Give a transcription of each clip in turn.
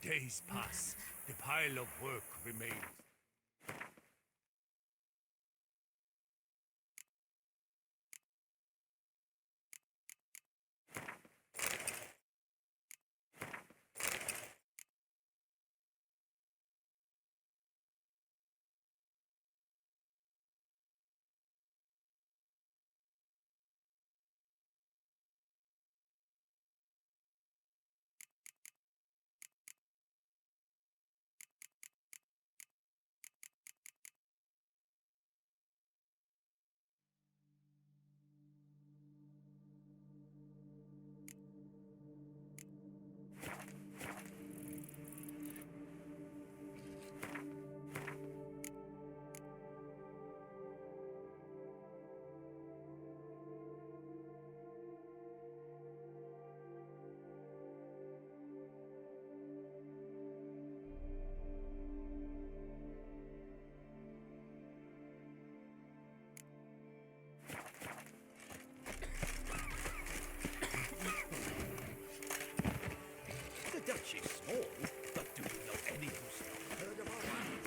days pass, the pile of work remains. She's small, but do you know any who's not heard of our land?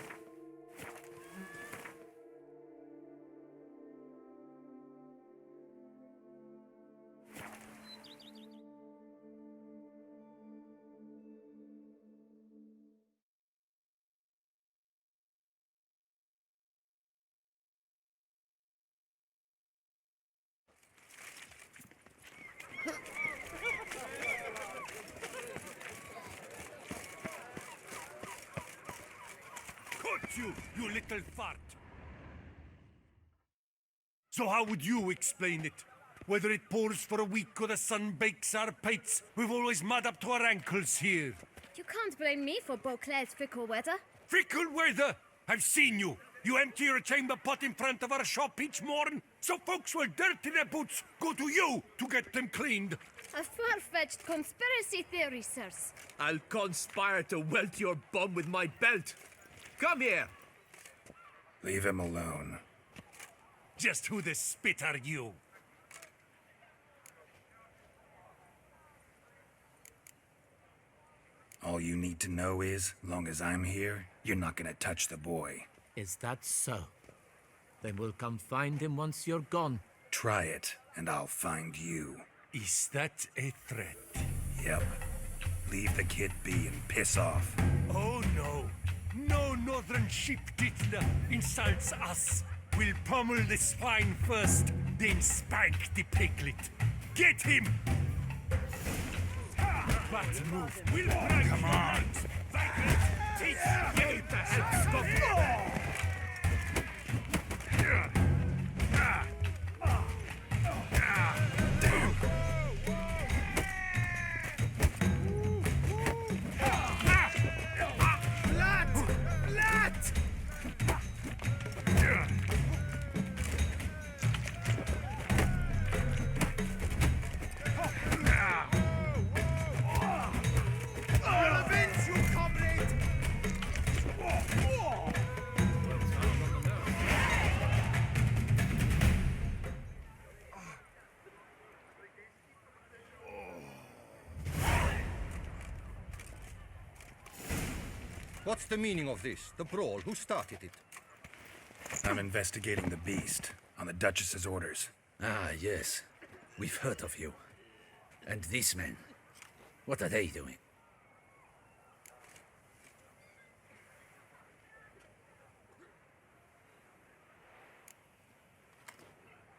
You little fart! So how would you explain it? Whether it pours for a week or the sun bakes our pates, we've always mud up to our ankles here. You can't blame me for Beauclair's fickle weather. Fickle weather? I've seen you. You empty your chamber pot in front of our shop each morn, so folks will dirty their boots go to you to get them cleaned. A far-fetched conspiracy theory, sirs. I'll conspire to welt your bum with my belt. Come here. Leave him alone. Just who the spit are you? All you need to know is, long as I'm here, you're not gonna touch the boy. Is that so? Then we'll come find him once you're gone. Try it, and I'll find you. Is that a threat? Yep. Leave the kid be and piss off. Oh no. No northern sheep diddler insults us. We'll pummel the swine first, then spank the piglet. Get him! But move. We'll break. Come on! Teach you to stop. What's the meaning of this? The brawl? Who started it? I'm investigating the beast, on the Duchess's orders. Ah, yes. We've heard of you. And these men, what are they doing?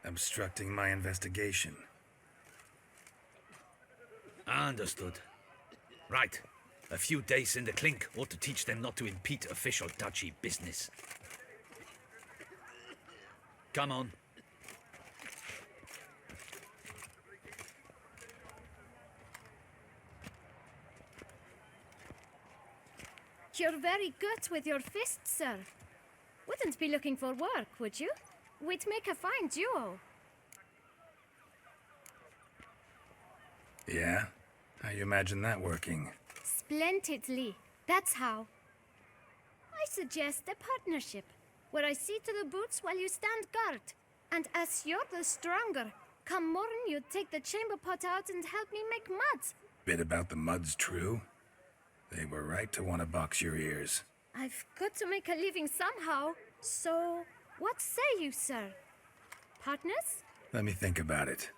Obstructing my investigation. Understood. Right. A few days in the clink ought to teach them not to impede official duchy business. Come on. You're very good with your fists, sir. Wouldn't be looking for work, would you? We'd make a fine duo. Yeah? How you imagine that working? Splendidly. That's how. I suggest a partnership, where I see to the boots while you stand guard. And as you're the stronger, come morn you take the chamber pot out and help me make mud. Bit about the mud's true? They were right to want to box your ears. I've got to make a living somehow. So, what say you, sir? Partners? Let me think about it.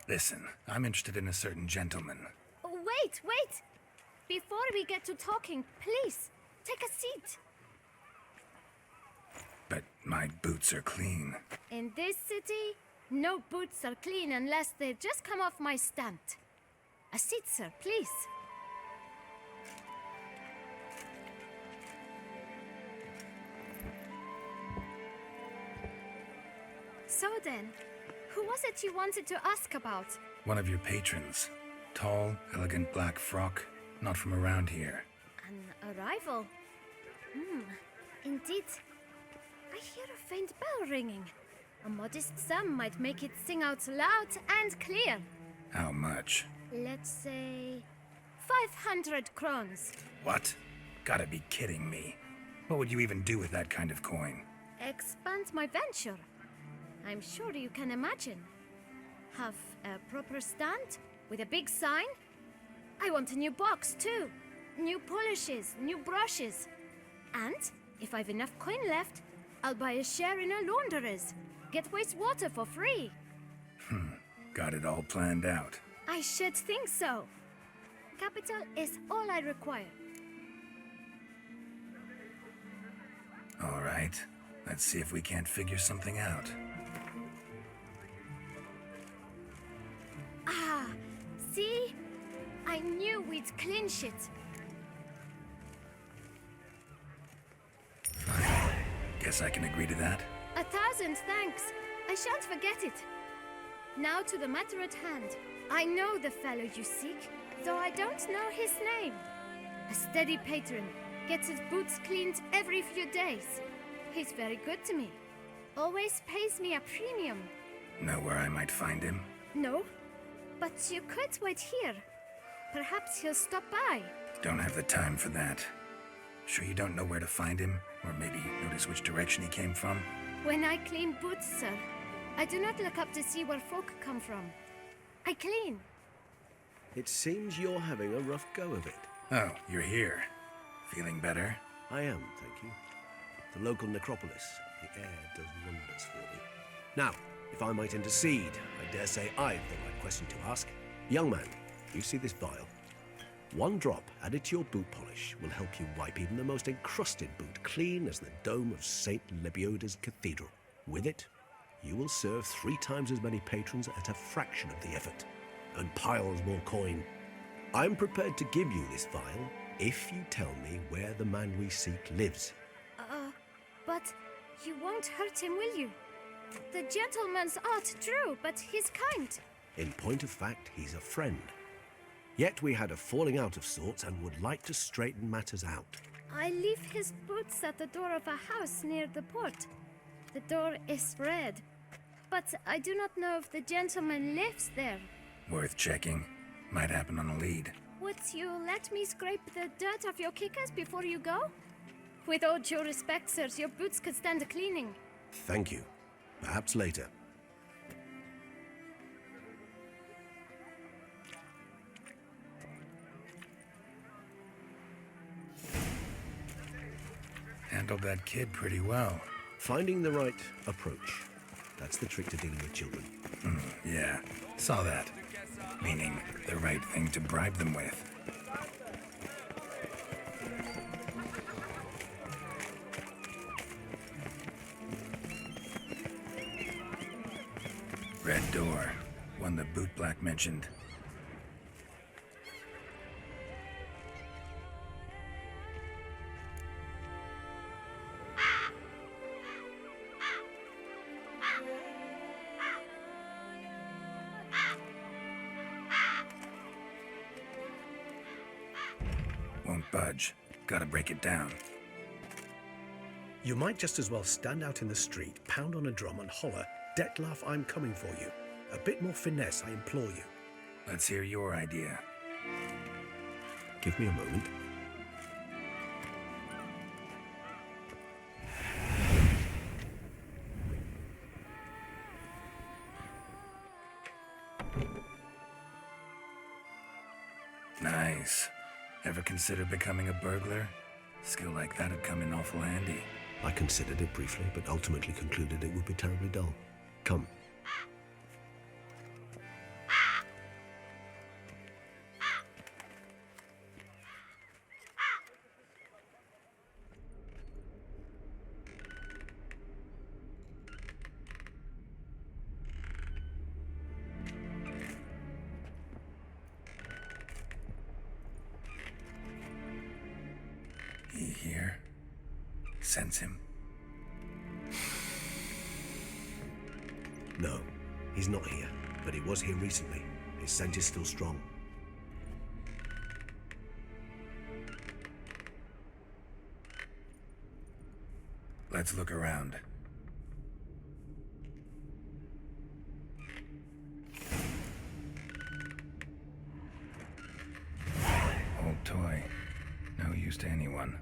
Listen, I'm interested in a certain gentleman. Oh, wait! Before we get to talking, please, take a seat. But my boots are clean. In this city, no boots are clean unless they just come off my stand. A seat, sir, please. So then, who was it you wanted to ask about? One of your patrons. Tall, elegant black frock. Not from around here. An arrival? Indeed. I hear a faint bell ringing. A modest sum might make it sing out loud and clear. How much? Let's say 500 crowns. What? Gotta be kidding me. What would you even do with that kind of coin? Expand my venture. I'm sure you can imagine. Have a proper stand with a big sign. I want a new box too. New polishes, new brushes. And if I've enough coin left, I'll buy a share in a launderer's. Get wastewater for free. Got it all planned out. I should think so. Capital is all I require. All right. Let's see if we can't figure something out. Ah, see? I knew we'd clinch it. Fine. Guess I can agree to that. 1,000 thanks. I shan't forget it. Now to the matter at hand. I know the fellow you seek, though I don't know his name. A steady patron, gets his boots cleaned every few days. He's very good to me. Always pays me a premium. Know where I might find him? No, but you could wait here. Perhaps he'll stop by. Don't have the time for that. Sure you don't know where to find him? Or maybe notice which direction he came from? When I clean boots, sir, I do not look up to see where folk come from. I clean. It seems you're having a rough go of it. Oh, you're here. Feeling better? I am, thank you. The local necropolis. The air does wonders for me. Now, if I might intercede, I dare say I've the right question to ask. Young man, you see this vial? One drop added to your boot polish will help you wipe even the most encrusted boot clean as the dome of St. Lebioda's Cathedral. With it, you will serve 3 times as many patrons at a fraction of the effort, and piles more coin. I'm prepared to give you this vial if you tell me where the man we seek lives. But you won't hurt him, will you? The gentleman's art true, but he's kind. In point of fact, he's a friend. Yet we had a falling out of sorts and would like to straighten matters out. I leave his boots at the door of a house near the port. The door is red, but I do not know if the gentleman lives there. Worth checking. Might happen on a lead. Would you let me scrape the dirt off your kickers before you go? With all due respect, sirs, your boots could stand a cleaning. Thank you. Perhaps later. Handled that kid pretty well. Finding the right approach. That's the trick to dealing with children. Yeah, saw that. Meaning, the right thing to bribe them with. Red door. One the bootblack mentioned. Won't budge. Gotta break it down. You might just as well stand out in the street, pound on a drum and holler, "Detlef, I'm coming for you." A bit more finesse, I implore you. Let's hear your idea. Give me a moment. Nice. Ever consider becoming a burglar? Skill like that'd come in awful handy. I considered it briefly, but ultimately concluded it would be terribly dull. Come. He here? Sense him. No, he's not here, but he was here recently. His scent is still strong. Let's look around. Old toy. No use to anyone.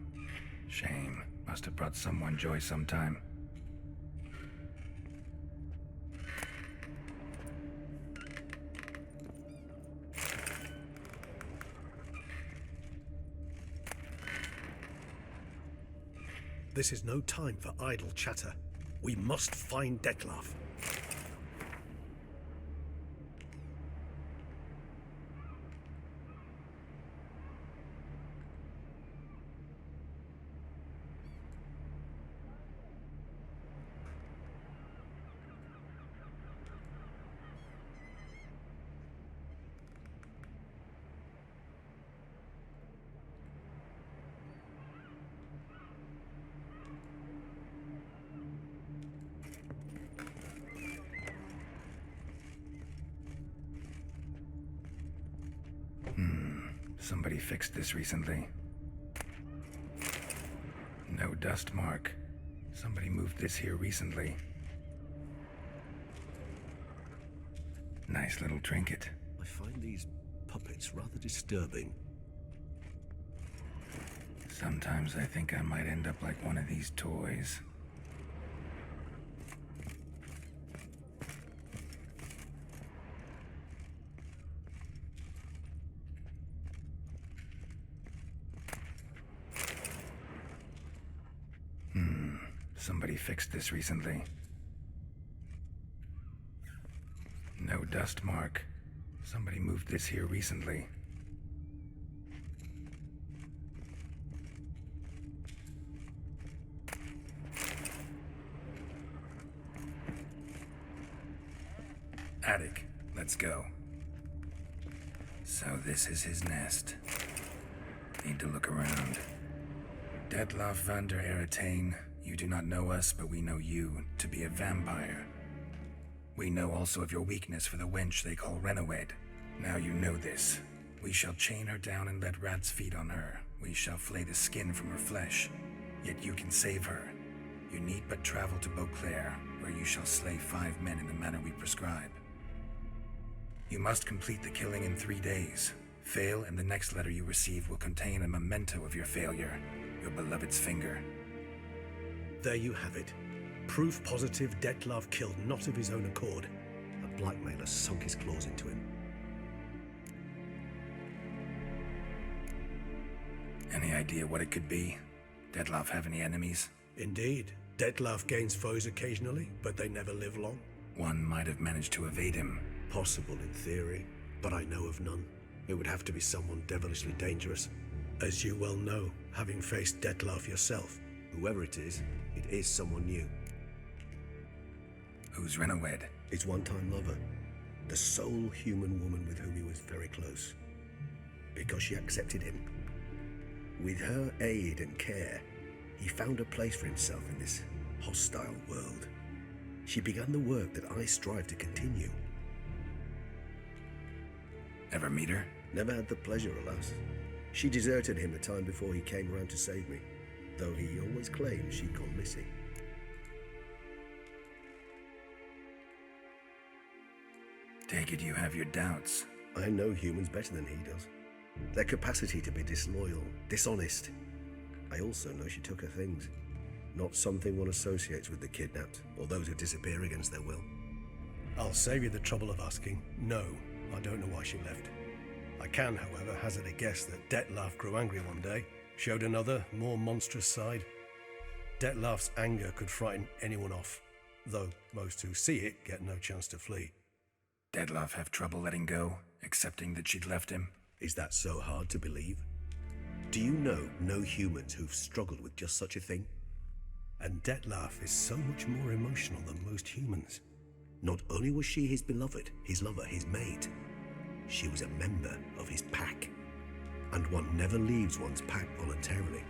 Shame. Must have brought someone joy sometime. This is no time for idle chatter. We must find Detlef. Somebody fixed this recently. No dust mark. Somebody moved this here recently. Nice little trinket. I find these puppets rather disturbing. Sometimes I think I might end up like one of these toys. Somebody fixed this recently. No dust mark. Somebody moved this here recently. Attic, let's go. So this is his nest. Need to look around. Detlef van der Eretain, you do not know us, but we know you to be a vampire. We know also of your weakness for the wench they call Renawed. Now you know this. We shall chain her down and let rats feed on her. We shall flay the skin from her flesh. Yet you can save her. You need but travel to Beauclair, where you shall slay 5 men in the manner we prescribe. You must complete the killing in 3 days. Fail, and the next letter you receive will contain a memento of your failure. Your beloved's finger. There you have it. Proof positive Detlef killed not of his own accord. A blackmailer sunk his claws into him. Any idea what it could be? Detlef have any enemies? Indeed, Detlef gains foes occasionally, but they never live long. One might have managed to evade him. Possible in theory, but I know of none. It would have to be someone devilishly dangerous. As you well know, having faced Detlef yourself. Whoever it is someone new. Who's Renawed? His one-time lover. The sole human woman with whom he was very close. Because she accepted him. With her aid and care, he found a place for himself in this hostile world. She began the work that I strive to continue. Ever meet her? Never had the pleasure, alas. She deserted him a time before he came around to save me, though he always claimed she'd gone missing. Take it you have your doubts. I know humans better than he does. Their capacity to be disloyal, dishonest. I also know she took her things. Not something one associates with the kidnapped, or those who disappear against their will. I'll save you the trouble of asking. No, I don't know why she left. I can, however, hazard a guess that Detlef grew angry one day, showed another, more monstrous side. Detlef's anger could frighten anyone off, though most who see it get no chance to flee. Detlef have trouble letting go, accepting that she'd left him? Is that so hard to believe? Do you know no humans who've struggled with just such a thing? And Detlef is so much more emotional than most humans. Not only was she his beloved, his lover, his mate, she was a member of his pack. And one never leaves one's pack voluntarily.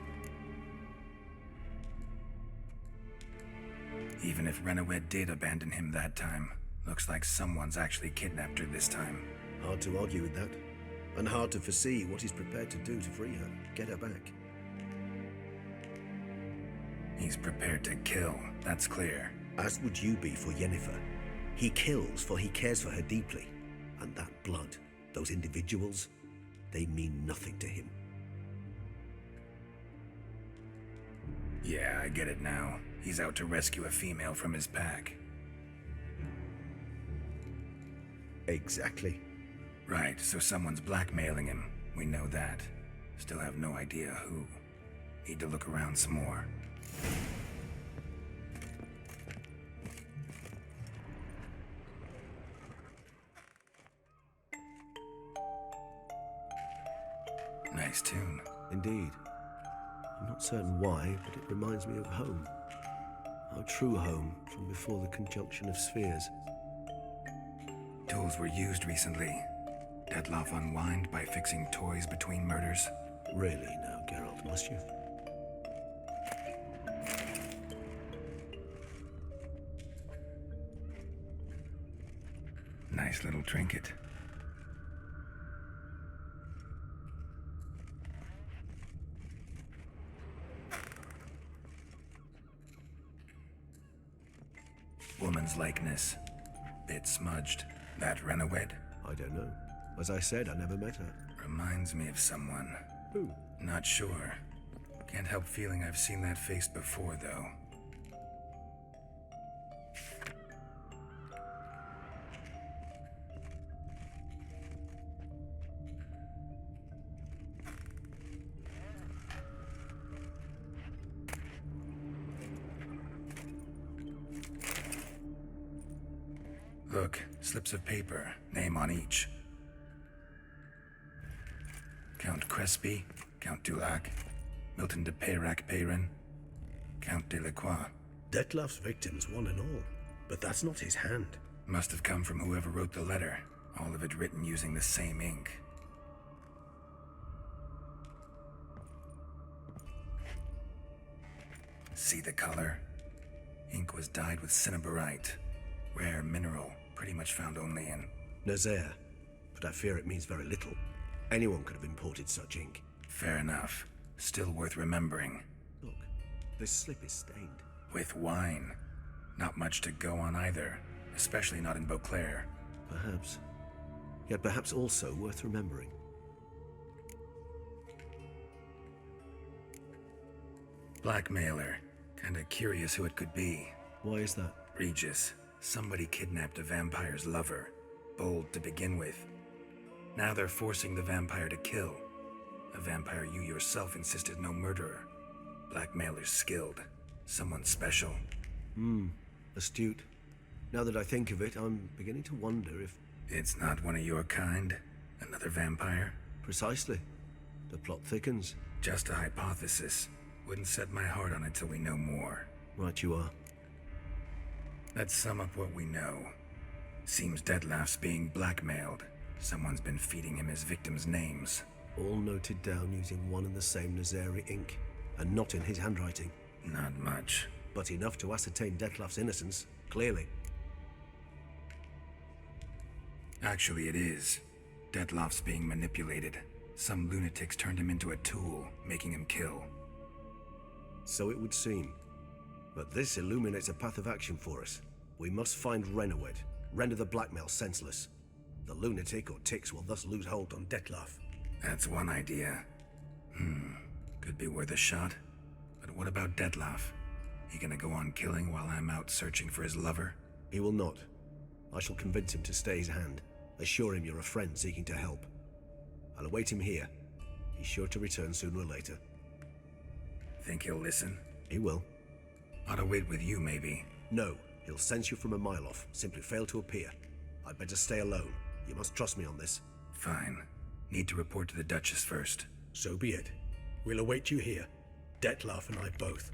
Even if Renawed did abandon him that time, looks like someone's actually kidnapped her this time. Hard to argue with that. And hard to foresee what he's prepared to do to free her, get her back. He's prepared to kill, that's clear. As would you be for Yennefer. He kills for he cares for her deeply. And that blood, those individuals, they mean nothing to him. Yeah, I get it now. He's out to rescue a female from his pack. Exactly. Right, so someone's blackmailing him. We know that. Still have no idea who. Need to look around some more. Nice tune. Indeed. I'm not certain why, but it reminds me of home. Our true home from before the conjunction of spheres. Tools were used recently. Detlef unwind by fixing toys between murders. Really now, Geralt, must you? Nice little trinket. Woman's likeness. Bit smudged. That Renawed? I don't know. As I said, I never met her. Reminds me of someone. Who? Not sure. Can't help feeling I've seen that face before, though. Look, slips of paper, name on each. Count Crespi, Count Dulac, Milton de Peyrac-Peyrin, Count Delacroix. Detlef's victims, one and all. But that's not his hand. Must have come from whoever wrote the letter, all of it written using the same ink. See the color? Ink was dyed with cinnabarite, rare mineral, pretty much found only in Nazaire, but I fear it means very little. Anyone could have imported such ink. Fair enough. Still worth remembering. Look, this slip is stained. With wine. Not much to go on either, especially not in Beauclair. Perhaps. Yet perhaps also worth remembering. Blackmailer. Kinda curious who it could be. Why is that? Regis. Somebody kidnapped a vampire's lover. Bold to begin with. Now they're forcing the vampire to kill. A vampire you yourself insisted no murderer. Blackmailer's skilled. Someone special. Astute. Now that I think of it, I'm beginning to wonder if... It's not one of your kind? Another vampire? Precisely. The plot thickens. Just a hypothesis. Wouldn't set my heart on it till we know more. Right you are. Let's sum up what we know. Seems Detlef's being blackmailed. Someone's been feeding him his victims' names. All noted down using one and the same Nazari ink, and not in his handwriting. Not much. But enough to ascertain Detlef's innocence, clearly. Actually, it is. Detlef's being manipulated. Some lunatics turned him into a tool, making him kill. So it would seem. But this illuminates a path of action for us. We must find Renawed, render the blackmail senseless. The lunatic or ticks will thus lose hold on Detlef. That's one idea. Could be worth a shot. But what about Detlef? He gonna go on killing while I'm out searching for his lover? He will not. I shall convince him to stay his hand. Assure him you're a friend seeking to help. I'll await him here. He's sure to return sooner or later. Think he'll listen? He will. Ought to wait with you, maybe. No, he'll sense you from a mile off. Simply fail to appear. I'd better stay alone. You must trust me on this. Fine. Need to report to the Duchess first. So be it. We'll await you here. Dettlaff and I both.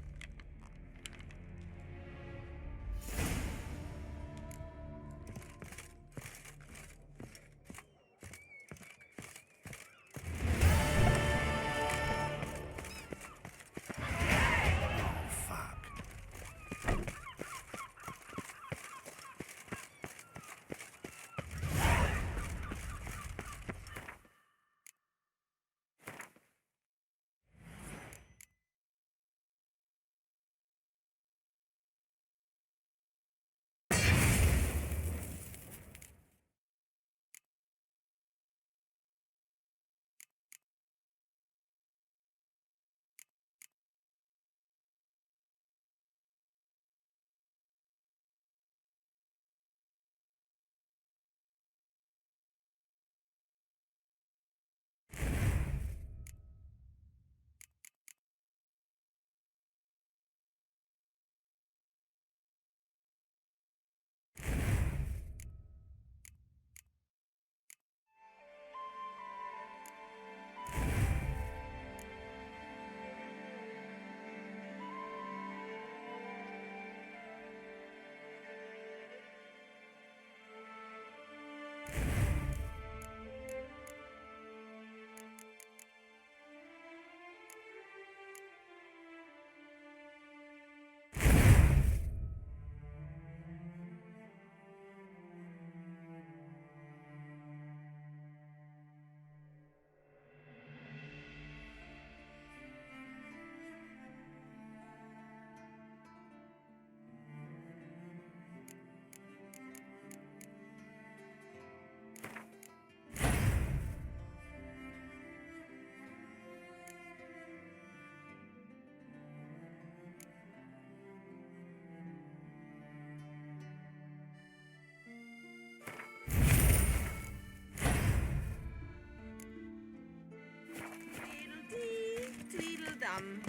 Tweedledum.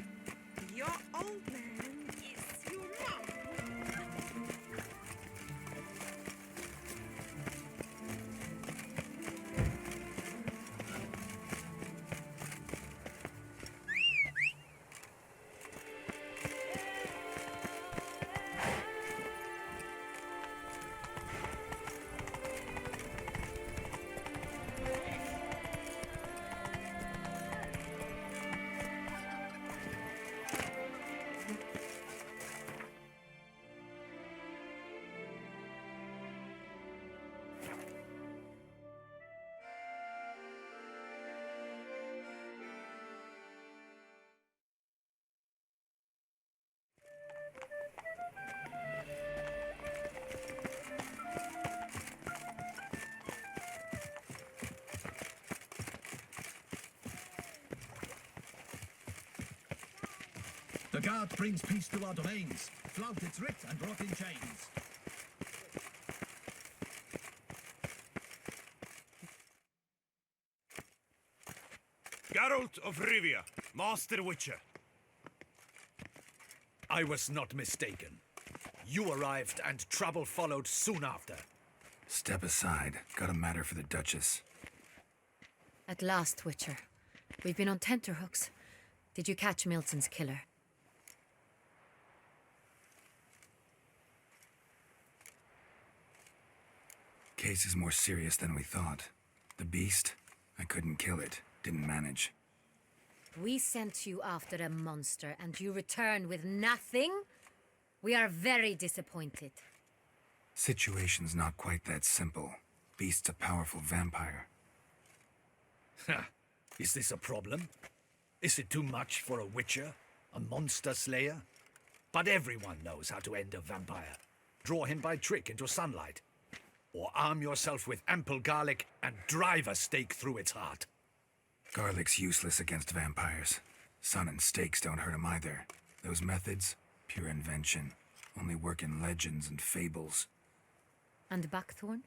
Your old man is your mom. The guard brings peace to our domains. Flout its writ and rot in chains. Geralt of Rivia, Master Witcher. I was not mistaken. You arrived and trouble followed soon after. Step aside. Got a matter for the Duchess. At last, Witcher. We've been on tenterhooks. Did you catch Milton's killer? Case is more serious than we thought. The beast? I couldn't kill it. Didn't manage. We sent you after a monster and you return with nothing? We are very disappointed. Situation's not quite that simple. Beast's a powerful vampire. Ha! Is this a problem? Is it too much for a witcher? A monster slayer? But everyone knows how to end a vampire. Draw him by trick into sunlight. Or arm yourself with ample garlic and drive a stake through its heart. Garlic's useless against vampires. Sun and stakes don't hurt him either. Those methods, pure invention. Only work in legends and fables. And buckthorn?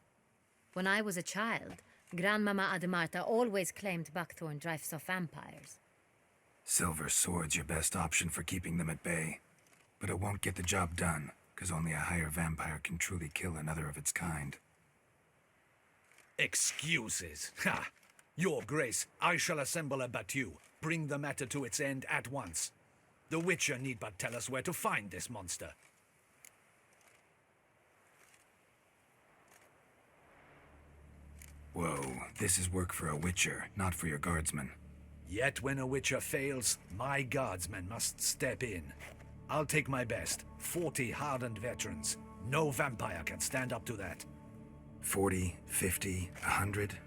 When I was a child, Grandmama Adamarta always claimed buckthorn drives off vampires. Silver sword's your best option for keeping them at bay. But it won't get the job done, because only a higher vampire can truly kill another of its kind. Excuses. Ha! Your Grace, I shall assemble a battue. Bring the matter to its end at once. The Witcher need but tell us where to find this monster. Whoa, this is work for a Witcher, not for your guardsmen. Yet when a Witcher fails, my guardsmen must step in. I'll take my best. 40 hardened veterans. No vampire can stand up to that. 40, 50, 100?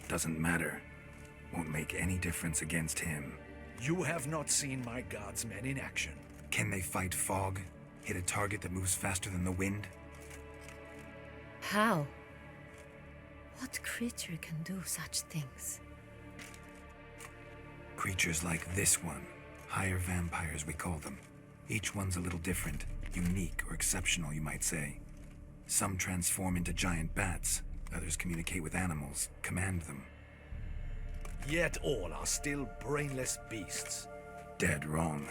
Doesn't matter. Won't make any difference against him. You have not seen my guardsmen in action. Can they fight fog? Hit a target that moves faster than the wind? How? What creature can do such things? Creatures like this one. Higher vampires, we call them. Each one's a little different. Unique or exceptional, you might say. Some transform into giant bats. Others communicate with animals, command them. Yet all are still brainless beasts. Dead wrong.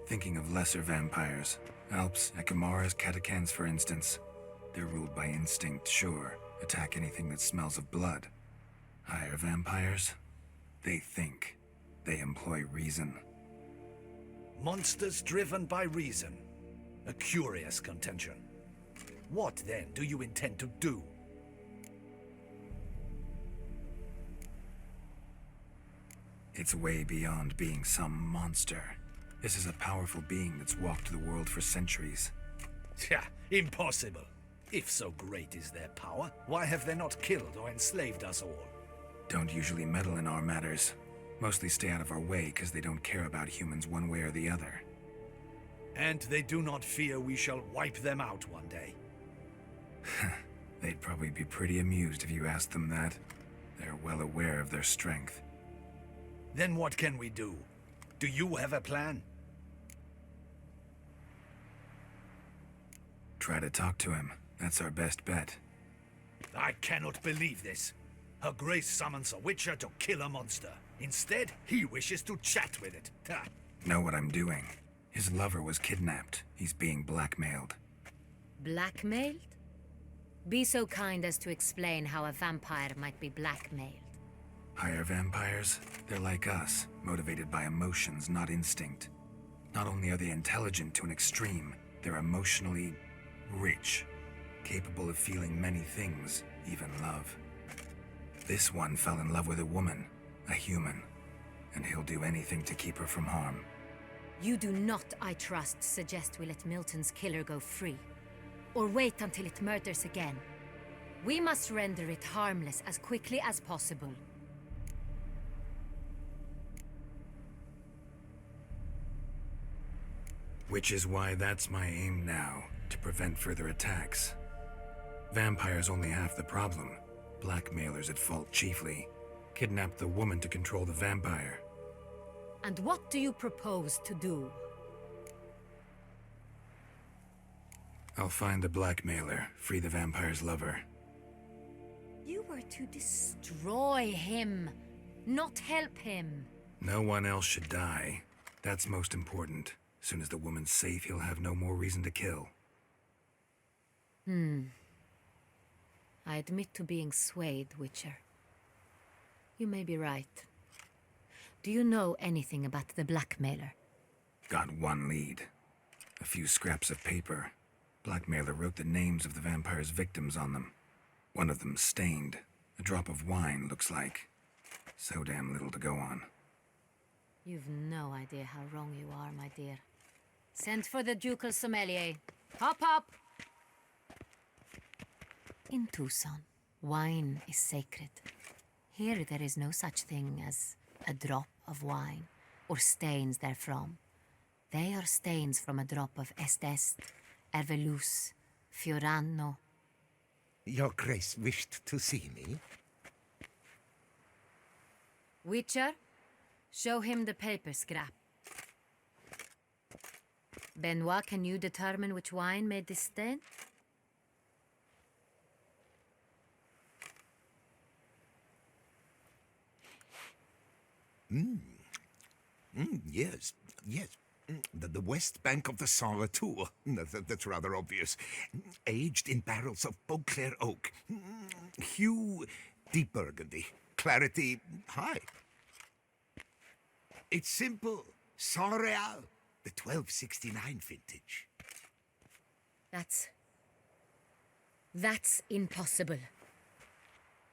Thinking of lesser vampires. Alps, Ekamaras, Catechans, for instance. They're ruled by instinct, sure. Attack anything that smells of blood. Higher vampires? They think. They employ reason. Monsters driven by reason. A curious contention. What, then, do you intend to do? It's way beyond being some monster. This is a powerful being that's walked the world for centuries. Tja, impossible. If so great is their power, why have they not killed or enslaved us all? Don't usually meddle in our matters. Mostly stay out of our way because they don't care about humans one way or the other. And they do not fear we shall wipe them out one day. They'd probably be pretty amused if you asked them that. They're well aware of their strength. Then what can we do? Do you have a plan? Try to talk to him. That's our best bet. I cannot believe this. Her Grace summons a Witcher to kill a monster. Instead, he wishes to chat with it. Ha. Know what I'm doing. His lover was kidnapped. He's being blackmailed. Blackmailed? Be so kind as to explain how a vampire might be blackmailed. Higher vampires? They're like us, motivated by emotions, not instinct. Not only are they intelligent to an extreme, they're emotionally rich, capable of feeling many things, even love. This one fell in love with a woman, a human, and he'll do anything to keep her from harm. You do not, I trust, suggest we let Milton's killer go free. Or wait until it murders again. We must render it harmless as quickly as possible. Which is why that's my aim now, to prevent further attacks. Vampires only half the problem. Blackmailers at fault chiefly. Kidnapped the woman to control the vampire. And what do you propose to do? I'll find the blackmailer, free the vampire's lover. You were to destroy him, not help him. No one else should die. That's most important. As soon as the woman's safe, he'll have no more reason to kill. I admit to being swayed, Witcher. You may be right. Do you know anything about the blackmailer? Got one lead. A few scraps of paper. Blackmailer wrote the names of the vampire's victims on them. One of them stained. A drop of wine, looks like. So damn little to go on. You've no idea how wrong you are, my dear. Send for the ducal sommelier. Hop, hop! In Tucson, wine is sacred. Here there is no such thing as a drop of wine, or stains therefrom. They are stains from a drop of Est, Ervelus, Fiorano. Your Grace wished to see me? Witcher, show him the paper scrap. Benoit, can you determine which wine made this stain? Yes, yes. The west bank of the Sarre too. That's rather obvious. Aged in barrels of Beauclair oak. Hue, deep burgundy. Clarity, high. It's simple. Saint-Réal, the 1269 vintage. That's impossible.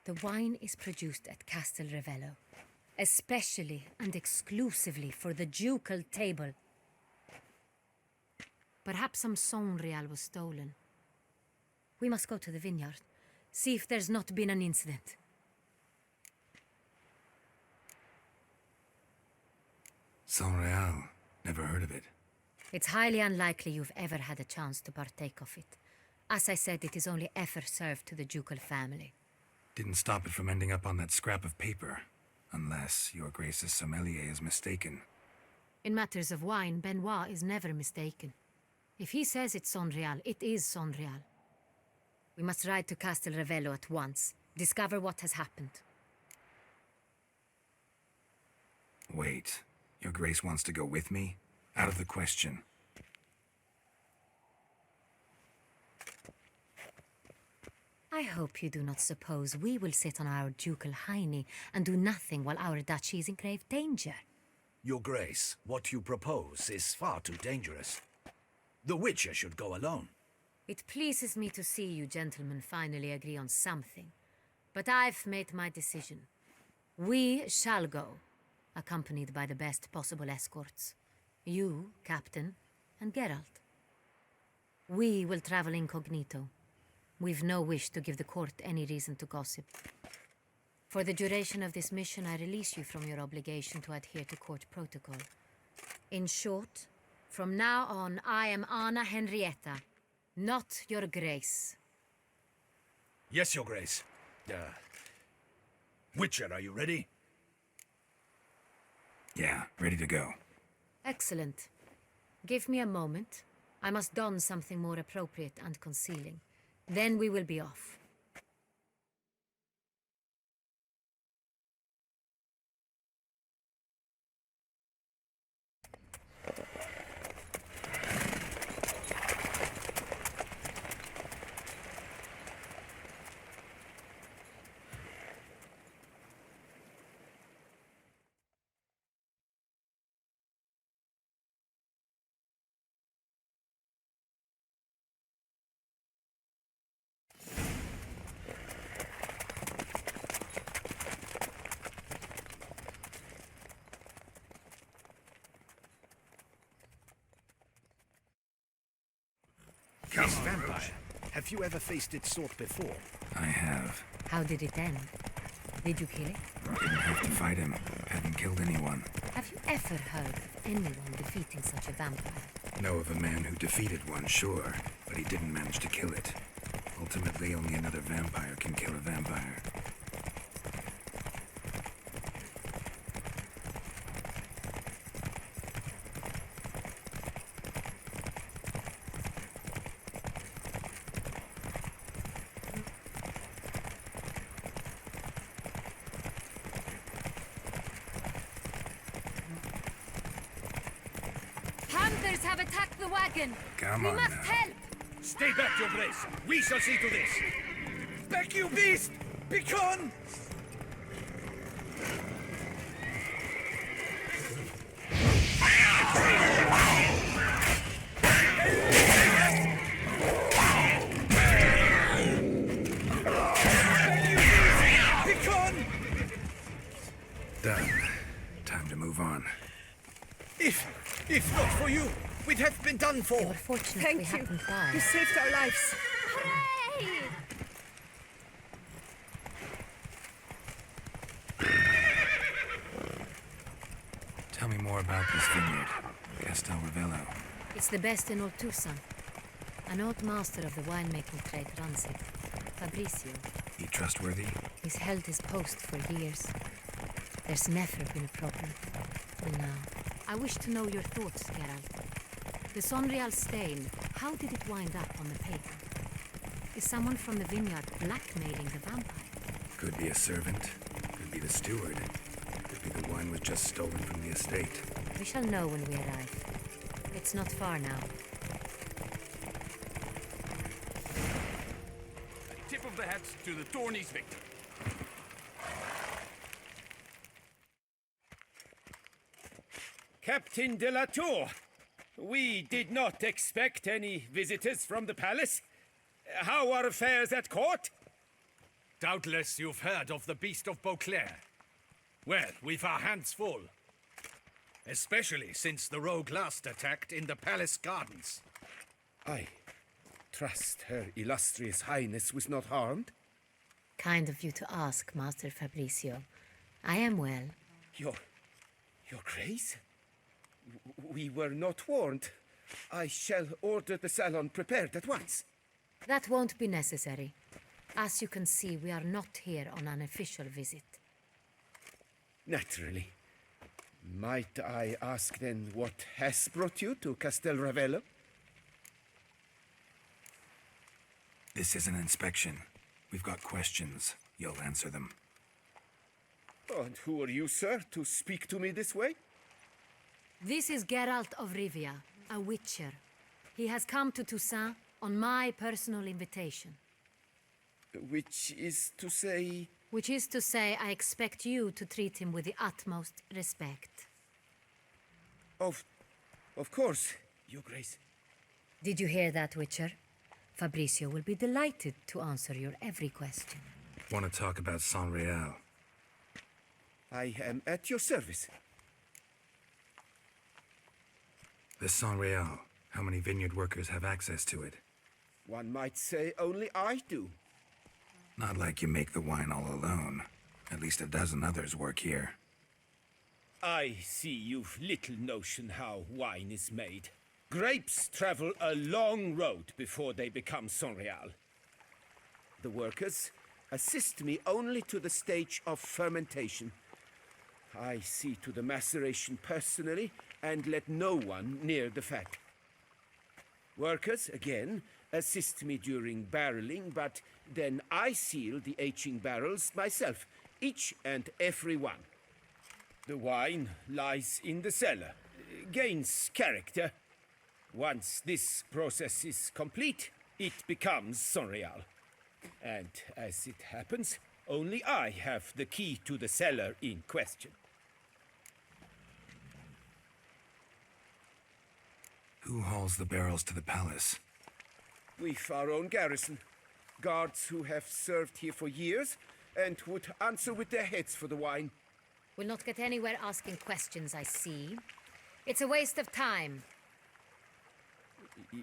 The wine is produced at Castel Ravello, especially and exclusively for the ducal table. Perhaps some Saint-Réal was stolen. We must go to the vineyard, see if there's not been an incident. Saint-Réal. Never heard of it. It's highly unlikely you've ever had a chance to partake of it. As I said, it is only ever served to the ducal family. Didn't stop it from ending up on that scrap of paper. Unless your Grace's sommelier is mistaken. In matters of wine, Benoit is never mistaken. If he says it's Saint-Réal, it is Saint-Réal. We must ride to Castel Ravello at once, discover what has happened. Wait, your Grace wants to go with me? Out of the question. I hope you do not suppose we will sit on our ducal hiney and do nothing while our duchy is in grave danger. Your Grace, what you propose is far too dangerous. The Witcher should go alone. It pleases me to see you gentlemen finally agree on something. But I've made my decision. We shall go, accompanied by the best possible escorts. You, Captain, and Geralt. We will travel incognito. We've no wish to give the court any reason to gossip. For the duration of this mission, I release you from your obligation to adhere to court protocol. In short, from now on, I am Anna Henrietta, not your Grace. Yes, Your Grace. Witcher, are you ready? Yeah, ready to go. Excellent. Give me a moment. I must don something more appropriate and concealing. Then we will be off. This vampire. Have you ever faced its sort before? I have. How did it end? Did you kill it? Didn't have to fight him. Hadn't killed anyone. Have you ever heard of anyone defeating such a vampire? Know of a man who defeated one, sure, but he didn't manage to kill it. Ultimately, only another vampire can kill a vampire. Panthers have attacked the wagon! Come we on must now. help! Stay back, Your Grace. We shall see to this. Back, you beast! Begone! Done. Time to move on. If not for you, we'd have been done for. They were fortunate we happened by. You saved our lives. Hooray! Tell me more about this vineyard. Castel Ravello. It's the best in all Tucson. An old master of the winemaking trade runs it. Fabrizio. He trustworthy? He's held his post for years. There's never been a problem. Till now. I wish to know your thoughts, Geralt. The Saint-Réal stain, how did it wind up on the paper? Is someone from the vineyard blackmailing the vampire? Could be a servant. Could be the steward. Could be the wine was just stolen from the estate. We shall know when we arrive. It's not far now. A tip of the hat to the Tourneys victor. Captain de la Tour, we did not expect any visitors from the palace. How are affairs at court? Doubtless you've heard of the Beast of Beauclair. Well, we've our hands full. Especially since the rogue last attacked in the palace gardens. I trust Her Illustrious Highness was not harmed. Kind of you to ask, Master Fabricio. I am well. Your Grace? We were not warned. I shall order the salon prepared at once. That won't be necessary. As you can see, we are not here on an official visit. Naturally. Might I ask then what has brought you to Castel Ravello? This is an inspection. We've got questions. You'll answer them. And who are you, sir, to speak to me this way? This is Geralt of Rivia, a witcher. He has come to Toussaint on my personal invitation. Which is to say... Which is to say, I expect you to treat him with the utmost respect. Of course, Your Grace. Did you hear that, Witcher? Fabricio will be delighted to answer your every question. Want to talk about Saint-Réal? I am at your service. The Saint-Réal. How many vineyard workers have access to it? One might say only I do. Not like you make the wine all alone. At least a dozen others work here. I see you've little notion how wine is made. Grapes travel a long road before they become Saint-Réal. The workers assist me only to the stage of fermentation. I see to the maceration personally and let no one near the fat. Workers, again, assist me during barreling, but then I seal the aging barrels myself, each and every one. The wine lies in the cellar, gains character. Once this process is complete, it becomes Saint-Réal. And as it happens, only I have the key to the cellar in question. Who hauls the barrels to the palace? We've our own garrison. Guards who have served here for years and would answer with their heads for the wine. We'll not get anywhere asking questions, I see. It's a waste of time.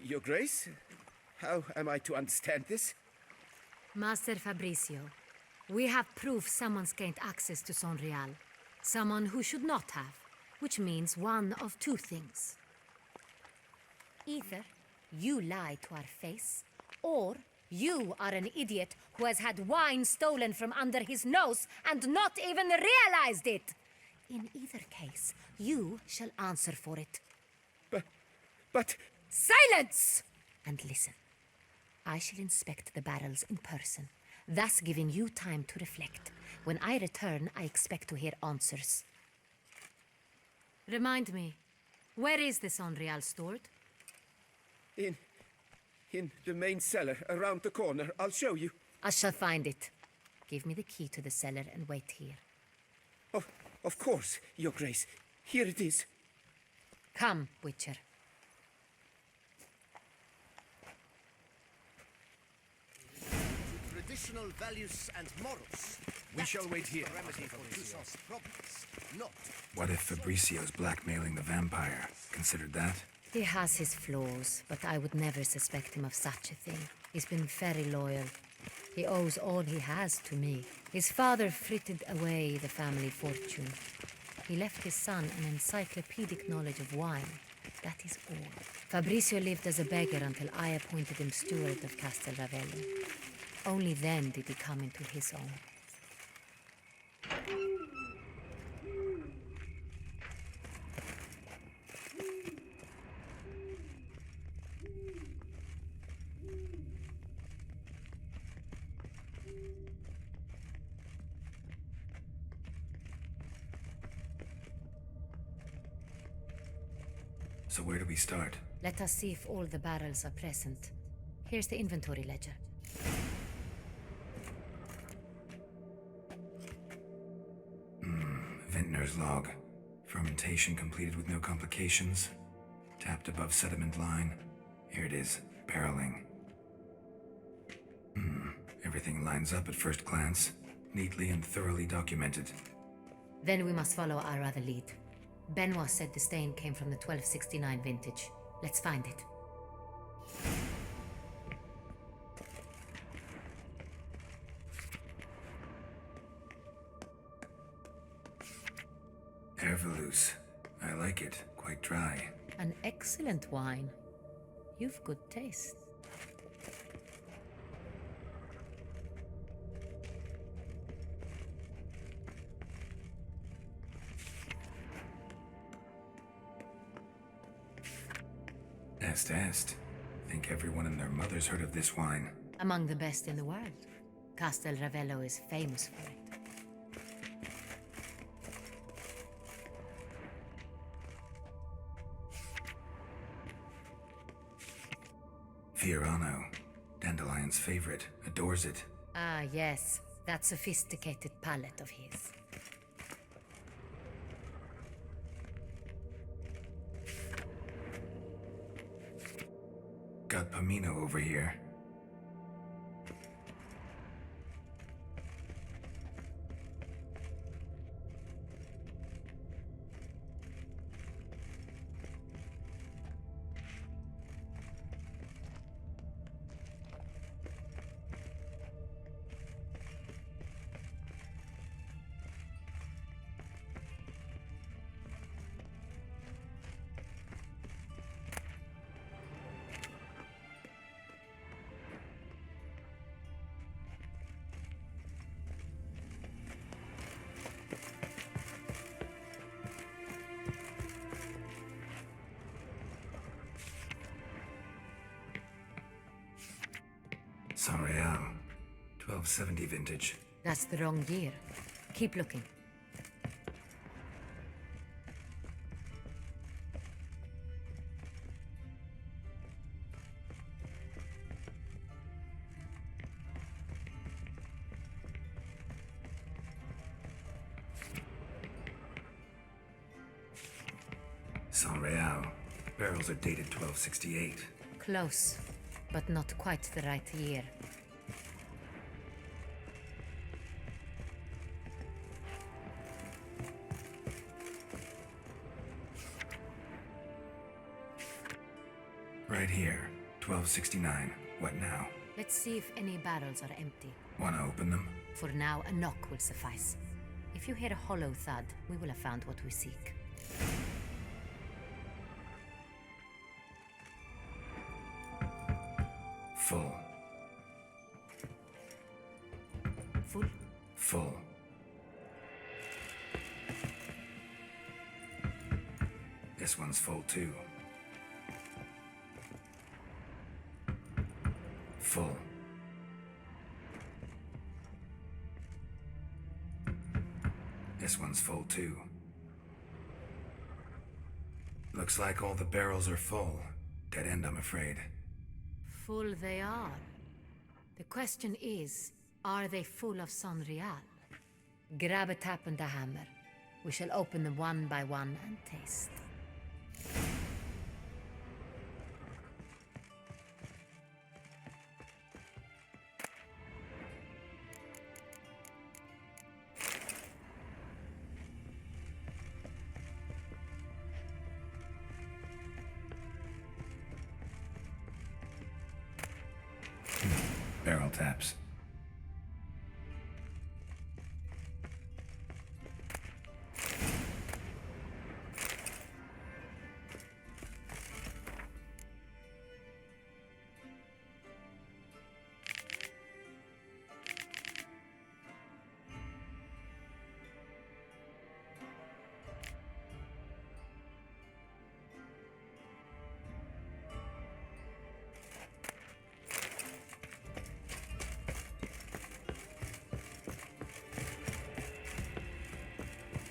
Your Grace? How am I to understand this? Master Fabricio, we have proof someone's gained access to Saint-Réal. Someone who should not have, which means one of two things. Either you lie to our face, or you are an idiot who has had wine stolen from under his nose and not even realized it. In either case, you shall answer for it. But... Silence! And listen. I shall inspect the barrels in person, thus giving you time to reflect. When I return, I expect to hear answers. Remind me, where is the Saint-Réal stored? In the main cellar, around the corner. I'll show you. I shall find it. Give me the key to the cellar and wait here. Of course, Your Grace. Here it is. Come, Witcher. Traditional values and morals. We shall wait here. Remedy for Jussaat's problems. Not. What if Fabricio's blackmailing the vampire? Considered that? He has his flaws, but I would never suspect him of such a thing. He's been very loyal. He owes all he has to me. His father frittered away the family fortune. He left his son an encyclopedic knowledge of wine. That is all. Fabricio lived as a beggar until I appointed him steward of Castel Ravello. Only then did he come into his own. So where do we start? Let us see if all the barrels are present. Here's the inventory ledger. Vintner's log. Fermentation completed with no complications. Tapped above sediment line. Here it is. Barreling. Everything lines up at first glance. Neatly and thoroughly documented. Then we must follow our other lead. Benoit said the stain came from the 1269 vintage. Let's find it. Herveloos. I like it. Quite dry. An excellent wine. You've good taste. Est. Think everyone and their mother's heard of this wine. Among the best in the world. Castel Ravello is famous for it. Fiorano. Dandelion's favorite. Adores it. Ah, yes. That sophisticated palate of his. Got Pomino over here. Saint-Réal. 1270 vintage. That's the wrong year. Keep looking. Saint-Réal. Barrels are dated 1268. Close, but not quite the right year. Right here. 1269. What now? Let's see if any barrels are empty. Wanna open them? For now, a knock will suffice. If you hear a hollow thud, we will have found what we seek. Full. Full? Full. This one's full too. Full. This one's full too. Looks like all the barrels are full. Dead end, I'm afraid. Full they are. The question is, are they full of Saint-Réal? Grab a tap and a hammer. We shall open them one by one and taste. Barrel taps.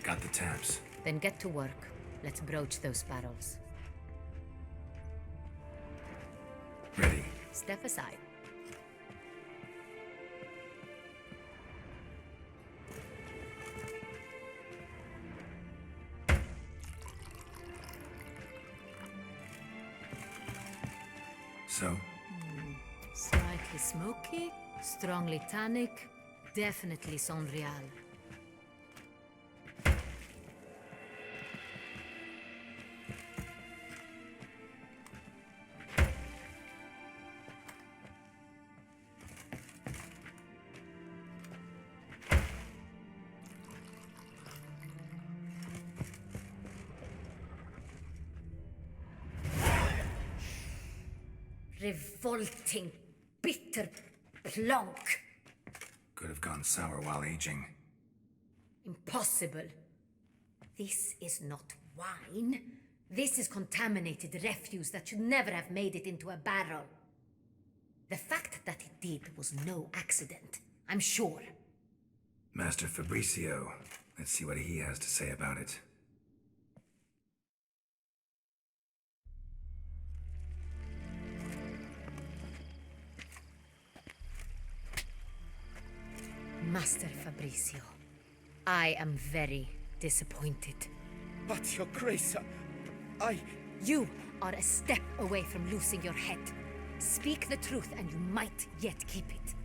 Got the taps. Then get to work. Let's broach those barrels. Step aside. So? Slightly smoky, strongly tannic, definitely Sonreal. Revolting, bitter plonk. Could have gone sour while aging. Impossible. This is not wine. This is contaminated refuse that should never have made it into a barrel. The fact that it did was no accident, I'm sure. Master Fabricio. Let's see what he has to say about it. Master Fabricio, I am very disappointed. But, Your Grace, You are a step away from losing your head. Speak the truth and you might yet keep it.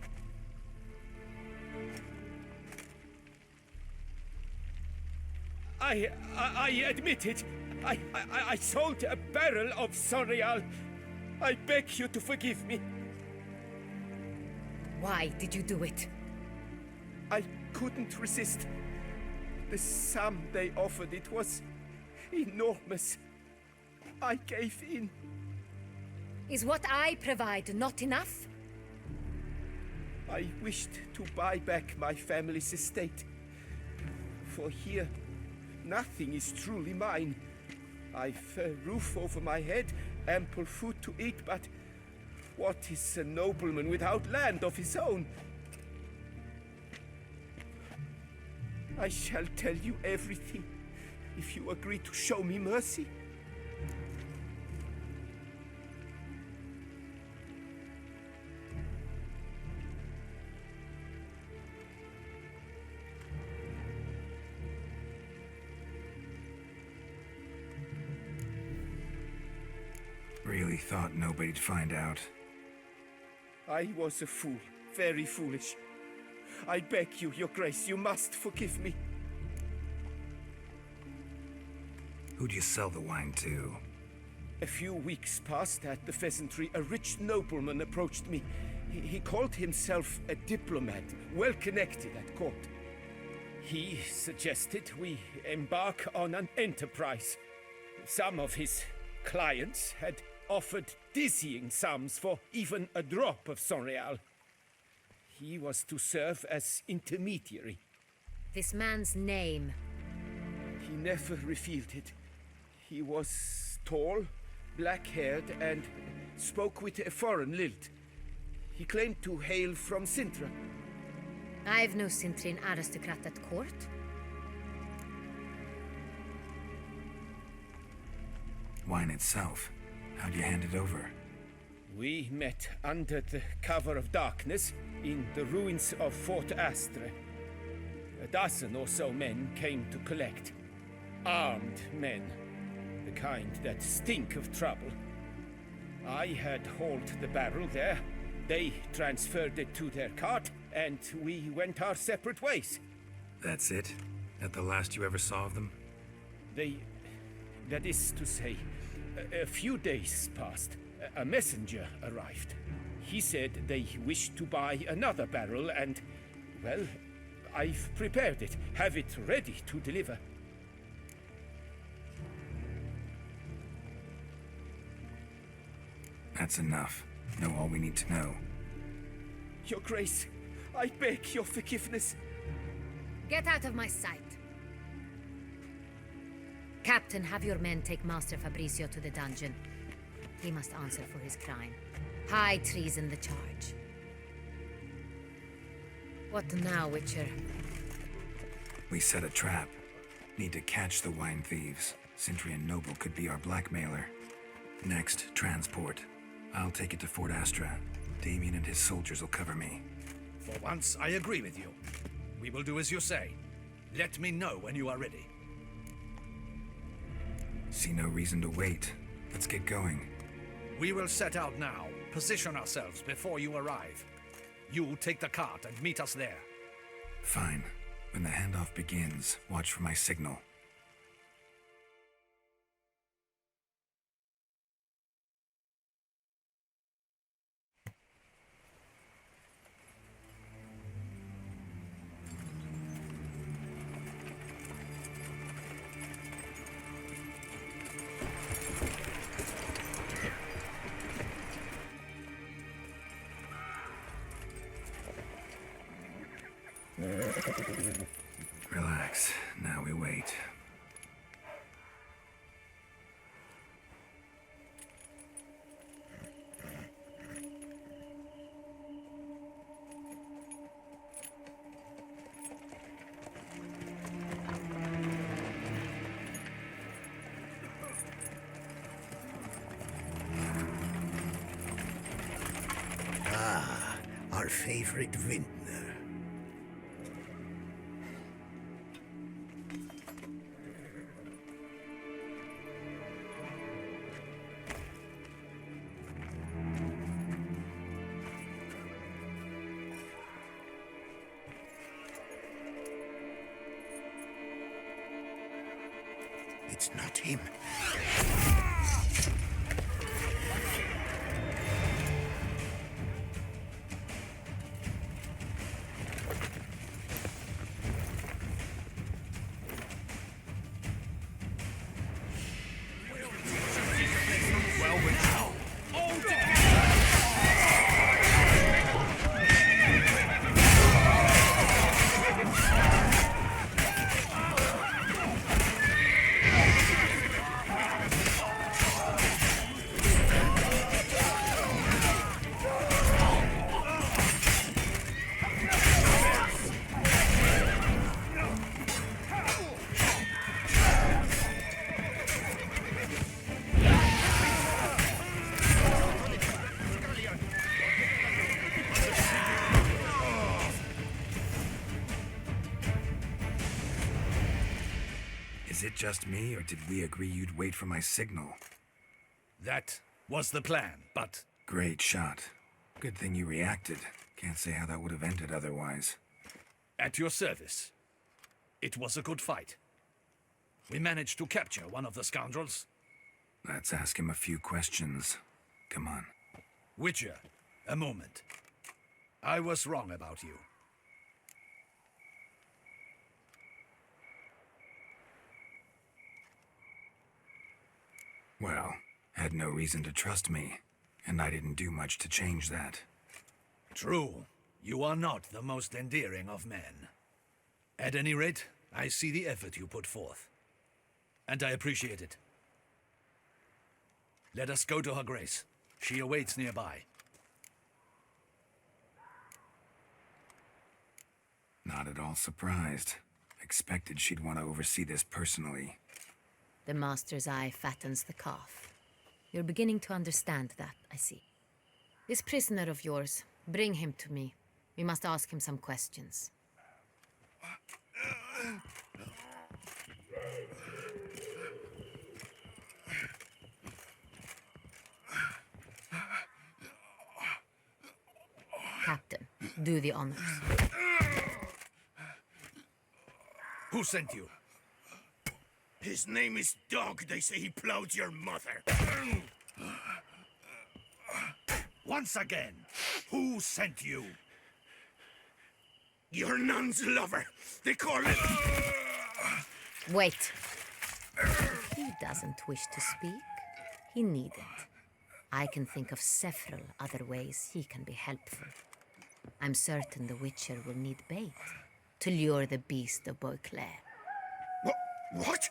I admit it. I sold a barrel of Sonreal. I beg you to forgive me. Why did you do it? I couldn't resist. The sum they offered, it was enormous. I gave in. Is what I provide not enough? I wished to buy back my family's estate. For here, nothing is truly mine. I've a roof over my head, ample food to eat, but what is a nobleman without land of his own? I shall tell you everything, if you agree to show me mercy. Really thought nobody'd find out. I was a fool, very foolish. I beg you, Your Grace, you must forgive me. Who'd you sell the wine to? A few weeks past at the pheasantry, a rich nobleman approached me. He called himself a diplomat, well connected at court. He suggested we embark on an enterprise. Some of his clients had offered dizzying sums for even a drop of Sonreal. He was to serve as intermediary. This man's name? He never revealed it. He was tall, black-haired, and spoke with a foreign lilt. He claimed to hail from Sintra. I've no Sintrian aristocrat at court. Wine itself. How'd you hand it over? We met under the cover of darkness in the ruins of Fort Astre. A dozen or so men came to collect. Armed men. The kind that stink of trouble. I had hauled the barrel there. They transferred it to their cart, and we went our separate ways. That's it? That the last you ever saw of them? That is to say, a few days passed. A messenger arrived. He said they wished to buy another barrel and, well, I've prepared it. Have it ready to deliver. That's enough. Know all we need to know. Your Grace, I beg your forgiveness. Get out of my sight. Captain, have your men take Master Fabricio to the dungeon. He must answer for his crime. High treason the charge. What now, Witcher? We set a trap. Need to catch the wine thieves. Sintrian noble could be our blackmailer. Next, transport. I'll take it to Fort Astra. Damien and his soldiers will cover me. For once, I agree with you. We will do as you say. Let me know when you are ready. See no reason to wait. Let's get going. We will set out now. Position ourselves before you arrive. You take the cart and meet us there. Fine. When the handoff begins, watch for my signal. Relax. Now we wait. Ah, our favorite vintner. It's not him. Is it just me, or did we agree you'd wait for my signal? That was the plan, but... Great shot. Good thing you reacted. Can't say how that would have ended otherwise. At your service. It was a good fight. We managed to capture one of the scoundrels. Let's ask him a few questions. Come on. Witcher, a moment. I was wrong about you. Well, had no reason to trust me, and I didn't do much to change that. True. You are not the most endearing of men. At any rate, I see the effort you put forth. And I appreciate it. Let us go to her grace. She awaits nearby. Not at all surprised. Expected she'd want to oversee this personally. The master's eye fattens the calf. You're beginning to understand that, I see. This prisoner of yours, bring him to me. We must ask him some questions. Captain, do the honors. Who sent you? His name is Dog. They say he plowed your mother. Once again, who sent you? Your nun's lover. They call it... Wait. If he doesn't wish to speak, he needn't. I can think of several other ways he can be helpful. I'm certain the Witcher will need bait to lure the beast of Beauclair. What?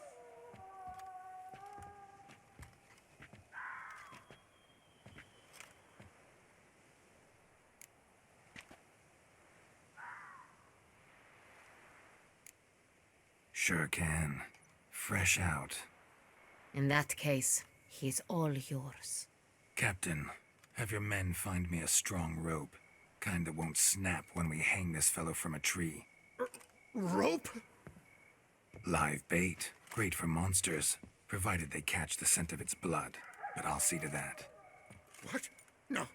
Sure can. Fresh out. In that case, he's all yours. Captain, Have your men find me a strong rope. Kind that won't snap when we hang this fellow from a tree. Rope? Live bait. Great for monsters, provided they catch the scent of its blood. But I'll see to that. What? No.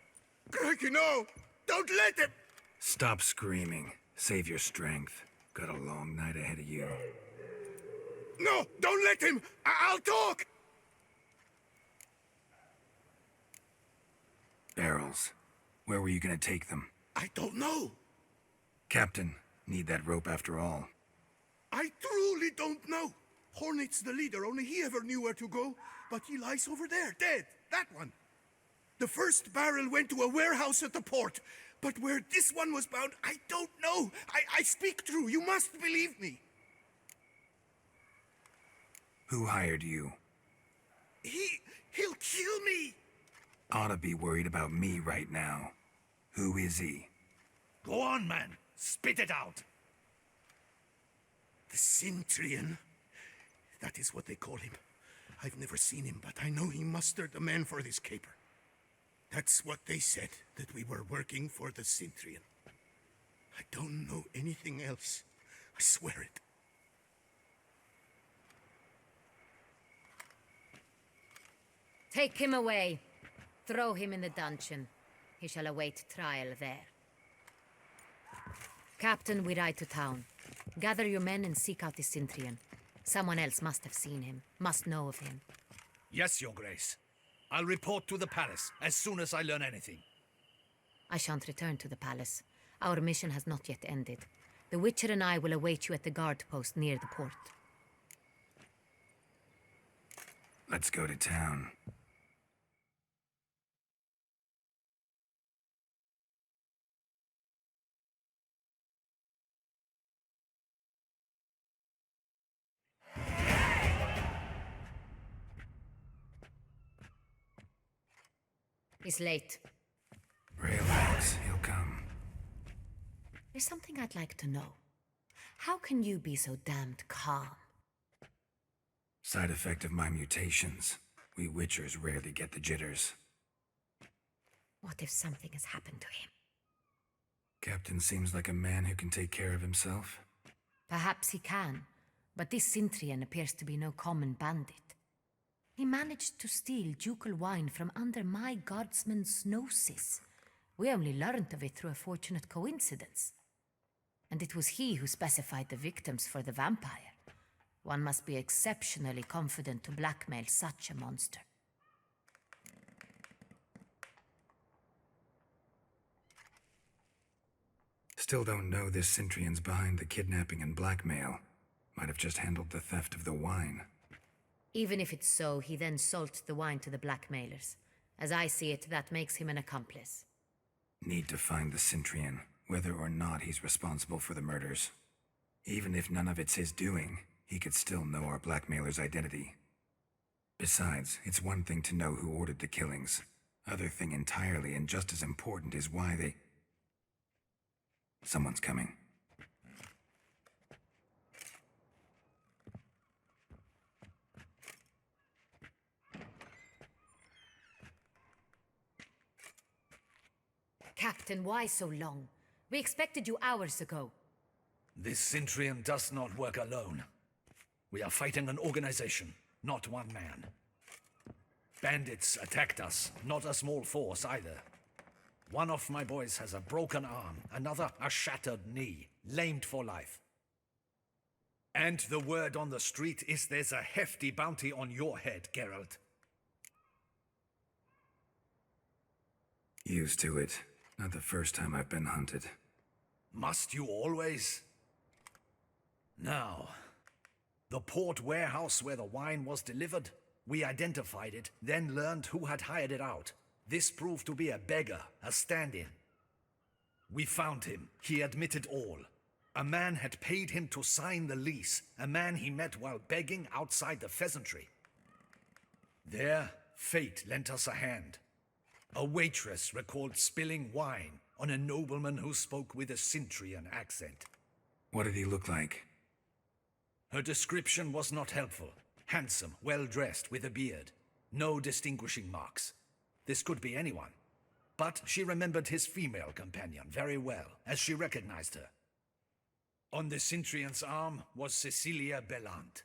Crikey, no! Don't let him! Stop screaming. Save your strength. Got a long night ahead of you. No! Don't let him! I'll talk! Barrels. Where were you gonna take them? I don't know. Captain, need that rope after all. I truly don't know. Hornet's the leader, only he ever knew where to go. But he lies over there, dead. That one. The first barrel went to a warehouse at the port. But where this one was bound, I don't know. I speak true. You must believe me. Who hired you? He'll kill me. Oughta be worried about me right now. Who is he? Go on, man. Spit it out. The Centurion. That is what they call him. I've never seen him, but I know he mustered the men for this caper. That's what they said, that we were working for the Centurion. I don't know anything else. I swear it. Take him away. Throw him in the dungeon. He shall await trial there. Captain, we ride to town. Gather your men and seek out the Centurion. Someone else must have seen him, must know of him. Yes, Your Grace. I'll report to the palace as soon as I learn anything. I shan't return to the palace. Our mission has not yet ended. The Witcher and I will await you at the guard post near the port. Let's go to town. He's late. Relax, he'll come. There's something I'd like to know. How can you be so damned calm? Side effect of my mutations. We Witchers rarely get the jitters. What if something has happened to him? Captain seems like a man who can take care of himself. Perhaps he can, but this Centurion appears to be no common bandit. He managed to steal ducal wine from under my guardsman's noses. We only learned of it through a fortunate coincidence. And it was he who specified the victims for the vampire. One must be exceptionally confident to blackmail such a monster. Still don't know this Centurion's behind the kidnapping and blackmail. Might have just handled the theft of the wine. Even if it's so, he then sold the wine to the blackmailers. As I see it, that makes him an accomplice. Need to find the Centurion, whether or not he's responsible for the murders. Even if none of it's his doing, he could still know our blackmailer's identity. Besides, it's one thing to know who ordered the killings. Other thing entirely, and just as important, is why they... Someone's coming. Captain, why so long? We expected you hours ago. This Centurion does not work alone. We are fighting an organization, not one man. Bandits attacked us, not a small force either. One of my boys has a broken arm, another a shattered knee, lamed for life. And the word on the street is there's a hefty bounty on your head, Geralt. Used to it. Not the first time I've been hunted. Must you always? Now, the port warehouse where the wine was delivered, we identified it, then learned who had hired it out. This proved to be a beggar, a stand-in. We found him. He admitted all. A man had paid him to sign the lease, a man he met while begging outside the pheasantry. There, fate lent us a hand. A waitress recalled spilling wine on a nobleman who spoke with a Centurion accent. What did he look like? Her description was not helpful. Handsome, well-dressed, with a beard. No distinguishing marks. This could be anyone. but she remembered his female companion very well, as she recognized her. On the Cintrian's arm was Cecilia Bellant.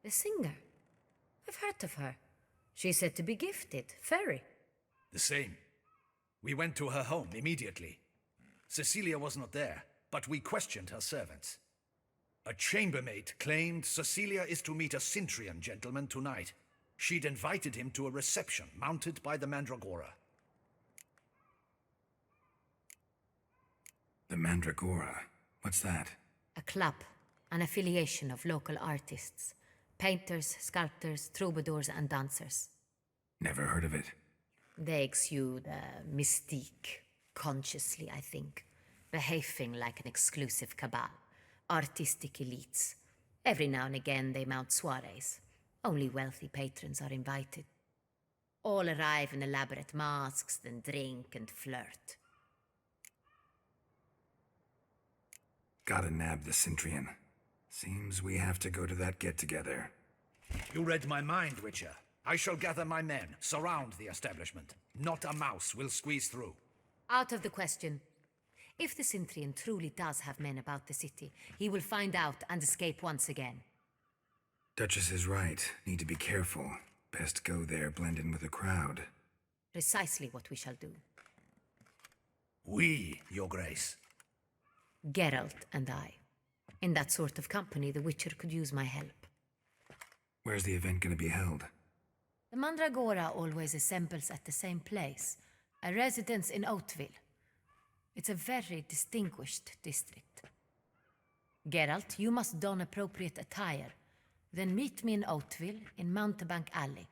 The singer? I've heard of her. She's said to be gifted, very. The same. We went to her home immediately. Cecilia was not there, but we questioned her servants. A chambermaid claimed Cecilia is to meet a Cintrian gentleman tonight. She'd invited him to a reception mounted by the Mandragora. The Mandragora? What's that? A club, an affiliation of local artists. Painters, sculptors, troubadours and dancers. Never heard of it. They exude mystique, consciously, I think. Behaving like an exclusive cabal. Artistic elites. Every now and again they mount soirees. Only wealthy patrons are invited. All arrive in elaborate masks, then drink and flirt. Gotta nab the Cintrian. Seems we have to go to that get-together. You read my mind, Witcher. I shall gather my men, surround the establishment. Not a mouse will squeeze through. Out of the question. If the Cintrian truly does have men about the city, he will find out and escape once again. Duchess is right. Need to be careful. Best go there, blend in with the crowd. Precisely what we shall do. We, Your Grace. Geralt and I. In that sort of company, the Witcher could use my help. Where's the event gonna be held? The Mandragora always assembles at the same place, a residence in Oatville. It's a very distinguished district. Geralt, you must don appropriate attire. Then meet me in Oatville, in Mountebank Alley.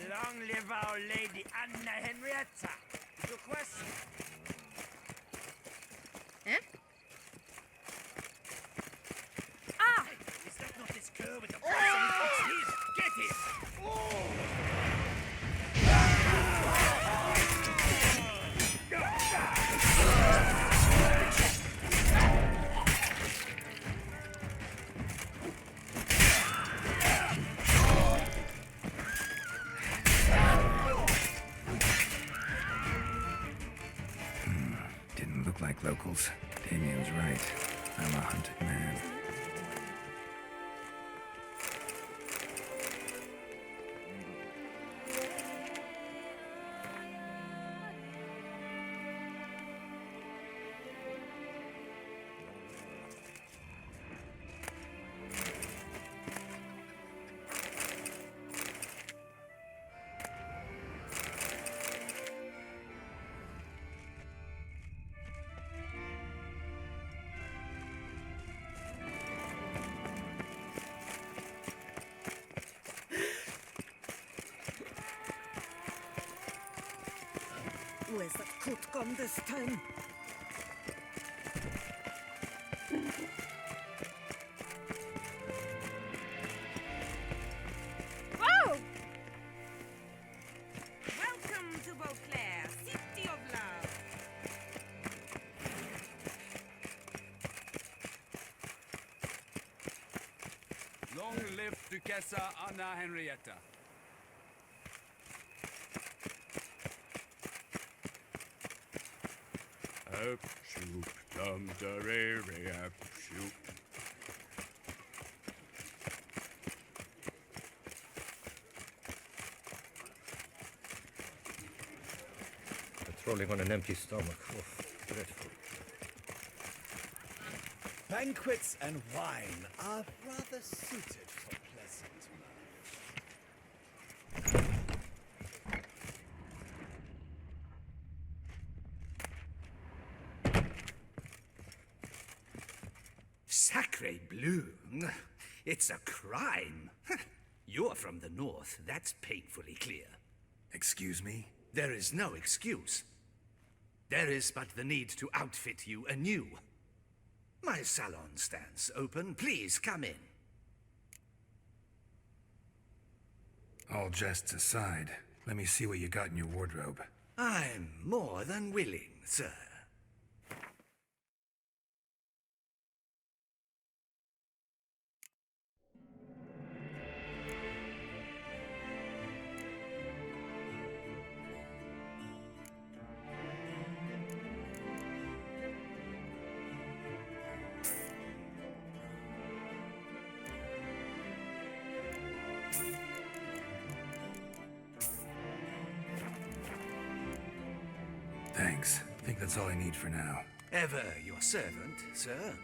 Long live our Lady Anna Henrietta. Your question? Eh? Ah! Is that not this cur with the box on his feet? Get him! Like locals. Damien's right. I'm a hunted man. Where's that coot gone this time? Whoa! Welcome to Beauclair, City of Love. Long live Duchessa Anna Henrietta. Up, shoop, dum, da, re, re, up, shoop. Patrolling on an empty stomach. Oh, dreadful. Banquets and wine are rather suited for pleasant Sacre bleu! It's a crime. You're from the north, that's painfully clear. Excuse me? There is no excuse. There is but the need to outfit you anew. My salon stands open. Please come in. All jests aside, let me see what you got in your wardrobe. I'm more than willing, sir. Thanks. I think that's all I need for now. Ever your servant, sir.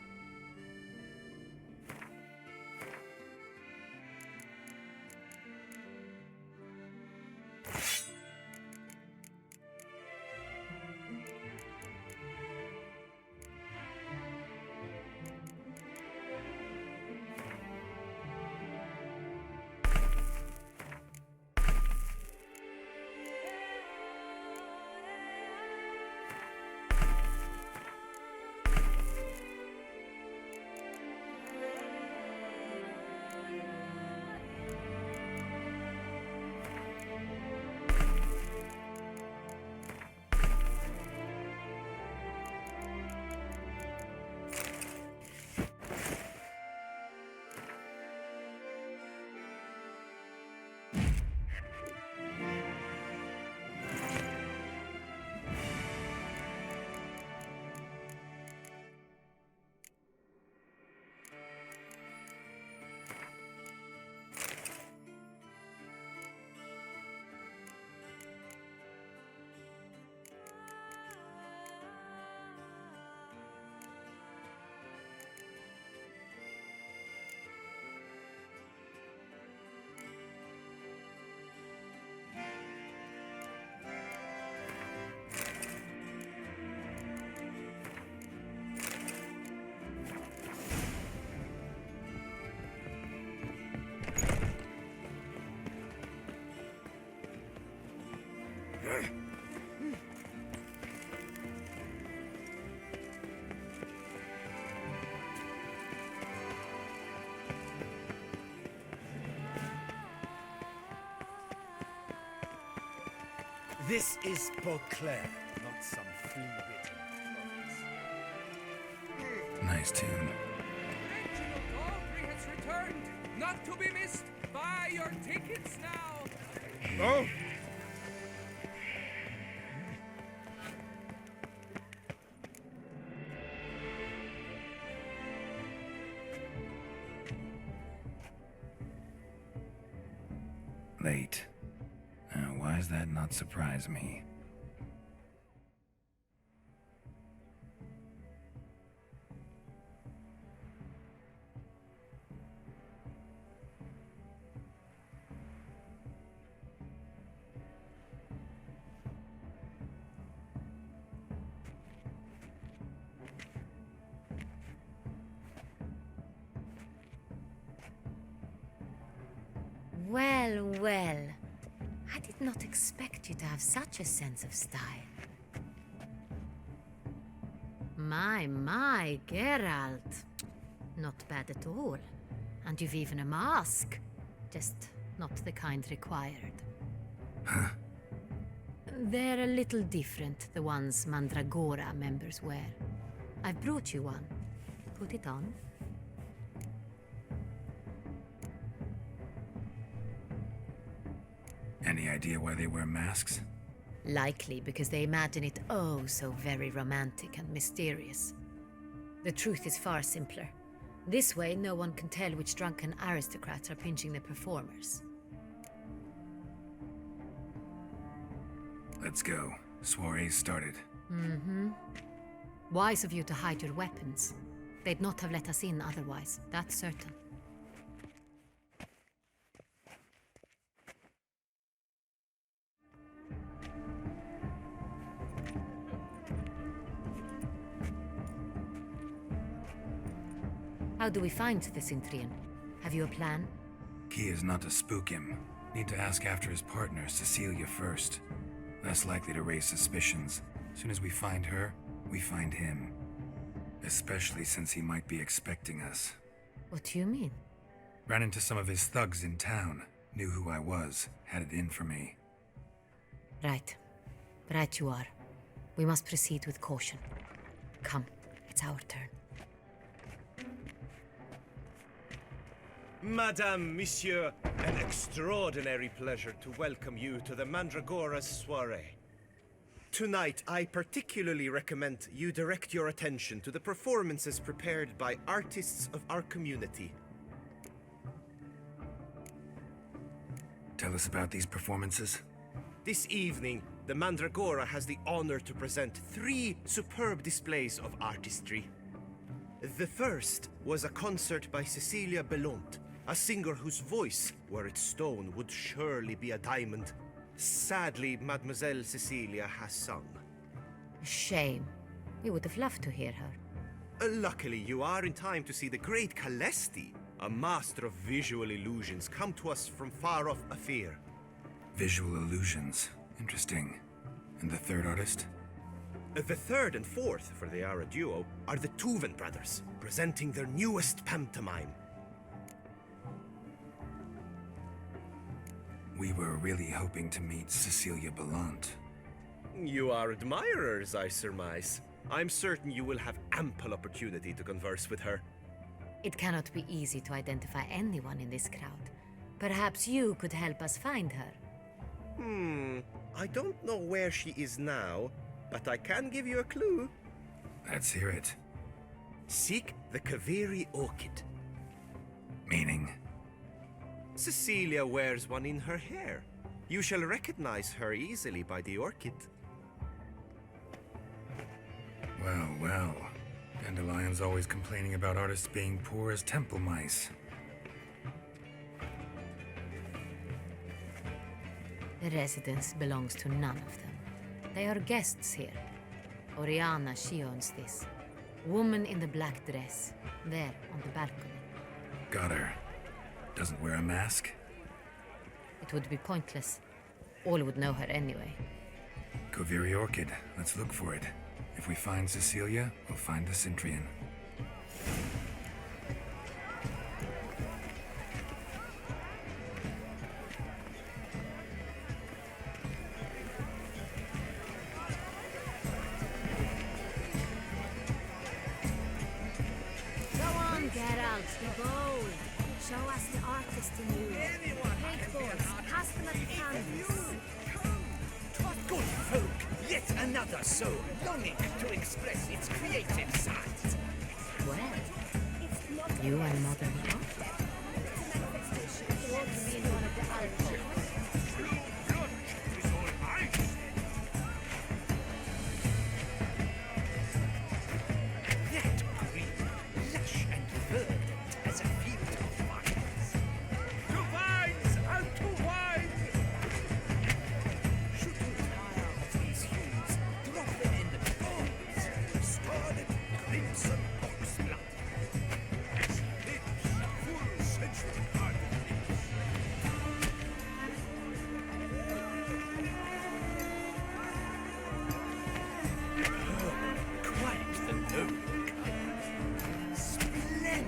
This is Beauclair, not some free-written promise. Nice tune. Reginald Aubrey has returned, not to be missed. Buy your tickets now. Oh. Late. Why does that not surprise me? Well, well. I did not expect you to have such a sense of style. My, Geralt. Not bad at all. And you've even a mask. Just not the kind required. Huh? They're a little different, the ones Mandragora members wear. I've brought you one. Put it on. Any idea why they wear masks? Likely because they imagine it oh so very romantic and mysterious. The truth is far simpler. This way, no one can tell which drunken aristocrats are pinching the performers. Let's go. Soiree's started. Mm-hmm. Wise of you to hide your weapons. They'd not have let us in otherwise, that's certain. How do we find the Cintrian? Have you a plan? Key is not to spook him. Need to ask after his partner, Cecilia, first. Less likely to raise suspicions. As soon as we find her, we find him. Especially since he might be expecting us. What do you mean? Ran into some of his thugs in town. Knew who I was. Had it in for me. Right. Right you are. We must proceed with caution. Come, it's our turn. Madame, Monsieur, an extraordinary pleasure to welcome you to the Mandragora's soiree. Tonight, I particularly recommend you direct your attention to the performances prepared by artists of our community. Tell us about these performances. This evening, the Mandragora has the honor to present 3 superb displays of artistry. The first was a concert by Cecilia Belont, a singer whose voice, were it stone, would surely be a diamond. Sadly, Mademoiselle Cecilia has sung. Shame. We would have loved to hear her. Luckily, you are in time to see the great Calesti, a master of visual illusions, come to us from far off Afir. Visual illusions. Interesting. And the third artist? The third and fourth, for they are a duo, are the Tuven brothers, presenting their newest pantomime. We were really hoping to meet Cecilia Bellant. You are admirers, I surmise. I'm certain you will have ample opportunity to converse with her. It cannot be easy to identify anyone in this crowd. Perhaps you could help us find her. I don't know where she is now, but I can give you a clue. Let's hear it. Seek the Kaveri orchid. Meaning? Cecilia wears one in her hair. You shall recognize her easily by the orchid. Well, well. Dandelion's always complaining about artists being poor as temple mice. The residence belongs to none of them. They are guests here. Oriana, she owns this. Woman in the black dress, there on the balcony. Got her. Doesn't wear a mask? It would be pointless. All would know her anyway. Kaveri orchid. Let's look for it. If we find Cecilia, we'll find the Centrian. Go on, Geralt, be bold. Show us the artist in you. Paintballs, cast them at the canvas. Good folk, yet another soul longing to express its creative side. Well, you are modern art. That green, lush and verdant as a field of vines. To vines and to wine! Should you tire of these hues, drop them in the bones, scarlet crimson ox blood. Lips, full sensual ardent lips. Quite the noble kind. Splendid.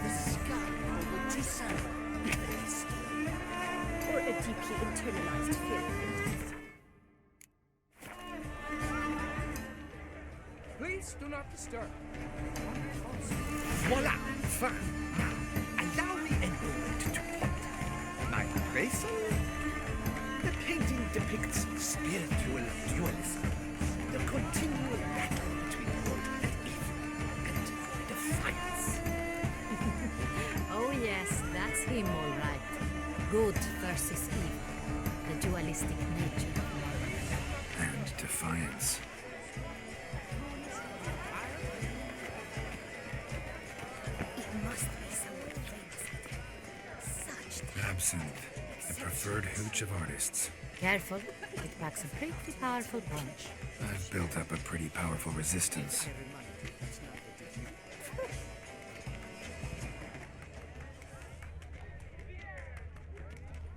The sky over Jussát. Or a deeply internalized fear. Please do not disturb. Voila! Fine. Now, allow me a moment to ponder. My appraisal? The painting depicts spiritual dualism. The continual battle between good and evil. And defiance. Oh yes, that's him all right. Good versus evil. The dualistic nature of life. And defiance. It must be someone famous. Such Absinthe. The preferred hooch of artists. Careful, it packs a pretty powerful punch. I've built up a pretty powerful resistance.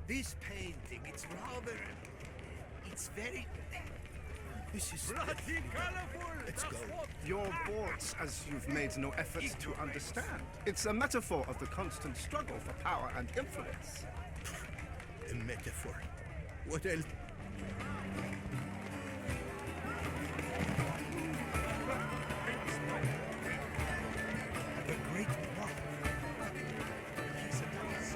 This painting, it's rather... It's very... This is Bloody colorful! Let's go. You're bored as you've made no effort to understand. It's a metaphor of the constant struggle for power and influence. A metaphor. What else? The great rock. Yes, it is.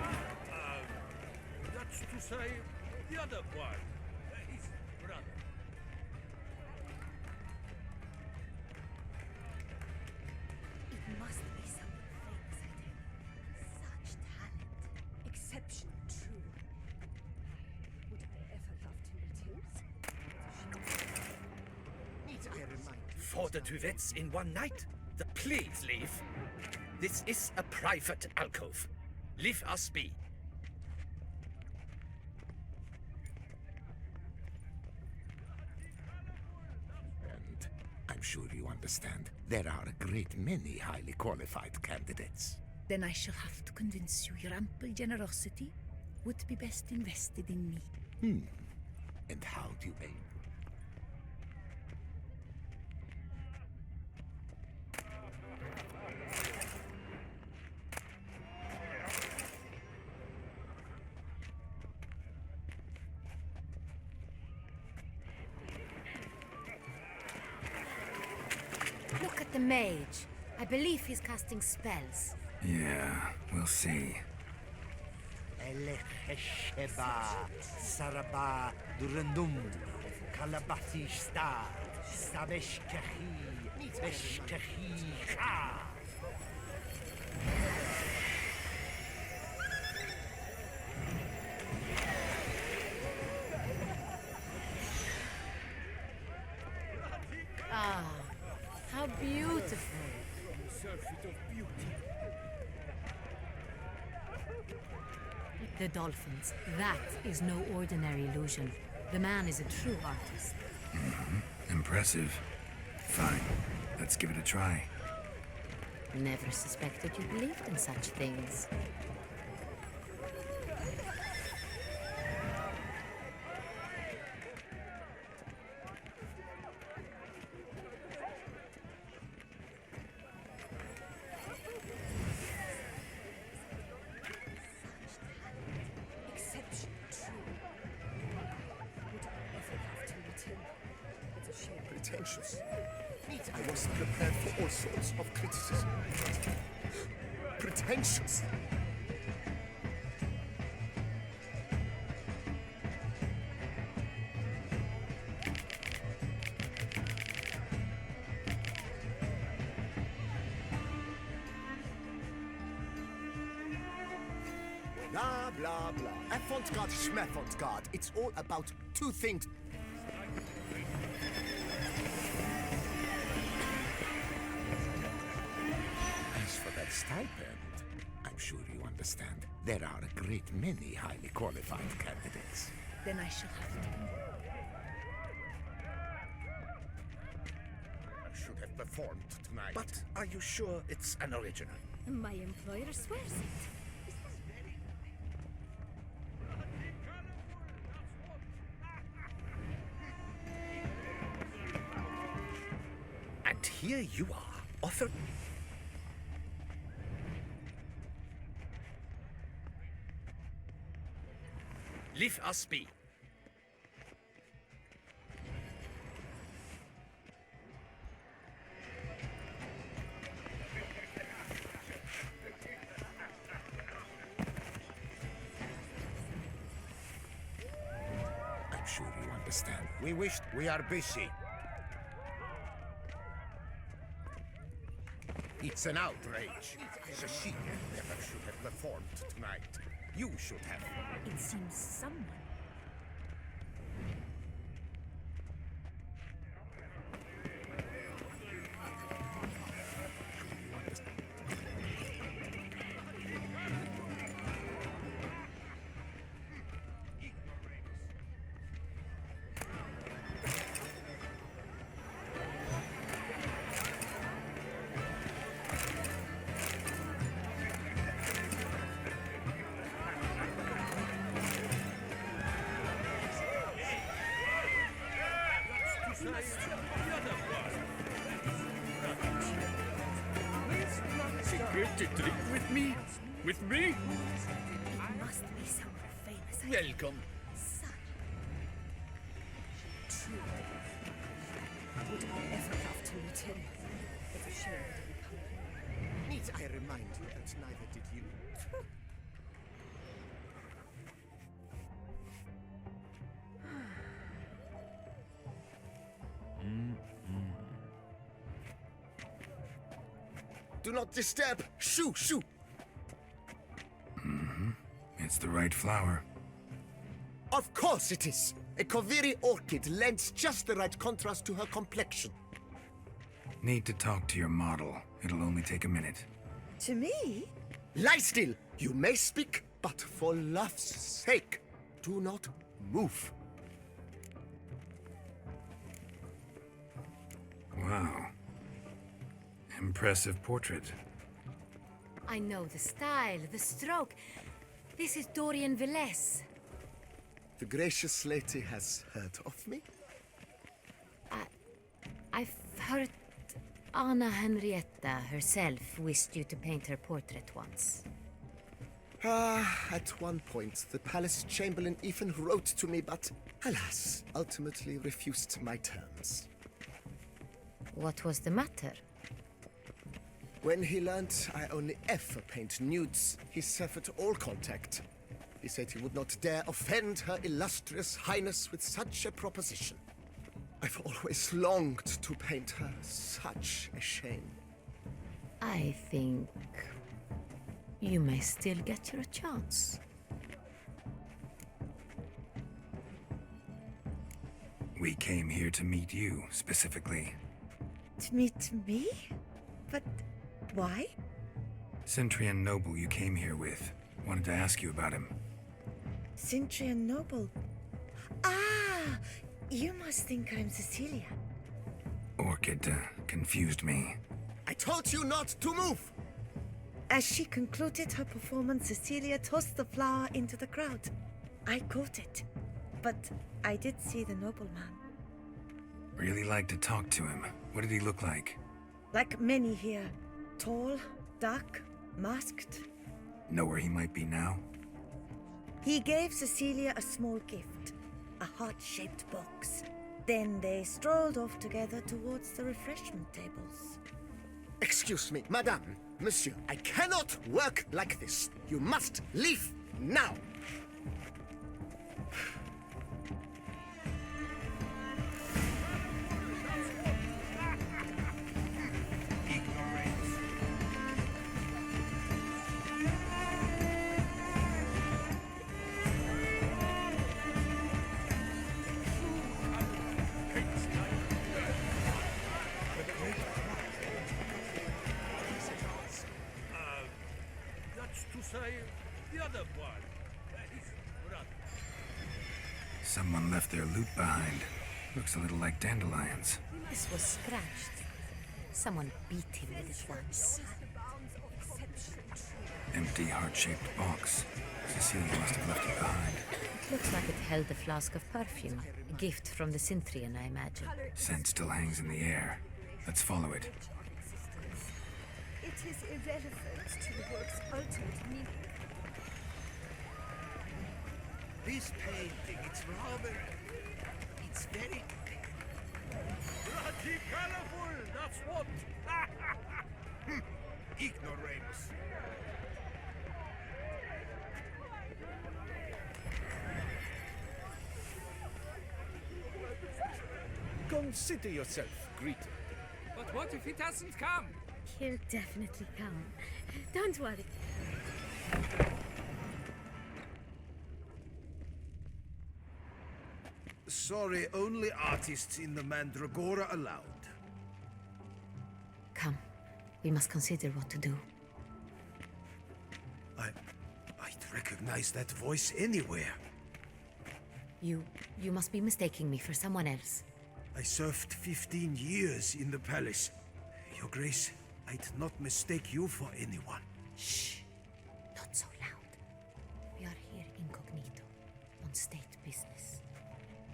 That's to say, the other one. His brother. It must be something famous, I tell you. Such talent. Exceptional, true. Would I ever love to meet him? For the duets in one night? Please leave. This is a private alcove. Leave us be. And I'm sure you understand, there are a great many highly qualified candidates. Then I shall have to convince you your ample generosity would be best invested in me. And how do you aim? Look at the mage. I believe he's casting spells. Yeah, we'll see. Elechesheba, Saraba, Durandum, Kalabatishta, Sabeshkahi, Beshkahi, Ha. Ah, how beautiful. Surfeit of beauty. The dolphins. That is no ordinary illusion. The man is a true artist. Impressive. Fine. Let's give it a try. Never suspected you believed in such things. Exceptional, true. Would I ever love to meet him? It's a shame. Pretentious. I wasn't prepared for all sorts of criticism. Pretentious. Blah, blah, blah. Avant-garde, schmavant-garde. It's all about two things. As for that stipend, I'm sure you understand, there are a great many highly qualified candidates. Then I shall have to. I should have performed tonight. But are you sure it's an original? My employer swears it. And here you are, offered. Leave us be. I'm sure you understand. We wished we are busy. It's an outrage. Shashir never should have performed tonight. You should have. It seems someone. secret to drink with me? With me? It must be somewhere famous. Welcome. True. Would I ever love to meet him? It's a shame that he can't. Need I remind you that neither did you? Do not disturb! Shoo! Shoo! It's the right flower. Of course it is! A Koviri orchid lends just the right contrast to her complexion. Need to talk to your model. It'll only take a minute. To me? Lie still! You may speak, but for love's sake, do not move. Wow. Impressive portrait. I know the style, the stroke. This is Dorian Villesse. The gracious lady has heard of me? I've heard Anna Henrietta herself wished you to paint her portrait once. At one point, the palace chamberlain even wrote to me, but alas, ultimately refused my terms. What was the matter? When he learned I only ever paint nudes, he severed all contact. He said he would not dare offend her illustrious highness with such a proposition. I've always longed to paint her. Such a shame. I think you may still get your chance. We came here to meet you, specifically. To meet me? But why? Centrian noble you came here with. Wanted to ask you about him. Centrian noble. Ah! You must think I'm Cecilia. Orchid confused me. I told you not to move! As she concluded her performance, Cecilia tossed the flower into the crowd. I caught it, but I did see the nobleman. Really like to talk to him. What did he look like? Like many here. Tall, dark, masked. Know where he might be now? He gave Cecilia a small gift, a heart-shaped box. Then they strolled off together towards the refreshment tables. Excuse me, madame, monsieur, I cannot work like this. You must leave now. That's to say, the other one. His brother. Someone left their loot behind. Looks a little like dandelions. This was scratched. Someone beat him with it once. Empty heart-shaped box. Cecilia must have left it behind. It looks like it held a flask of perfume. A gift from the Cintrian, I imagine. Scent still hangs in the air. Let's follow it. It is irrelevant to the work's ultimate meaning. This painting, it's rather... It's very... Bloody colorful, that's what! Ignoramus. Consider yourself greeted. But what if he doesn't come? He'll definitely come. Don't worry. Sorry, only artists in the Mandragora allowed. Come. We must consider what to do. I'd recognize that voice anywhere. You must be mistaking me for someone else. I served 15 years in the palace. Your Grace, I'd not mistake you for anyone. Shh. Not so loud. We are here incognito, on state business.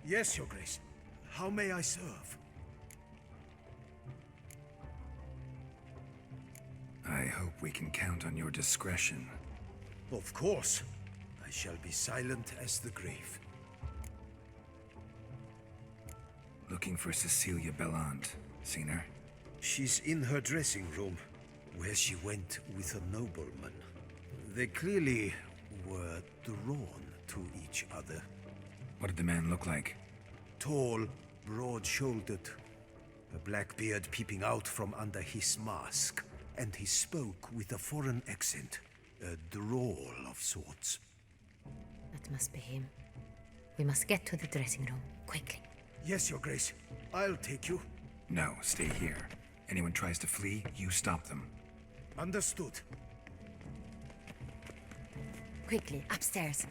Yes, Your Grace. How may I serve? I hope we can count on your discretion. Of course. I shall be silent as the grave. Looking for Cecilia Bellant. Seen her? She's in her dressing room, where she went with a nobleman. They clearly were drawn to each other. What did the man look like? Tall, broad-shouldered, a black beard peeping out from under his mask, and he spoke with a foreign accent, a drawl of sorts. That must be him. We must get to the dressing room, quickly. Yes, Your Grace. I'll take you. No, stay here. Anyone tries to flee, you stop them. Understood. Quickly, upstairs.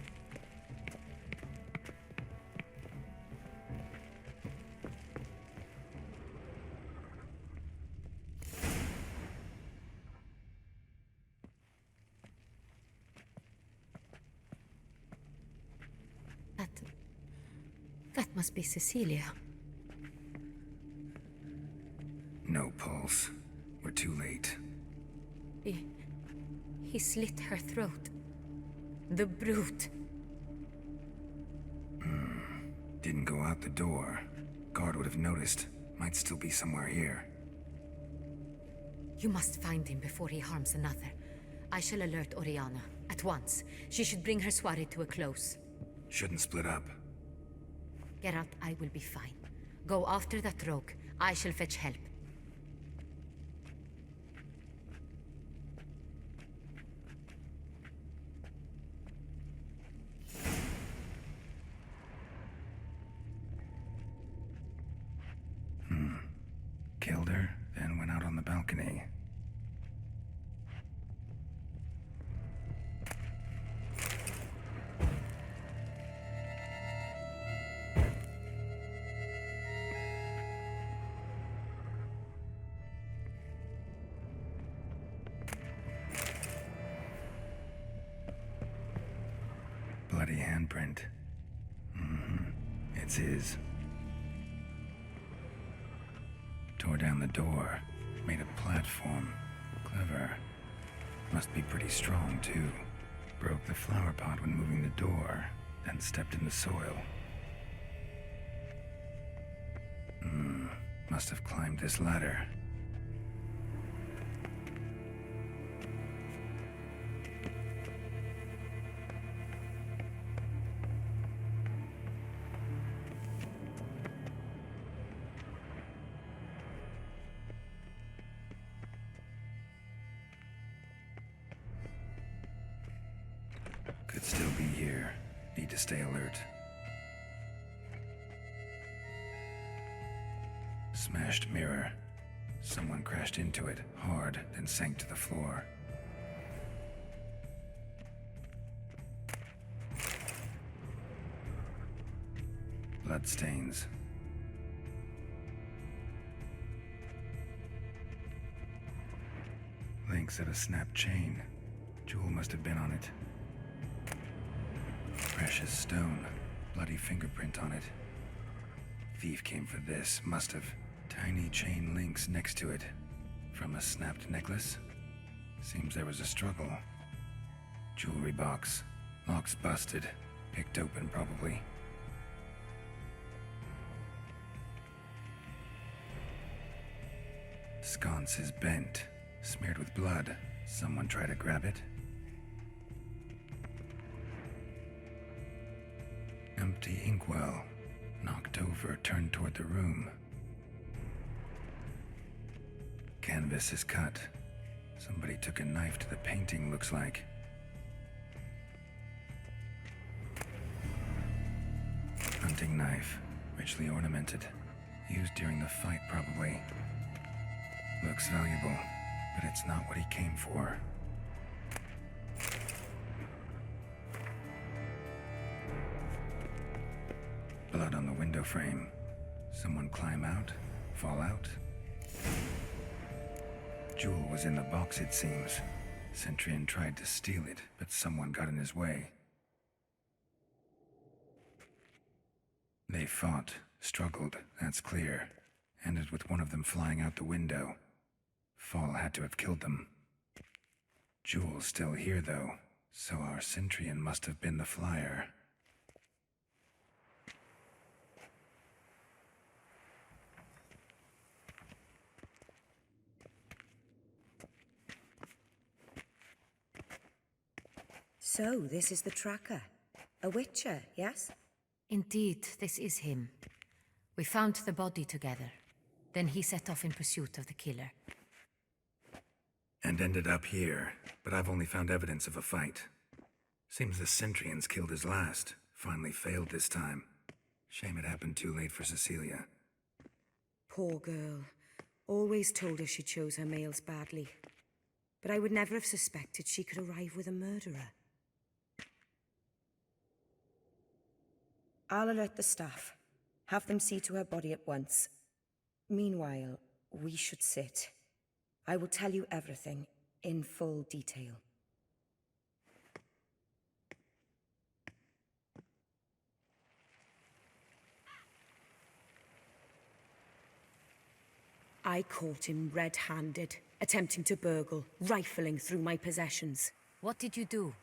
That must be Cecilia. No pulse. We're too late. He slit her throat. The brute. Didn't go out the door. Guard would have noticed. Might still be somewhere here. You must find him before he harms another. I shall alert Oriana. At once. She should bring her soirée to a close. Shouldn't split up. Geralt, I will be fine. Go after that rogue. I shall fetch help. Killed her, then went out on the balcony. Bloody handprint. It's his. Tore down the door. Made a platform. Clever. Must be pretty strong, too. Broke the flower pot when moving the door, then stepped in the soil. Must have climbed this ladder. Could still be here. Need to stay alert. Smashed mirror. Someone crashed into it, hard, then sank to the floor. Bloodstains. Links of a snapped chain. Jewel must have been on it. Precious stone. Bloody fingerprint on it. Thief came for this, must have. Tiny chain links next to it. From a snapped necklace? Seems there was a struggle. Jewelry box. Lock's busted. Picked open, probably. Sconce is bent. Smeared with blood. Someone try to grab it? Empty inkwell. Knocked over, turned toward the room. Canvas is cut. Somebody took a knife to the painting, looks like. Hunting knife. Richly ornamented. Used during the fight, probably. Looks valuable, but it's not what he came for. Blood on the window frame. Someone climb out? Fall out? Jewel was in the box, it seems. Centurion tried to steal it, but someone got in his way. They fought, struggled, that's clear. Ended with one of them flying out the window. Fall had to have killed them. Jewel's still here, though, so our Centrian must have been the flyer. So, this is the tracker. A witcher, yes? Indeed, this is him. We found the body together. Then he set off in pursuit of the killer. And ended up here, but I've only found evidence of a fight. Seems the Centrians killed his last. Finally failed this time. Shame it happened too late for Cecilia. Poor girl. Always told her she chose her males badly. But I would never have suspected she could arrive with a murderer. I'll alert the staff. Have them see to her body at once. Meanwhile, we should sit. I will tell you everything, in full detail. I caught him red-handed, attempting to burgle, rifling through my possessions. What did you do?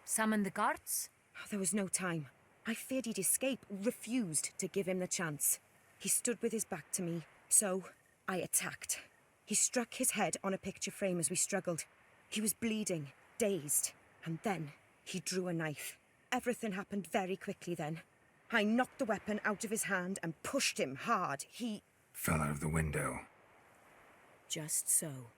Summon the guards? There was no time. I feared he'd escape, refused to give him the chance. He stood with his back to me, so I attacked. He struck his head on a picture frame as we struggled. He was bleeding, dazed, and then he drew a knife. Everything happened very quickly then. I knocked the weapon out of his hand and pushed him hard. He fell out of the window. Just so.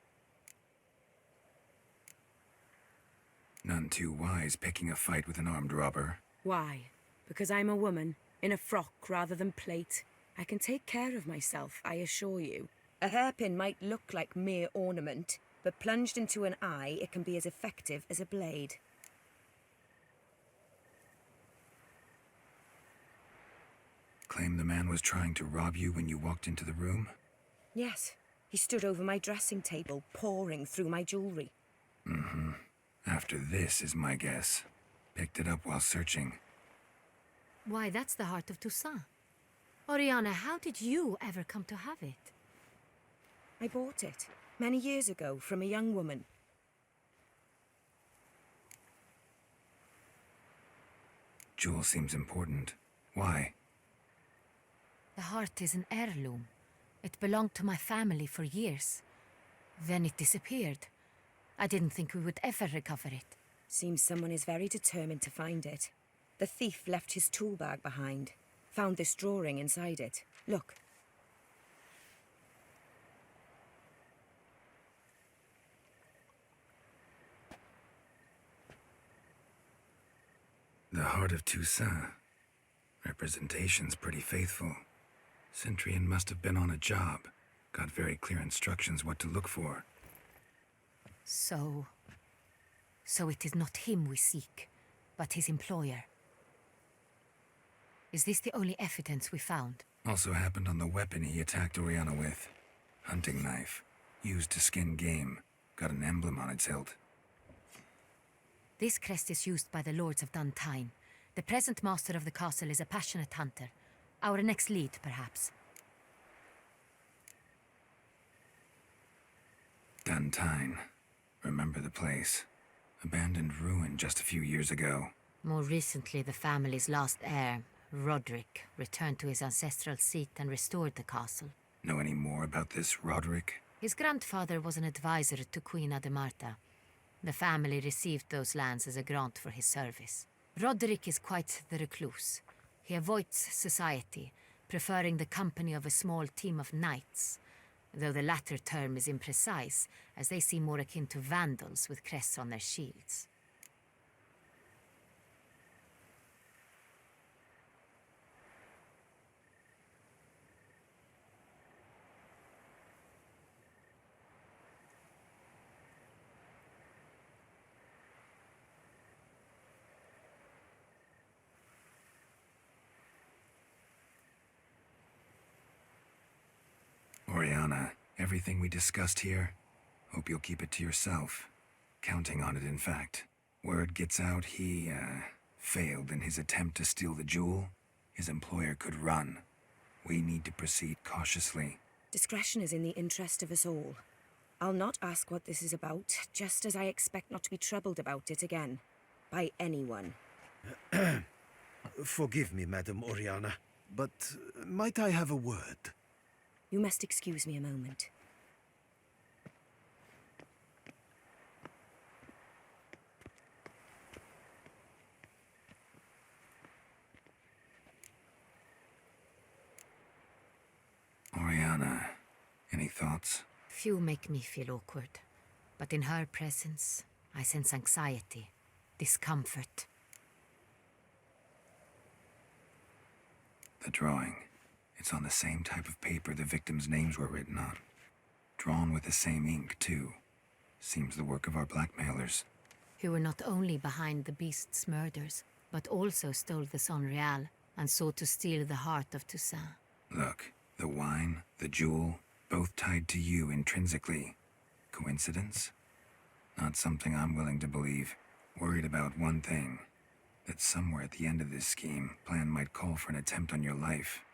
None too wise picking a fight with an armed robber. Why? Because I'm a woman, in a frock rather than plate. I can take care of myself, I assure you. A hairpin might look like mere ornament, but plunged into an eye, it can be as effective as a blade. Claim the man was trying to rob you when you walked into the room? Yes. He stood over my dressing table, pouring through my jewelry. Mm-hmm. After this is my guess. Picked it up while searching. Why, that's the heart of Toussaint. Oriana, how did you ever come to have it? I bought it, many years ago, from a young woman. Jewel seems important. Why? The heart is an heirloom. It belonged to my family for years. Then it disappeared. I didn't think we would ever recover it. Seems someone is very determined to find it. The thief left his tool bag behind. Found this drawing inside it. Look. The heart of Toussaint. Representation's pretty faithful. Centrian must have been on a job. Got very clear instructions what to look for. So it is not him we seek, but his employer. Is this the only evidence we found? Also happened on the weapon he attacked Oriana with. Hunting knife. Used to skin game. Got an emblem on its hilt. This crest is used by the lords of Duntine. The present master of the castle is a passionate hunter. Our next lead, perhaps. Duntine. Remember the place. Abandoned ruin just a few years ago. More recently, the family's last heir, Roderick, returned to his ancestral seat and restored the castle. Know any more about this Roderick? His grandfather was an advisor to Queen Ademarta. The family received those lands as a grant for his service. Roderick is quite the recluse. He avoids society, preferring the company of a small team of knights, though the latter term is imprecise, as they seem more akin to vandals with crests on their shields. Oriana, everything we discussed here, hope you'll keep it to yourself. Counting on it, in fact. Word gets out he, failed in his attempt to steal the jewel. His employer could run. We need to proceed cautiously. Discretion is in the interest of us all. I'll not ask what this is about, just as I expect not to be troubled about it again. By anyone. Forgive me, Madam Oriana, but might I have a word? You must excuse me a moment. Oriana, any thoughts? Few make me feel awkward, but in her presence, I sense anxiety, discomfort. The drawing. It's on the same type of paper the victims' names were written on. Drawn with the same ink, too. Seems the work of our blackmailers. Who were not only behind the beast's murders, but also stole the Son Real and sought to steal the heart of Toussaint. Look, the wine, the jewel, both tied to you intrinsically. Coincidence? Not something I'm willing to believe. Worried about one thing. That somewhere at the end of this scheme, plan might call for an attempt on your life.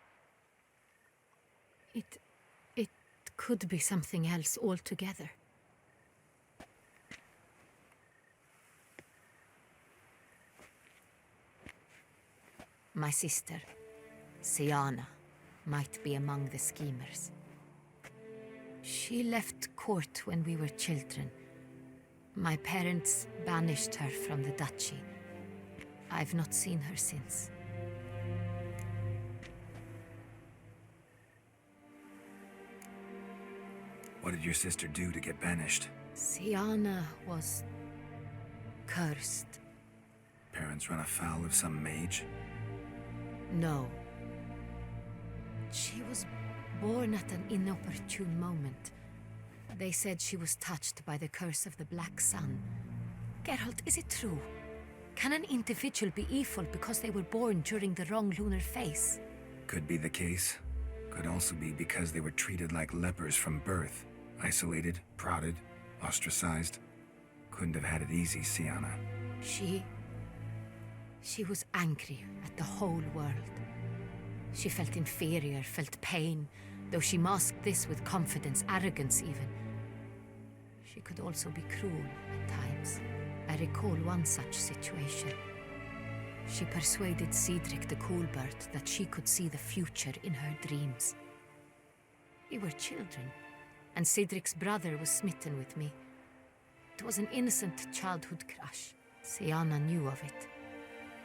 It could be something else altogether. My sister, Siana, might be among the schemers. She left court when we were children. My parents banished her from the duchy. I've not seen her since. What did your sister do to get banished? Siana was cursed. Parents run afoul of some mage? No. She was born at an inopportune moment. They said she was touched by the curse of the Black Sun. Geralt, is it true? Can an individual be evil because they were born during the wrong lunar phase? Could be the case. Could also be because they were treated like lepers from birth. Isolated, prodded, ostracized. Couldn't have had it easy, Siana. She was angry at the whole world. She felt inferior, felt pain, though she masked this with confidence, arrogance even. She could also be cruel at times. I recall one such situation. She persuaded Cedric the Coolbird that she could see the future in her dreams. We were children, and Cedric's brother was smitten with me. It was an innocent childhood crush. Siana knew of it.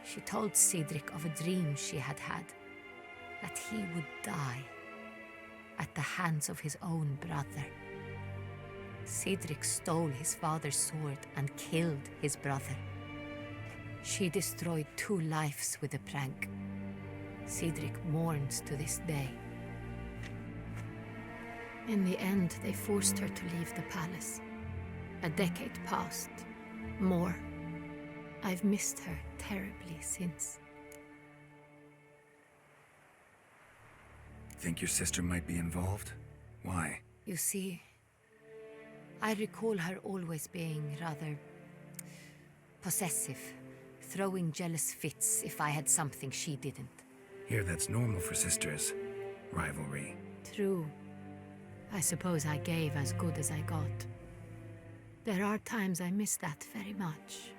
She told Cedric of a dream she had had, that he would die at the hands of his own brother. Cedric stole his father's sword and killed his brother. She destroyed 2 lives with a prank. Cedric mourns to this day. In the end, they forced her to leave the palace. A decade passed. More. I've missed her terribly since. Think your sister might be involved? Why? You see, I recall her always being rather possessive, throwing jealous fits if I had something she didn't. Here, that's normal for sisters. Rivalry. True. I suppose I gave as good as I got. There are times I miss that very much.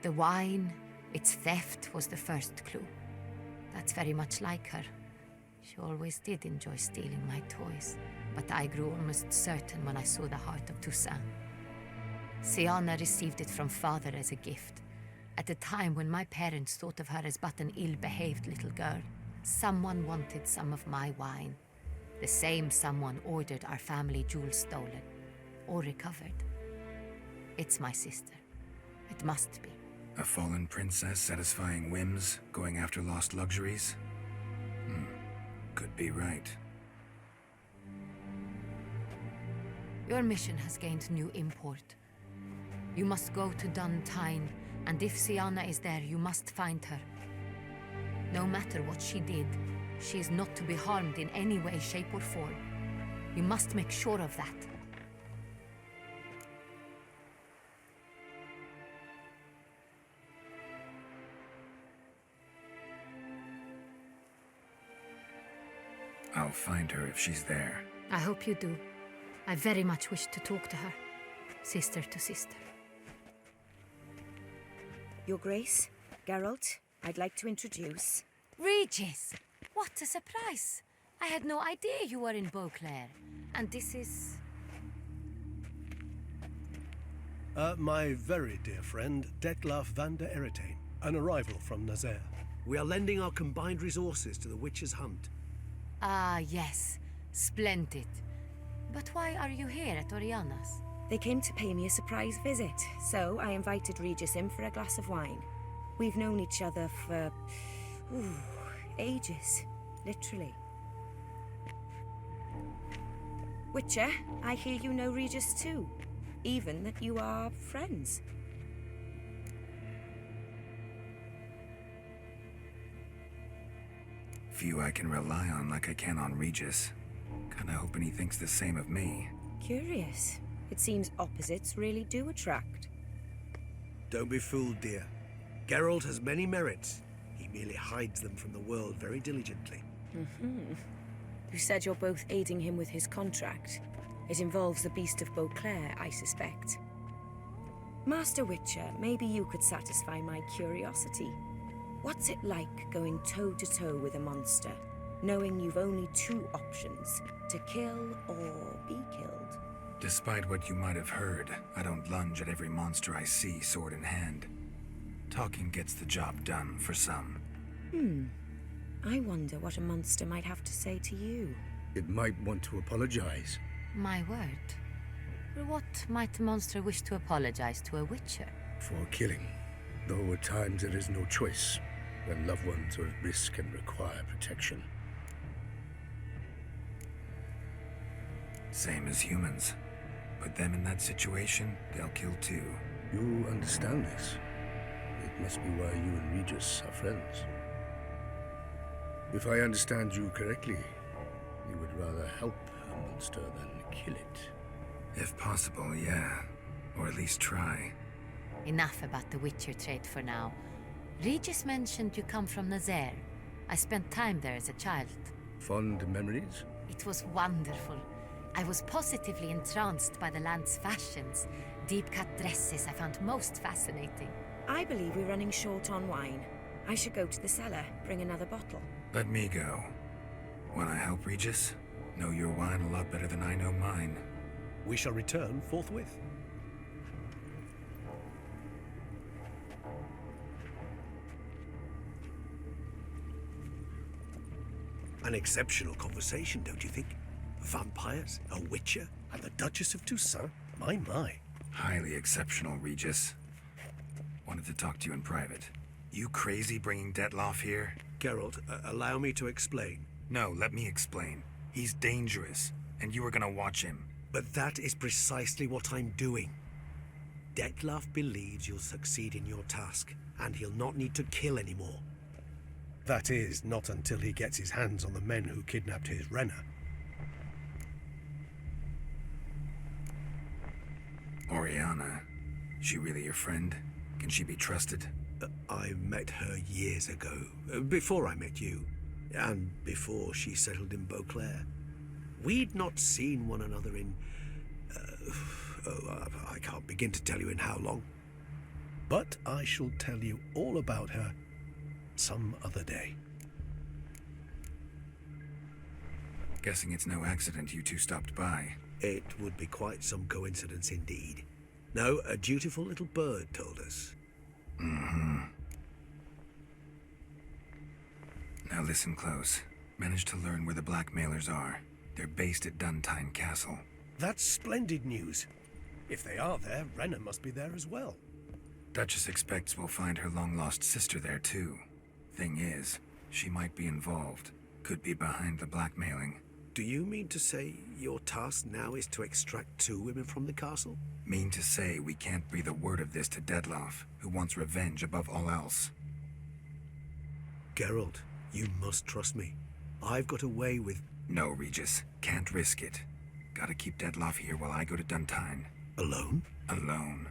The wine, its theft, was the first clue. That's very much like her. She always did enjoy stealing my toys, but I grew almost certain when I saw the heart of Toussaint. Siana received it from father as a gift, at a time when my parents thought of her as but an ill-behaved little girl. Someone wanted some of my wine. The same someone ordered our family jewels stolen, or recovered. It's my sister. It must be. A fallen princess satisfying whims, going after lost luxuries? Could be right. Your mission has gained new import. You must go to Dun Tyne, and if Siana is there, you must find her. No matter what she did, she is not to be harmed in any way, shape, or form. You must make sure of that. I'll find her if she's there. I hope you do. I very much wish to talk to her, sister to sister. Your Grace, Geralt, I'd like to introduce... Regis! What a surprise! I had no idea you were in Beauclair. And this is... My very dear friend, Detlaf van der Eretain, an arrival from Nazaire. We are lending our combined resources to the Witcher's hunt. Ah, yes. Splendid. But why are you here at Oriana's? They came to pay me a surprise visit, so I invited Regis in for a glass of wine. We've known each other for... ages. Literally. Witcher, I hear you know Regis too. Even that you are friends. Few I can rely on like I can on Regis. Kinda hoping he thinks the same of me. Curious. It seems opposites really do attract. Don't be fooled, dear. Geralt has many merits. He merely hides them from the world very diligently. You said you're both aiding him with his contract. It involves the Beast of Beauclair, I suspect. Master Witcher, maybe you could satisfy my curiosity. What's it like going toe-to-toe with a monster, knowing you've only two options, to kill or be killed? Despite what you might have heard, I don't lunge at every monster I see sword in hand. Talking gets the job done for some. I wonder what a monster might have to say to you. It might want to apologize. My word. What might a monster wish to apologize to a witcher? For killing. Though at times there is no choice, when loved ones are at risk and require protection. Same as humans. Put them in that situation, they'll kill too. You understand this. It must be why you and Regis are friends. If I understand you correctly, you would rather help a monster than kill it. If possible, yeah. Or at least try. Enough about the Witcher trait for now. Regis mentioned you come from Nazaire. I spent time there as a child. Fond memories? It was wonderful. I was positively entranced by the land's fashions. Deep-cut dresses I found most fascinating. I believe we're running short on wine. I should go to the cellar, bring another bottle. Let me go. Wanna help, Regis? Know your wine a lot better than I know mine. We shall return forthwith. An exceptional conversation, don't you think? Vampires, a witcher, and the Duchess of Toussaint? My. Highly exceptional, Regis. Wanted to talk to you in private. You crazy bringing Detlaf here? Geralt, allow me to explain. No, let me explain. He's dangerous, and you were gonna watch him. But that is precisely what I'm doing. Detlaf believes you'll succeed in your task, and he'll not need to kill anymore. That is, not until he gets his hands on the men who kidnapped his Renna. Oriana, she really your friend? Can she be trusted? I met her years ago, before I met you, and before she settled in Beauclair. We'd not seen one another in... I can't begin to tell you in how long. But I shall tell you all about her some other day. Guessing it's no accident you two stopped by. It would be quite some coincidence indeed. No, a dutiful little bird told us. Now listen close. Managed to learn where the blackmailers are. They're based at Duntine Castle. That's splendid news. If they are there, Renna must be there as well. Duchess expects we'll find her long-lost sister there too. Thing is, she might be involved. Could be behind the blackmailing. Do you mean to say your task now is to extract 2 women from the castle? Mean to say we can't breathe a word of this to Detlaf, who wants revenge above all else. Geralt, you must trust me. I've got away with... No, Regis. Can't risk it. Gotta keep Detlaf here while I go to Duntine. Alone? Alone.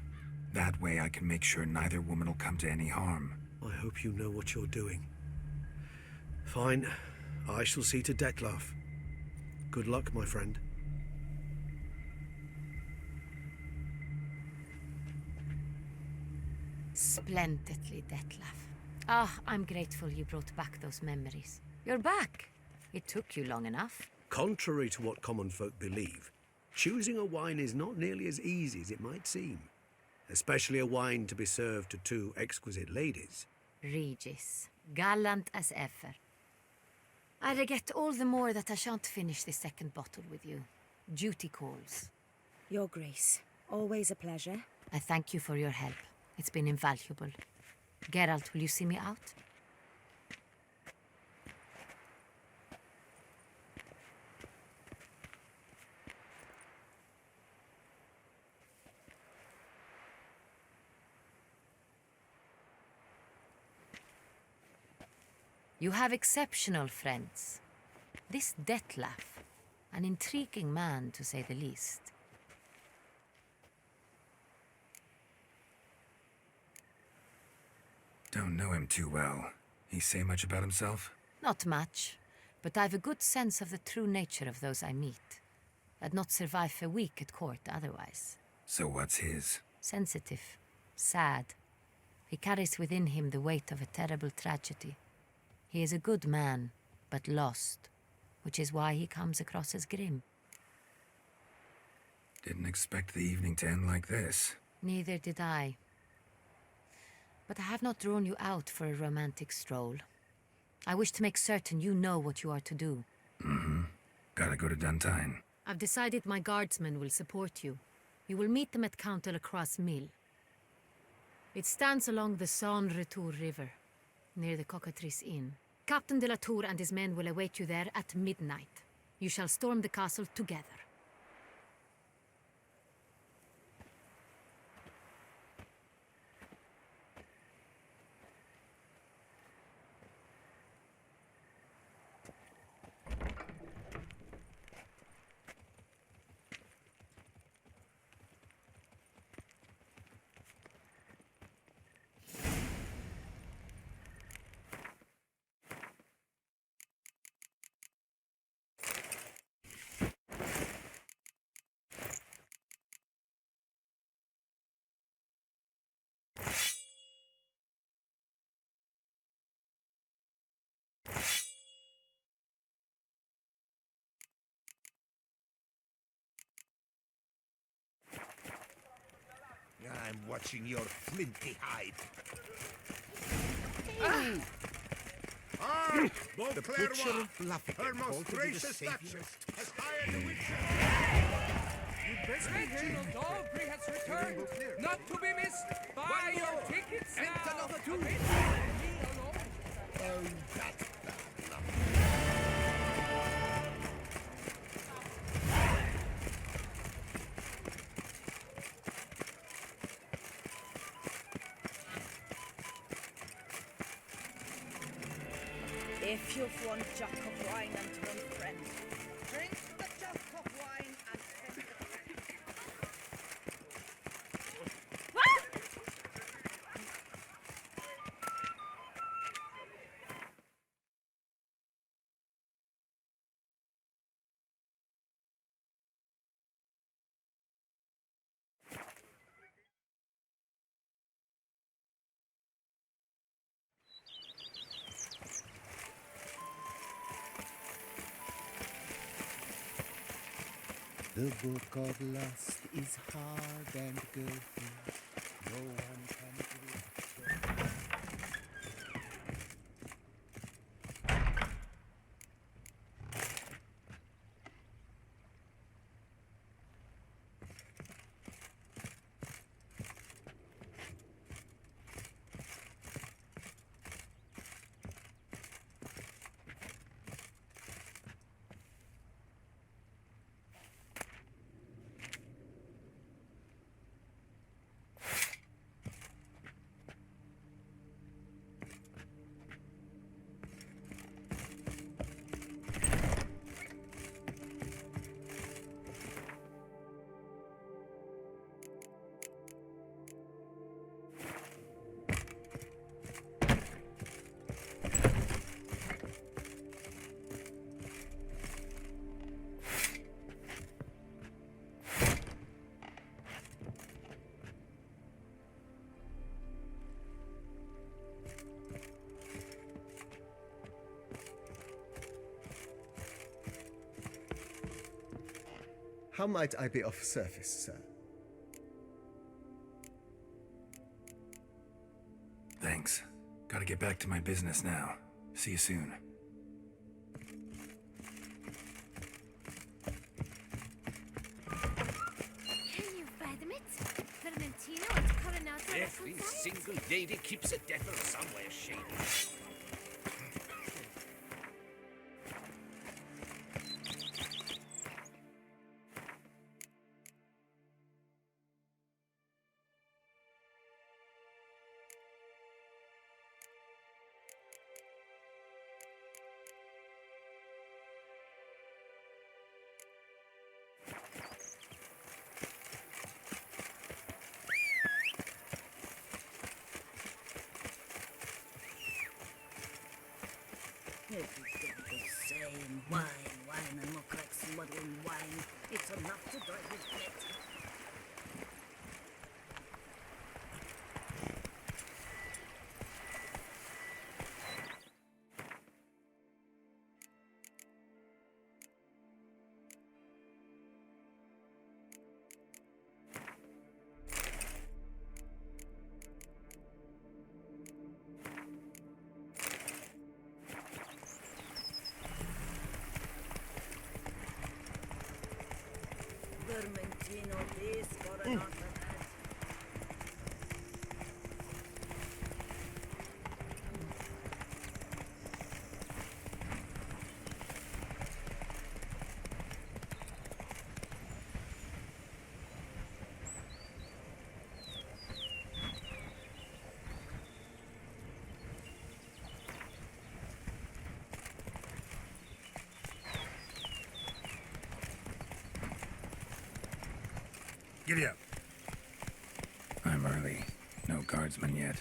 That way I can make sure neither woman will come to any harm. I hope you know what you're doing. Fine. I shall see to Detlaf. Good luck, my friend. Splendidly, Detlef. Ah, I'm grateful you brought back those memories. You're back. It took you long enough. Contrary to what common folk believe, choosing a wine is not nearly as easy as it might seem. Especially a wine to be served to two exquisite ladies. Regis, gallant as ever. I regret all the more that I shan't finish the second bottle with you. Duty calls. Your Grace, always a pleasure. I thank you for your help. It's been invaluable. Geralt, will you see me out? You have exceptional friends. This Detlef, an intriguing man to say the least. Don't know him too well. He say much about himself? Not much, but I've a good sense of the true nature of those I meet. I'd not survive a week at court otherwise. So what's his? Sensitive, sad. He carries within him the weight of a terrible tragedy. He is a good man, but lost, which is why he comes across as grim. Didn't expect the evening to end like this. Neither did I. But I have not drawn you out for a romantic stroll. I wish to make certain you know what you are to do. Mm-hmm. Gotta go to Duntine. I've decided my guardsmen will support you. You will meet them at Count de la Croix's mill. It stands along the Saône-Retour River, near the Cockatrice Inn. Captain de la Tour and his men will await you there at midnight. You shall storm the castle together. I'm watching your flinty hide. The butcher of Bluffing, Her most called to be the gracious savior. Duchess, has hired a witcher. Reginald Aubrey has returned, not to be missed. Buy your tickets now. And another two. Leave me alone. Oh, that's If you've one jug of wine and one friend, drink the jug of wine and send the friend. The book of lust is hard and girthy. No one can read. How might I be of service, sir? Thanks. Gotta get back to my business now. See you soon. Can you fathom it? Vermentino and Coronato. Every single lady keeps a devil somewhere shady. Everything the same. Wine, and look like smuggling wine. It's enough to drive you mad. Vermentino, this for an offer. Giddy up. I'm early. No guardsmen yet.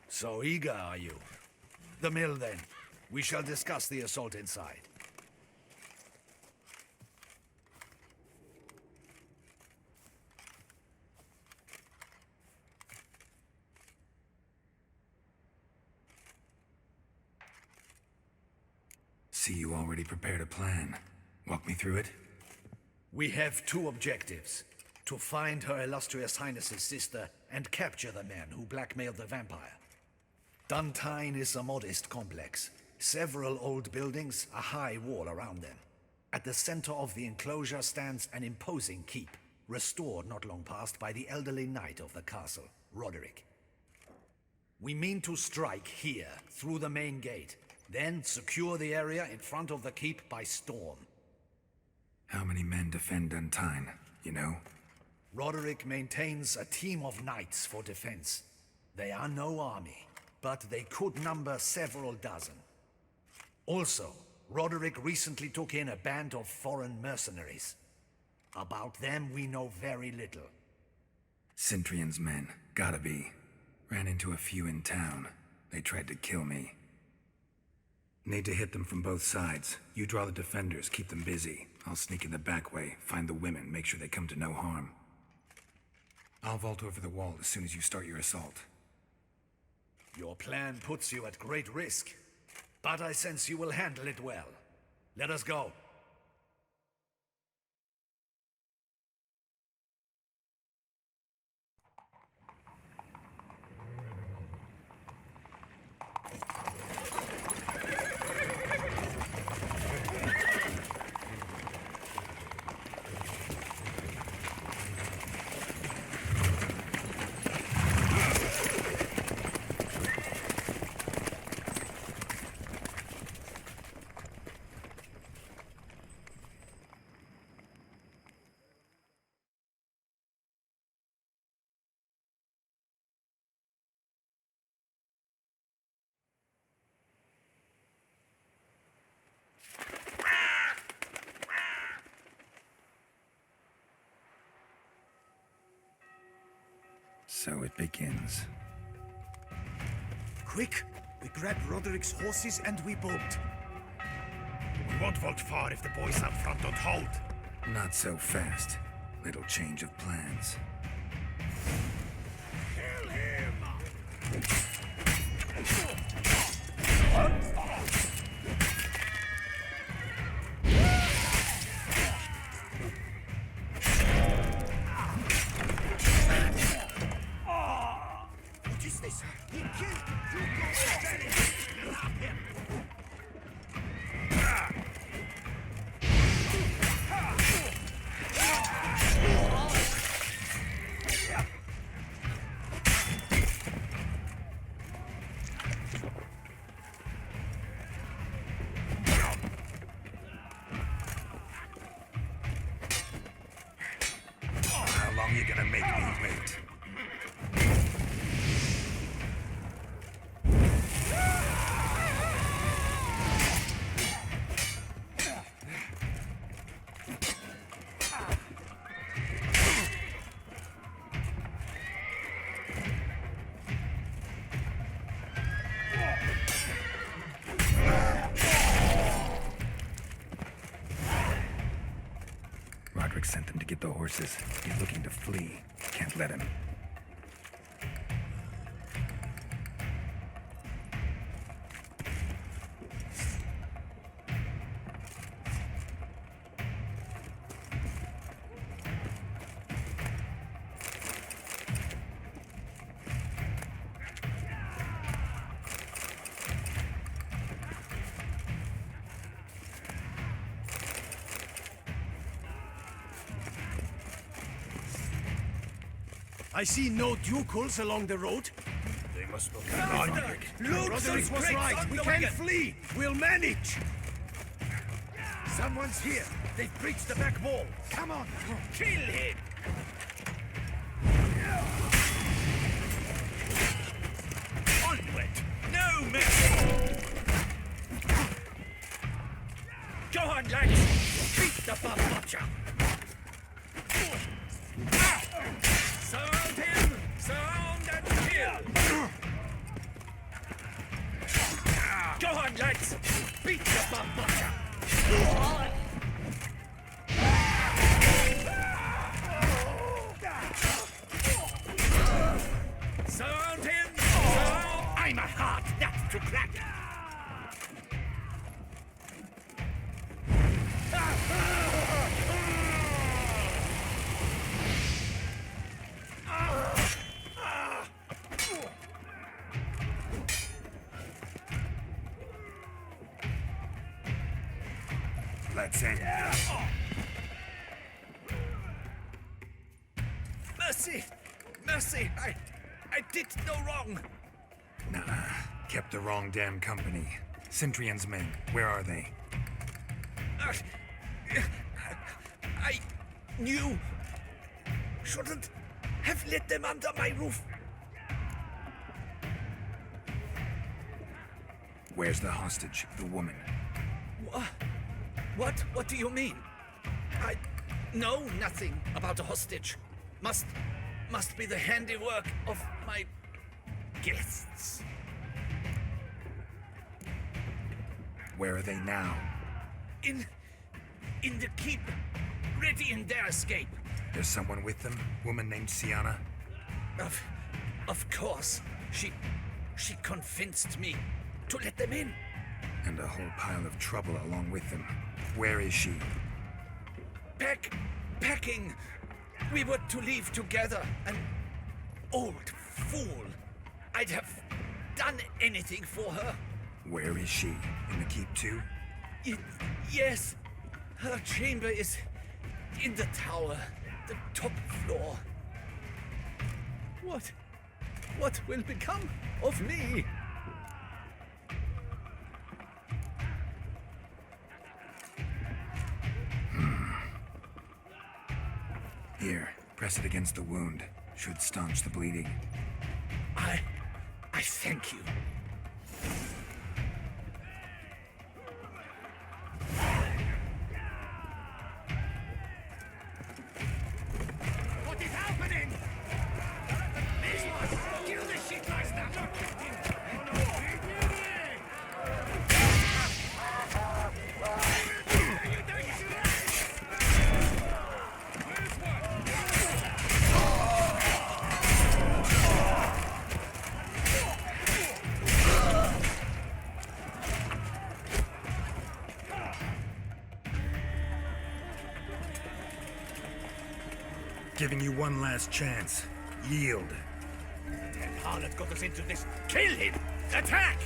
So eager, are you? The mill, then. We shall discuss the assault inside. See you already prepared a plan. Walk me through it. We have two objectives. To find Her Illustrious Highness's sister and capture the man who blackmailed the vampire. Duntine is a modest complex. Several old buildings, a high wall around them. At the center of the enclosure stands an imposing keep, restored not long past by the elderly knight of the castle, Roderick. We mean to strike here, through the main gate, then secure the area in front of the keep by storm. How many men defend Duntine, you know? Roderick maintains a team of knights for defense. They are no army, but they could number several dozen. Also, Roderick recently took in a band of foreign mercenaries. About them we know very little. Cintrian's men, gotta be. Ran into a few in town. They tried to kill me. Need to hit them from both sides. You draw the defenders, keep them busy. I'll sneak in the back way, find the women, make sure they come to no harm. I'll vault over the wall as soon as you start your assault. Your plan puts you at great risk, but I sense you will handle it well. Let us go. So it begins. Quick! We grab Roderick's horses and we bolt. We won't vault far if the boys up front don't hold. Not so fast. Little change of plans. Kill him! What is this? He killed How long you gonna make me wait? Roderick sent them to get the horses. He's looking to flee. Can't let him. I see no ducals along the road. They must look Roderick! Roderick was right. We can flee. We'll manage. Someone's here. They've breached the back wall. Come on. Kill him. Onward. No mercy. Go on, lads. Beat the bum butcher. Surround him! Surround and kill! Go on, lads! Beat the bum butcher! Surround him! Surround! I'm a hard nut to crack! Let's end. Mercy! Mercy! I did no wrong! Nah, kept the wrong damn company. Centrion's men, where are they? I knew... shouldn't have let them under my roof. Where's the hostage, the woman? What do you mean? I know nothing about a hostage. Must be the handiwork of my guests. Where are they now? In the keep, ready in their escape. There's someone with them? Woman named Sienna? Of course. She convinced me to let them in. And a whole pile of trouble along with them. Where is she? Packing. We were to leave together. An old fool. I'd have done anything for her. Where is she? In the keep too? Yes. Her chamber is in the tower, the top floor. What will become of me? Here, press it against the wound. Should staunch the bleeding. I thank you. What is happening? Giving you one last chance. Yield. The damn harlot got us into this. Kill him! Attack!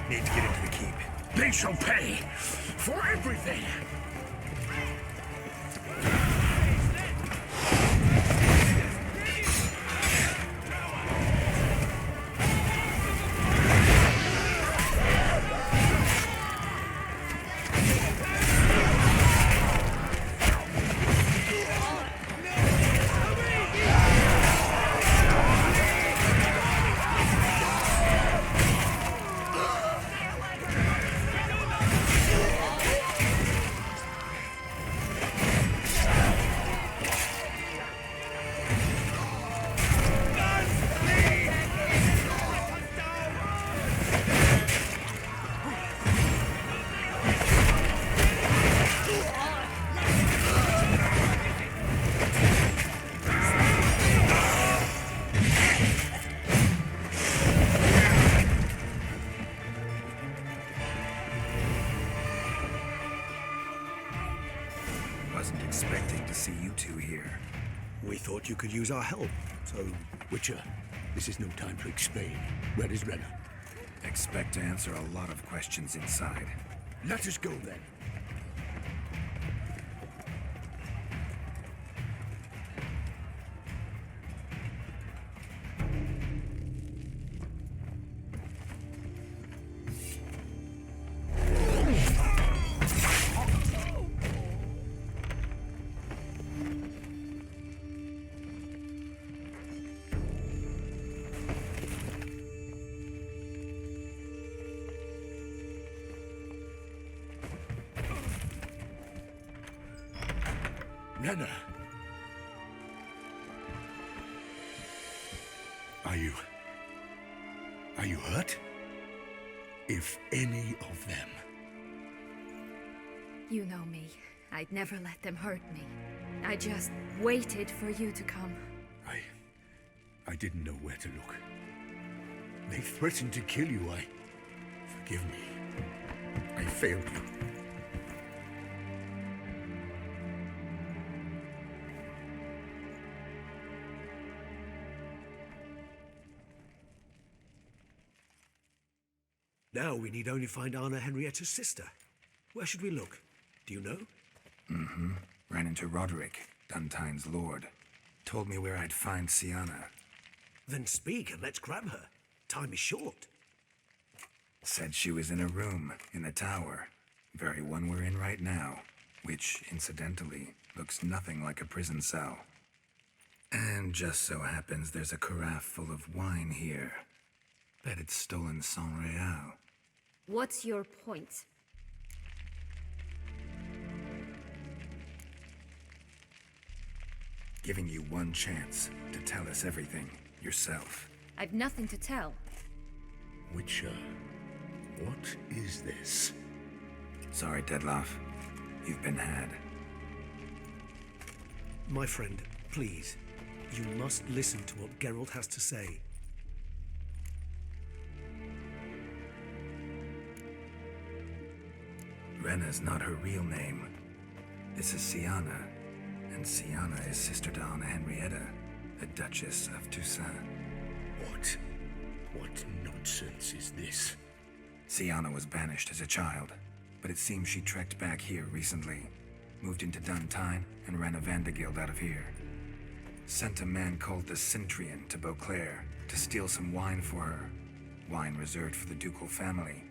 Need to get into the keep. They shall pay for everything! Wasn't expecting to see you two here. We thought you could use our help, so... Witcher, this is no time to explain. Red is Renner. Expect to answer a lot of questions inside. Let us go then. Renner. Are you hurt? If any of them. You know me. I'd never let them hurt me. I just waited for you to come. I didn't know where to look. They threatened to kill you. Forgive me. I failed you. Now we need only find Anna Henrietta's sister. Where should we look? Do you know? Mm-hmm. Ran into Roderick, Duntine's lord. Told me where I'd find Sienna. Then speak and let's grab her. Time is short. Said she was in a room in the tower. Very one we're in right now. Which, incidentally, looks nothing like a prison cell. And just so happens there's a carafe full of wine here. Bet it's stolen San Real. What's your point? Giving you one chance to tell us everything yourself. I've nothing to tell. Witcher, what is this? Sorry, Dettlaff. You've been had. My friend, please. You must listen to what Geralt has to say. Renna's not her real name. This is Sienna, and Sienna is sister to Anna Henrietta, the Duchess of Jussát. What nonsense is this? Sienna was banished as a child, but it seems she trekked back here recently. Moved into Duntine and ran a Vandergild out of here. Sent a man called the Centrian to Beauclair to steal some wine for her. Wine reserved for the ducal family.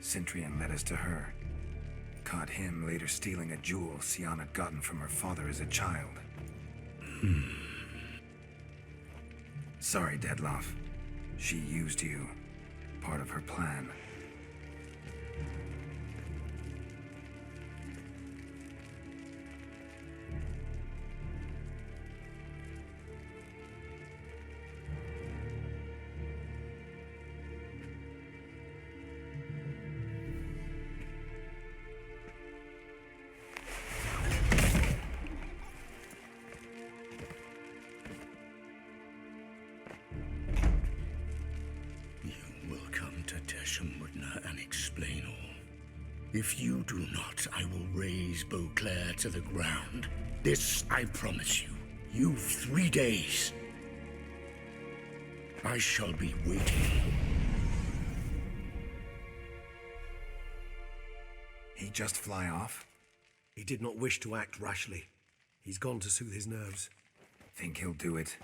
Centrian led us to her. Caught him later stealing a jewel Sienna had gotten from her father as a child. Sorry, Dettlaff. She used you. Part of her plan. Shambudna, and explain all. If you do not, I will raze Beauclair to the ground. This I promise you. You've 3 days. I shall be waiting. He just fly off? He did not wish to act rashly. He's gone to soothe his nerves. Think he'll do it?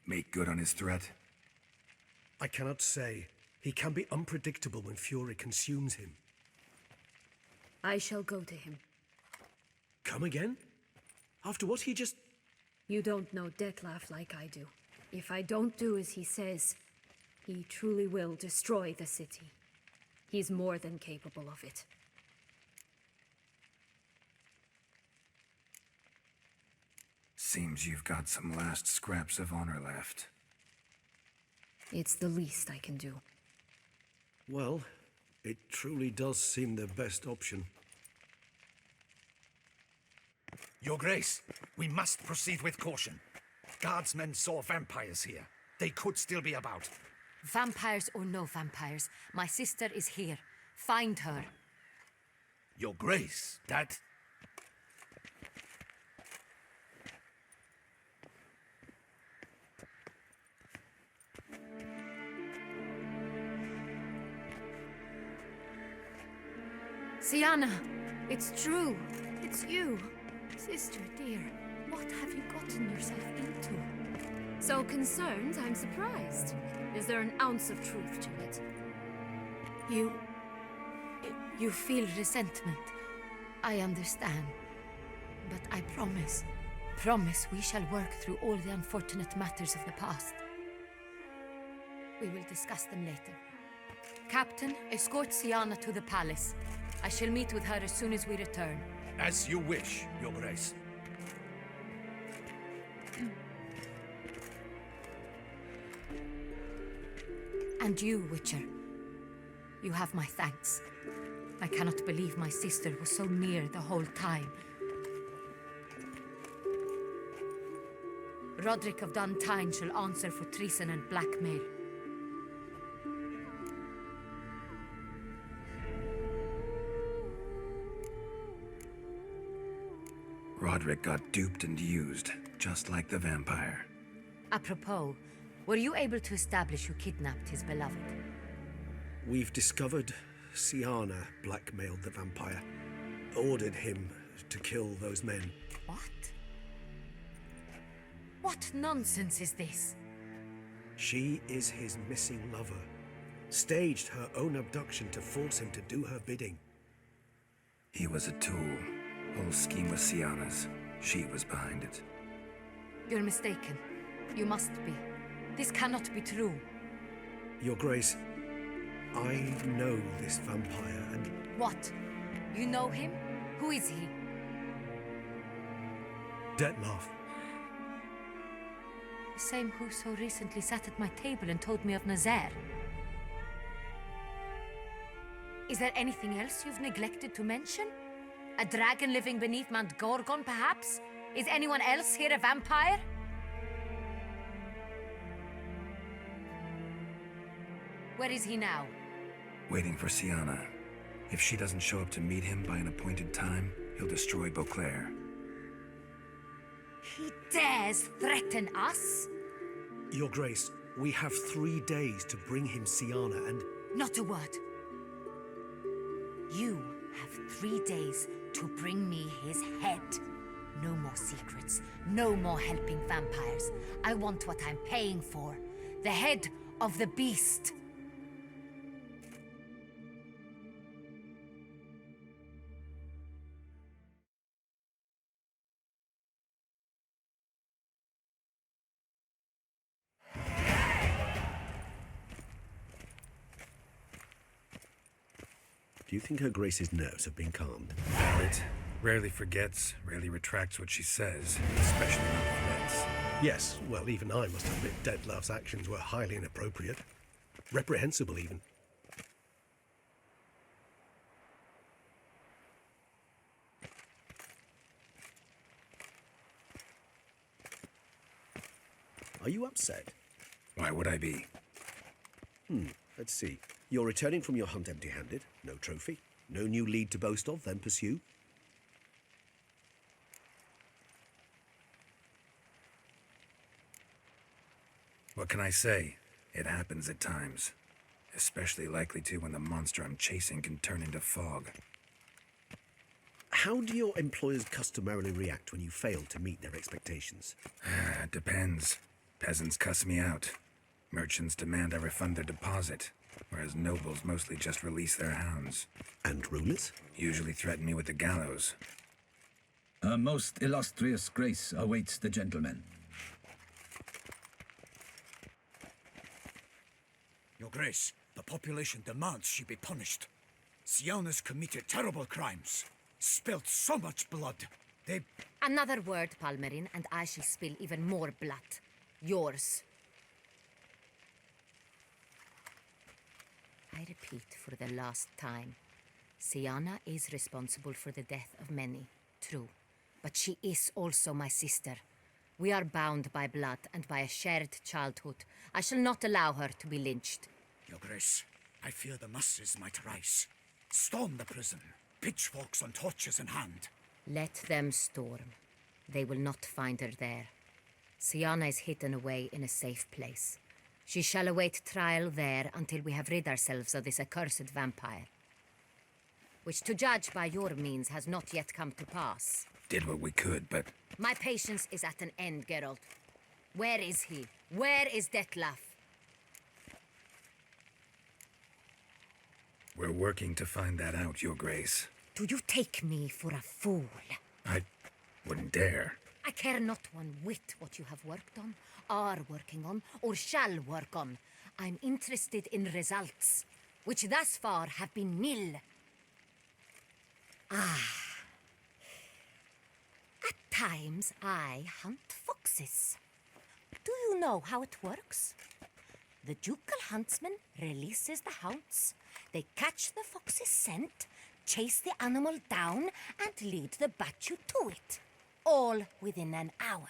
Make good on his threat? I cannot say. He can be unpredictable when fury consumes him. I shall go to him. Come again? After what he just... You don't know Detlef like I do. If I don't do as he says, he truly will destroy the city. He's more than capable of it. Seems you've got some last scraps of honor left. It's the least I can do. Well, it truly does seem the best option. Your Grace, we must proceed with caution. Guardsmen saw vampires here. They could still be about. Vampires or no vampires, my sister is here. Find her. Your Grace, that... Sienna, it's true. It's you. Sister dear, what have you gotten yourself into? So concerned, I'm surprised. Is there an ounce of truth to it? You feel resentment. I understand. But I promise we shall work through all the unfortunate matters of the past. We will discuss them later. Captain, escort Sienna to the palace. I shall meet with her as soon as we return. As you wish, Your Grace. And you, Witcher. You have my thanks. I cannot believe my sister was so near the whole time. Roderick of Duntine shall answer for treason and blackmail. Roderick got duped and used, just like the vampire. Apropos, were you able to establish who kidnapped his beloved? We've discovered Sienna blackmailed the vampire, ordered him to kill those men. What? What nonsense is this? She is his missing lover. Staged her own abduction to force him to do her bidding. He was a tool. Whole scheme was Sienna's. She was behind it. You're mistaken. You must be. This cannot be true. Your Grace, I know this vampire and... What? You know him? Who is he? Detlef. The same who so recently sat at my table and told me of Nazaire. Is there anything else you've neglected to mention? A dragon living beneath Mount Gorgon, perhaps? Is anyone else here a vampire? Where is he now? Waiting for Sienna. If she doesn't show up to meet him by an appointed time, he'll destroy Beauclair. He dares threaten us? Your Grace, we have 3 days to bring him Sienna and... Not a word. You have 3 days to bring me his head. No more secrets. No more helping vampires. I want what I'm paying for. The head of the beast. Do you think Her Grace's nerves have been calmed? It rarely forgets, rarely retracts what she says, especially not threats. Yes, well, even I must admit Detlef's actions were highly inappropriate. Reprehensible, even. Are you upset? Why would I be? Let's see. You're returning from your hunt empty-handed. No trophy. No new lead to boast of, then pursue. What can I say? It happens at times. Especially likely to when the monster I'm chasing can turn into fog. How do your employers customarily react when you fail to meet their expectations? Depends. Peasants cuss me out. Merchants demand I refund their deposit, whereas nobles mostly just release their hounds. And rulers? Usually threaten me with the gallows. Her most illustrious grace awaits the gentleman. Your Grace, the population demands she be punished. Siana's committed terrible crimes. Spilt so much blood. They... Another word, Palmerin, and I shall spill even more blood. Yours. I repeat for the last time. Siana is responsible for the death of many, true. But she is also my sister. We are bound by blood and by a shared childhood. I shall not allow her to be lynched. Your Grace, I fear the masses might rise. Storm the prison, pitchforks and torches in hand. Let them storm. They will not find her there. Siana is hidden away in a safe place. She shall await trial there until we have rid ourselves of this accursed vampire. Which, to judge by your means, has not yet come to pass. Did what we could, but... My patience is at an end, Geralt. Where is he? Where is Detlef? We're working to find that out, Your Grace. Do you take me for a fool? I wouldn't dare. I care not one whit what you have worked on, are working on, or shall work on. I'm interested in results, which thus far have been nil. At times, I hunt foxes. Do you know how it works? The ducal huntsman releases the hounds. They catch the fox's scent, chase the animal down, and lead the battue to it. All within an hour.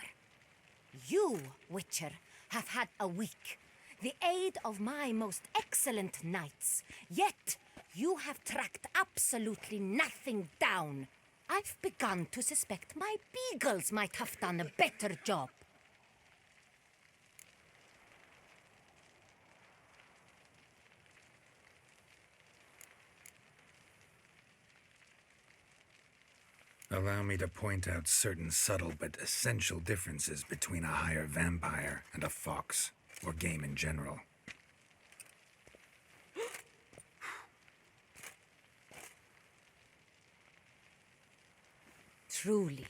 You, Witcher, have had a week. The aid of my most excellent knights. Yet, you have tracked absolutely nothing down. I've begun to suspect my beagles might have done a better job. Allow me to point out certain subtle but essential differences between a higher vampire and a fox, or game in general. Truly.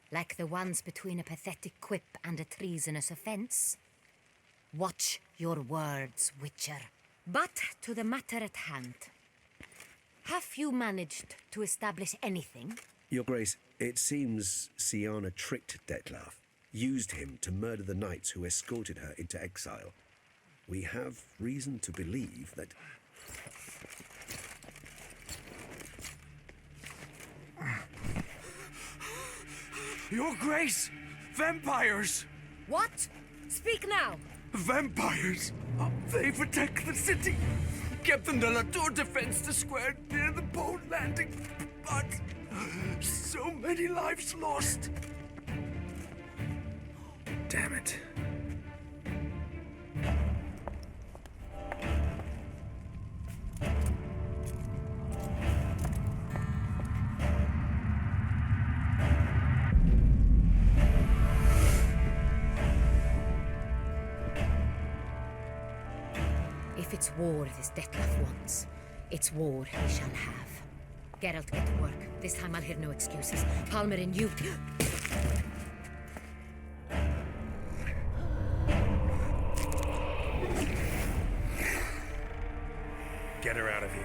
Like the ones between a pathetic quip and a treasonous offense. Watch your words, Witcher. But to the matter at hand. Have you managed to establish anything? Your Grace, it seems Siana tricked Detlef, used him to murder the knights who escorted her into exile. We have reason to believe that... Your Grace! Vampires! What? Speak now! Vampires! They protect the city! Captain de la Tour defends the square near the boat landing, but so many lives lost. Damn it. If it's war this Detlef wants, it's war he shall have. Geralt, get to work. This time I'll hear no excuses. Palmerin, you... Get her out of here.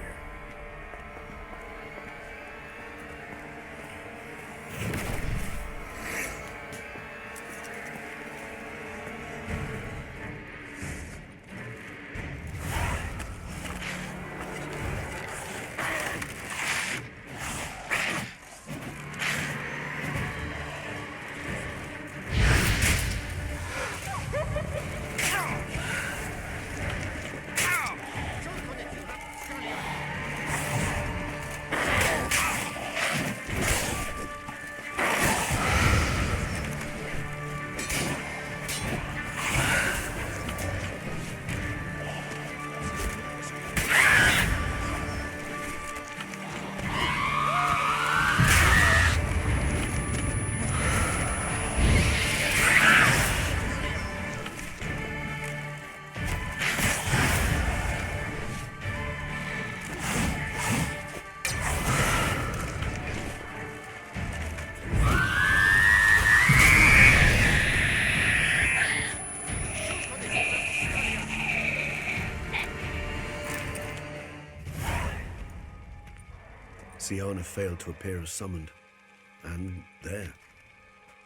Siana failed to appear as summoned. And there.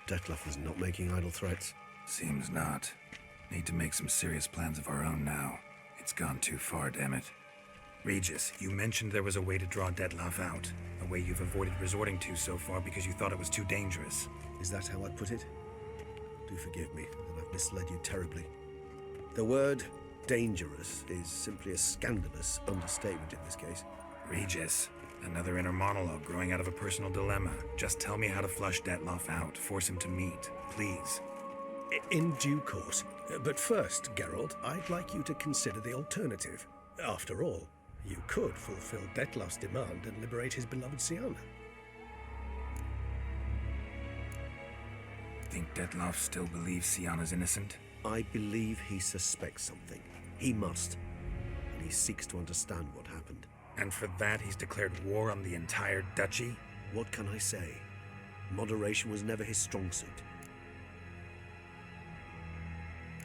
Detlef is not making idle threats. Seems not. Need to make some serious plans of our own now. It's gone too far, damn it. Regis, you mentioned there was a way to draw Detlef out. A way you've avoided resorting to so far because you thought it was too dangerous. Is that how I'd put it? Do forgive me that I've misled you terribly. The word dangerous is simply a scandalous understatement in this case. Regis, another inner monologue growing out of a personal dilemma. Just tell me how to flush Detlef out. Force him to meet, please. In due course. But first, Geralt, I'd like you to consider the alternative. After all, you could fulfill Detlef's demand and liberate his beloved Siana. Think Detlef still believes Siana's innocent? I believe he suspects something. He must. And he seeks to understand what happened. And for that he's declared war on the entire duchy? What can I say? Moderation was never his strong suit.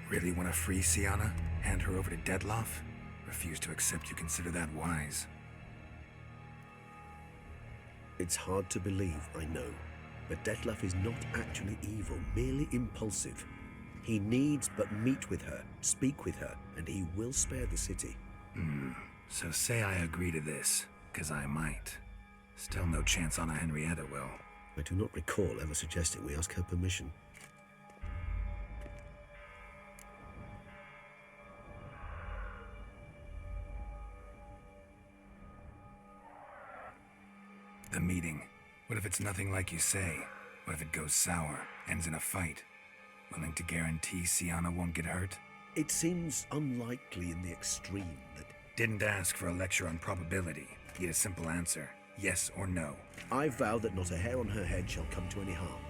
Really want to free Siana? Hand her over to Detlef? Refuse to accept you consider that wise. It's hard to believe, I know. But Detlef is not actually evil, merely impulsive. He needs but meet with her, speak with her, and he will spare the city. So say I agree to this, 'cause I might. Still no chance Anna Henrietta will. I do not recall ever suggesting we ask her permission. The meeting. What if it's nothing like you say? What if it goes sour, ends in a fight? Willing to guarantee Siana won't get hurt? It seems unlikely in the extreme that... Didn't ask for a lecture on probability. Need a simple answer. Yes or no. I vow that not a hair on her head shall come to any harm.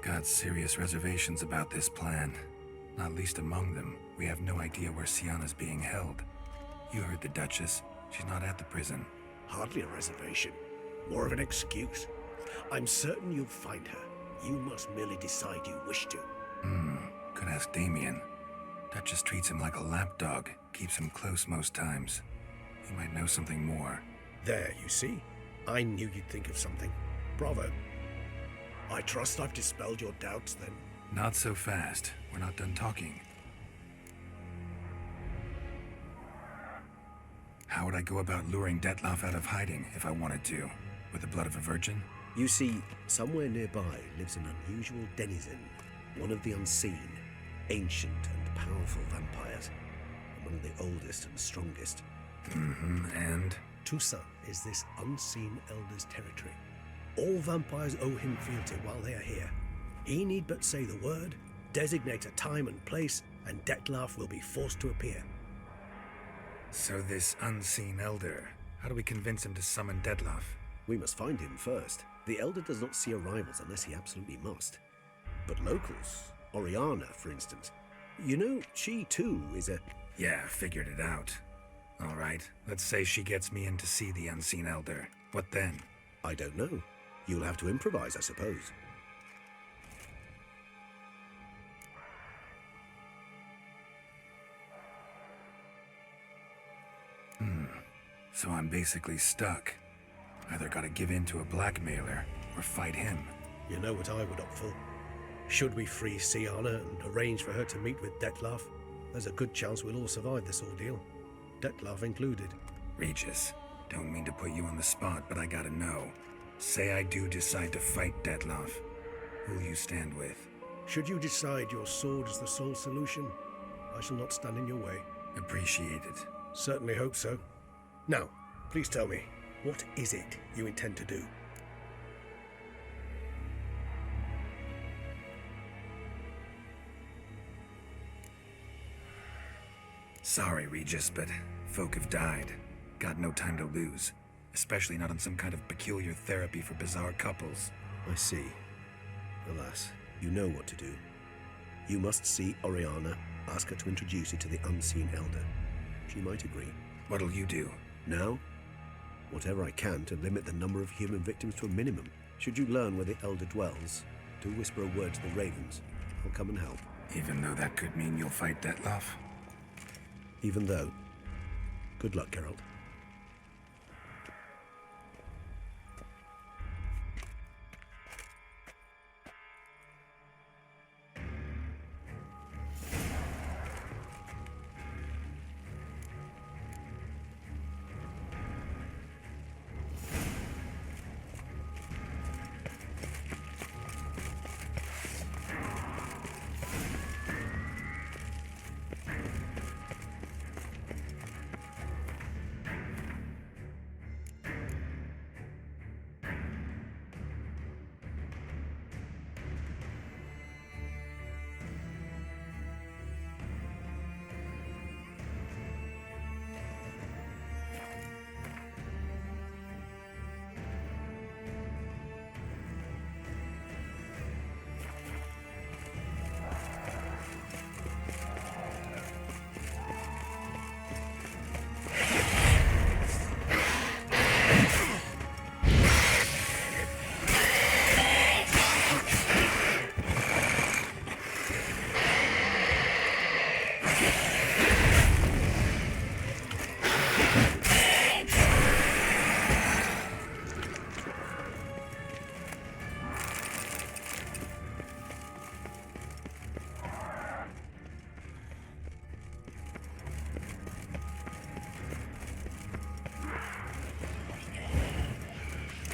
Got serious reservations about this plan. Not least among them, we have no idea where Siana's being held. You heard the Duchess. She's not at the prison. Hardly a reservation. More of an excuse. I'm certain you'll find her. You must merely decide you wish to. Could ask Damien. Duchess treats him like a lapdog. Keeps him close most times. He might know something more. There, you see? I knew you'd think of something. Bravo. I trust I've dispelled your doubts, then. Not so fast. We're not done talking. How would I go about luring Detlef out of hiding if I wanted to? With the blood of a virgin? You see, somewhere nearby lives an unusual denizen, one of the unseen, ancient and powerful vampires, and one of the oldest and strongest. And? Jussát is this unseen elder's territory. All vampires owe him fealty while they are here. He need but say the word, designate a time and place, and Detlef will be forced to appear. So this unseen elder, how do we convince him to summon Detlef? We must find him first. The elder does not see arrivals unless he absolutely must. But locals, Oriana, for instance, you know, she too is a... Yeah, figured it out. All right, let's say she gets me in to see the unseen elder. What then? I don't know. You'll have to improvise, I suppose. So I'm basically stuck. Either gotta give in to a blackmailer, or fight him. You know what I would opt for. Should we free Siana and arrange for her to meet with Detlef, there's a good chance we'll all survive this ordeal. Detlef included. Regis, don't mean to put you on the spot, but I gotta know. Say I do decide to fight Detlef. Who'll you stand with? Should you decide your sword is the sole solution, I shall not stand in your way. Appreciate it. Certainly hope so. Now, please tell me, what is it you intend to do? Sorry, Regis, but folk have died. Got no time to lose. Especially not on some kind of peculiar therapy for bizarre couples. I see. Alas, you know what to do. You must see Oriana, ask her to introduce you to the unseen elder. She might agree. What'll you do? Now? Whatever I can to limit the number of human victims to a minimum. Should you learn where the elder dwells, do whisper a word to the ravens. I'll come and help. Even though that could mean you'll fight Detlef? Even though. Good luck, Geralt.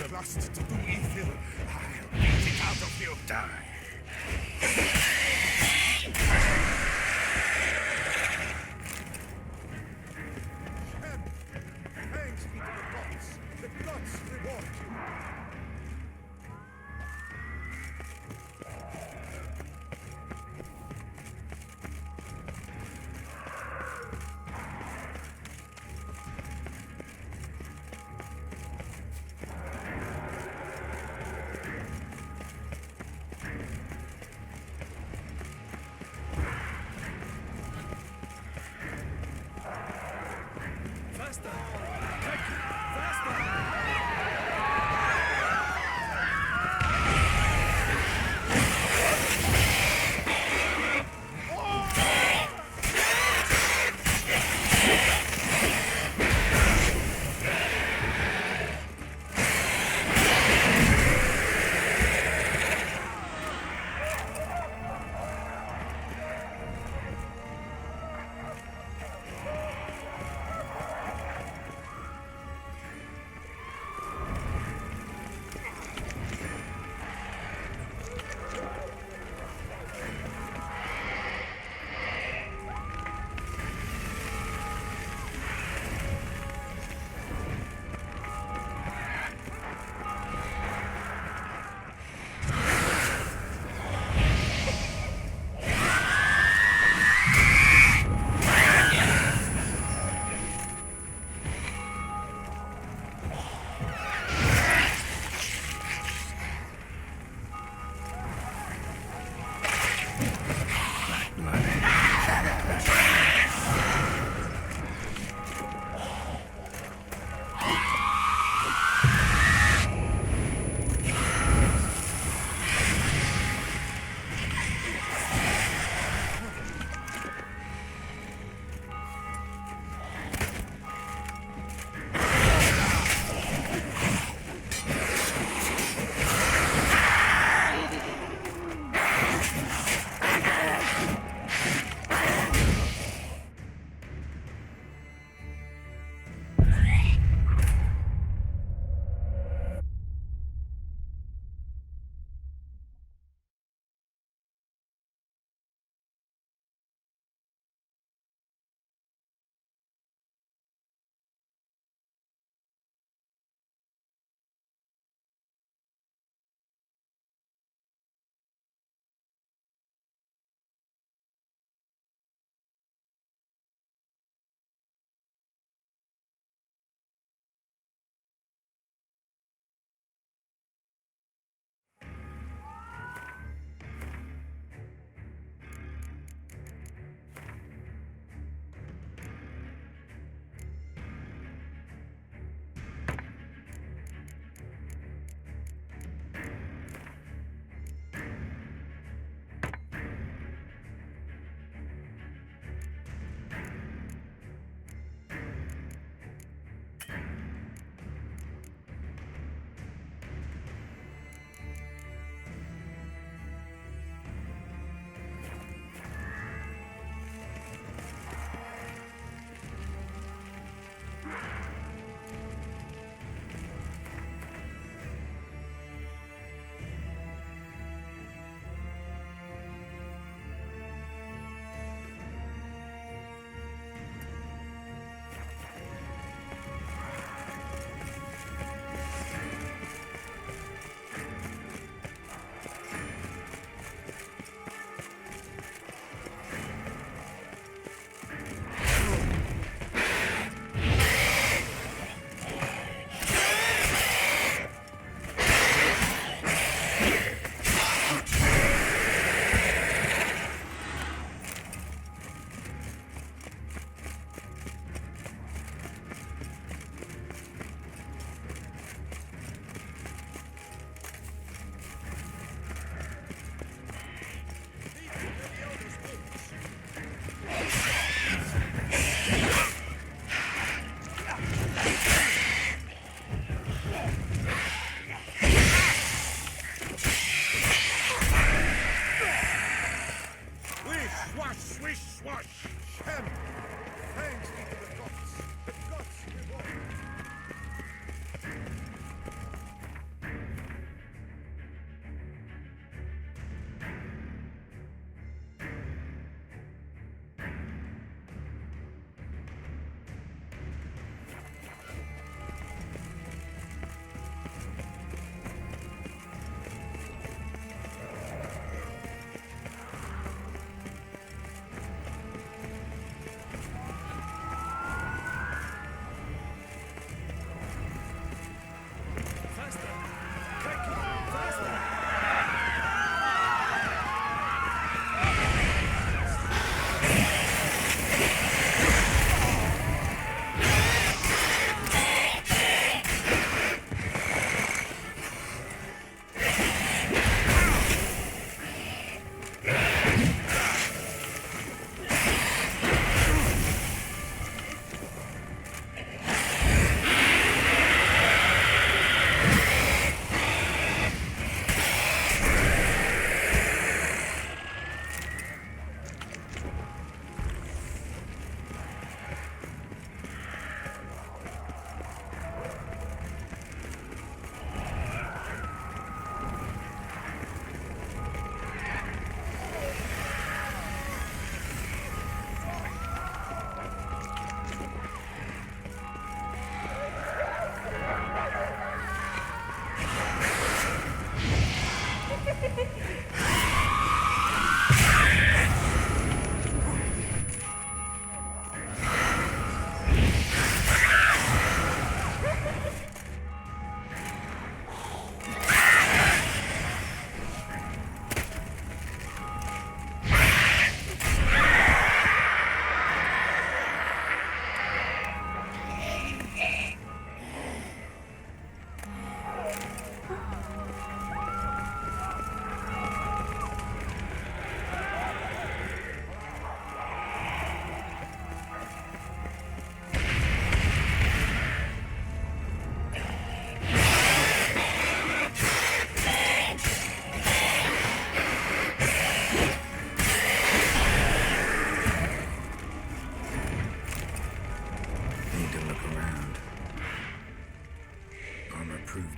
the lust to do evil, I'll beat it out of you. Die. Thanks be to the gods. The gods reward you.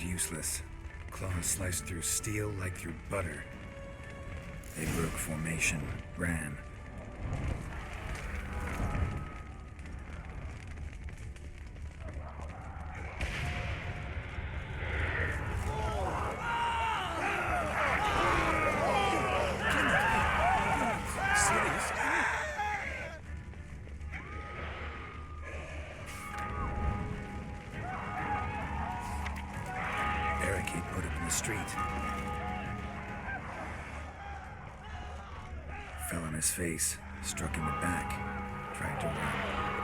Useless. Claws sliced through steel like through butter. They broke formation, ran. Fell on his face, struck in the back, tried to run.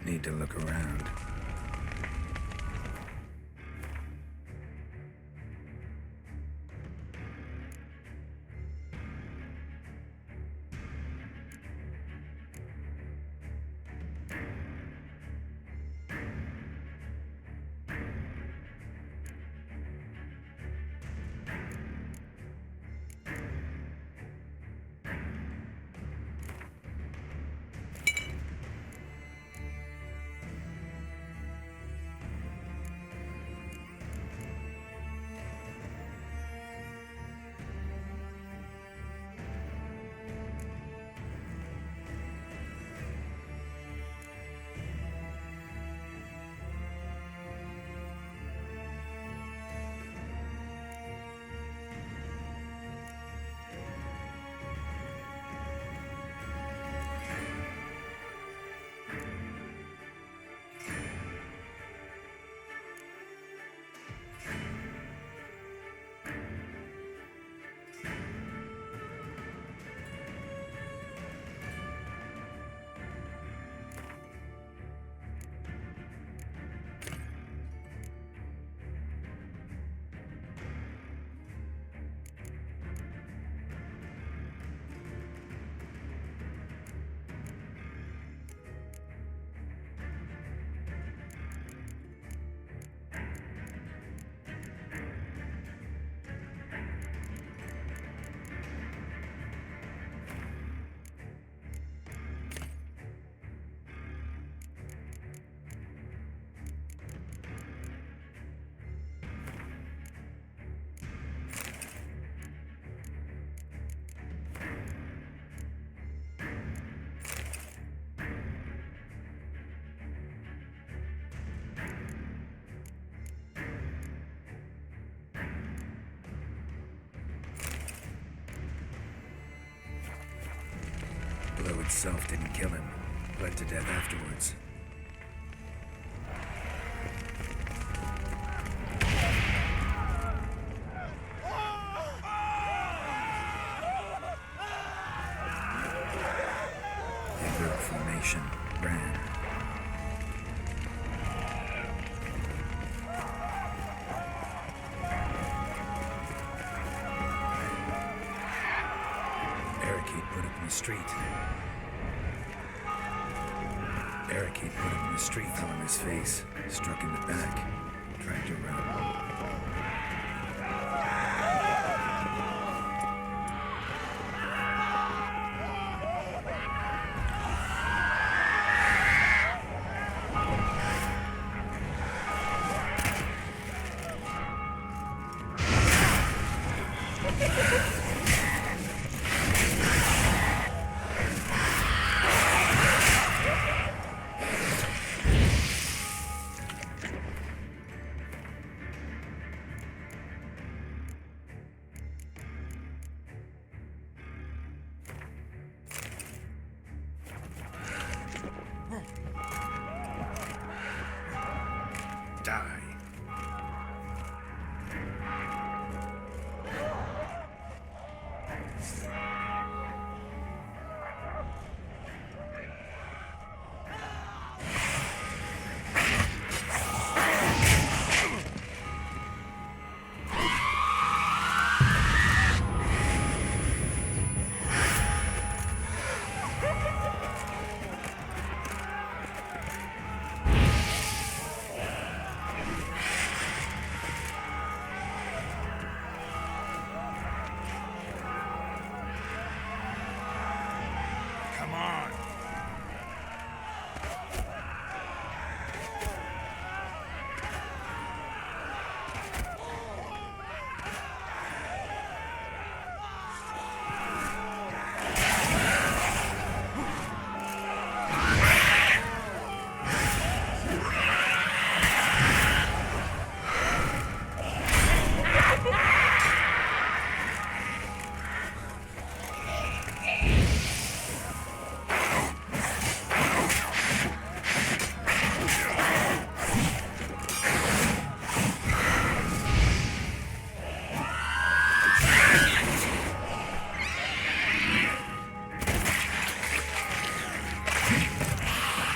Need to look around. itself didn't kill him. Bled to death afterwards. They broke formation, ran. Barricade put up in the street. Barricade put up in the street, fell on his face, struck in the back, dragged around. Die. Come on.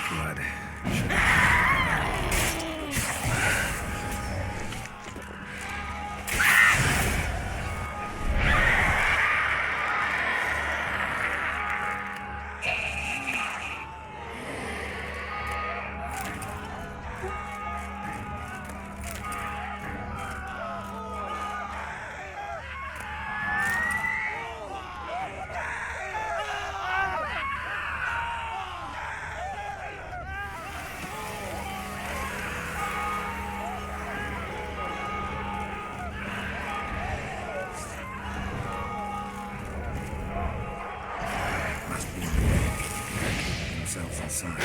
Blood. Must be themselves inside.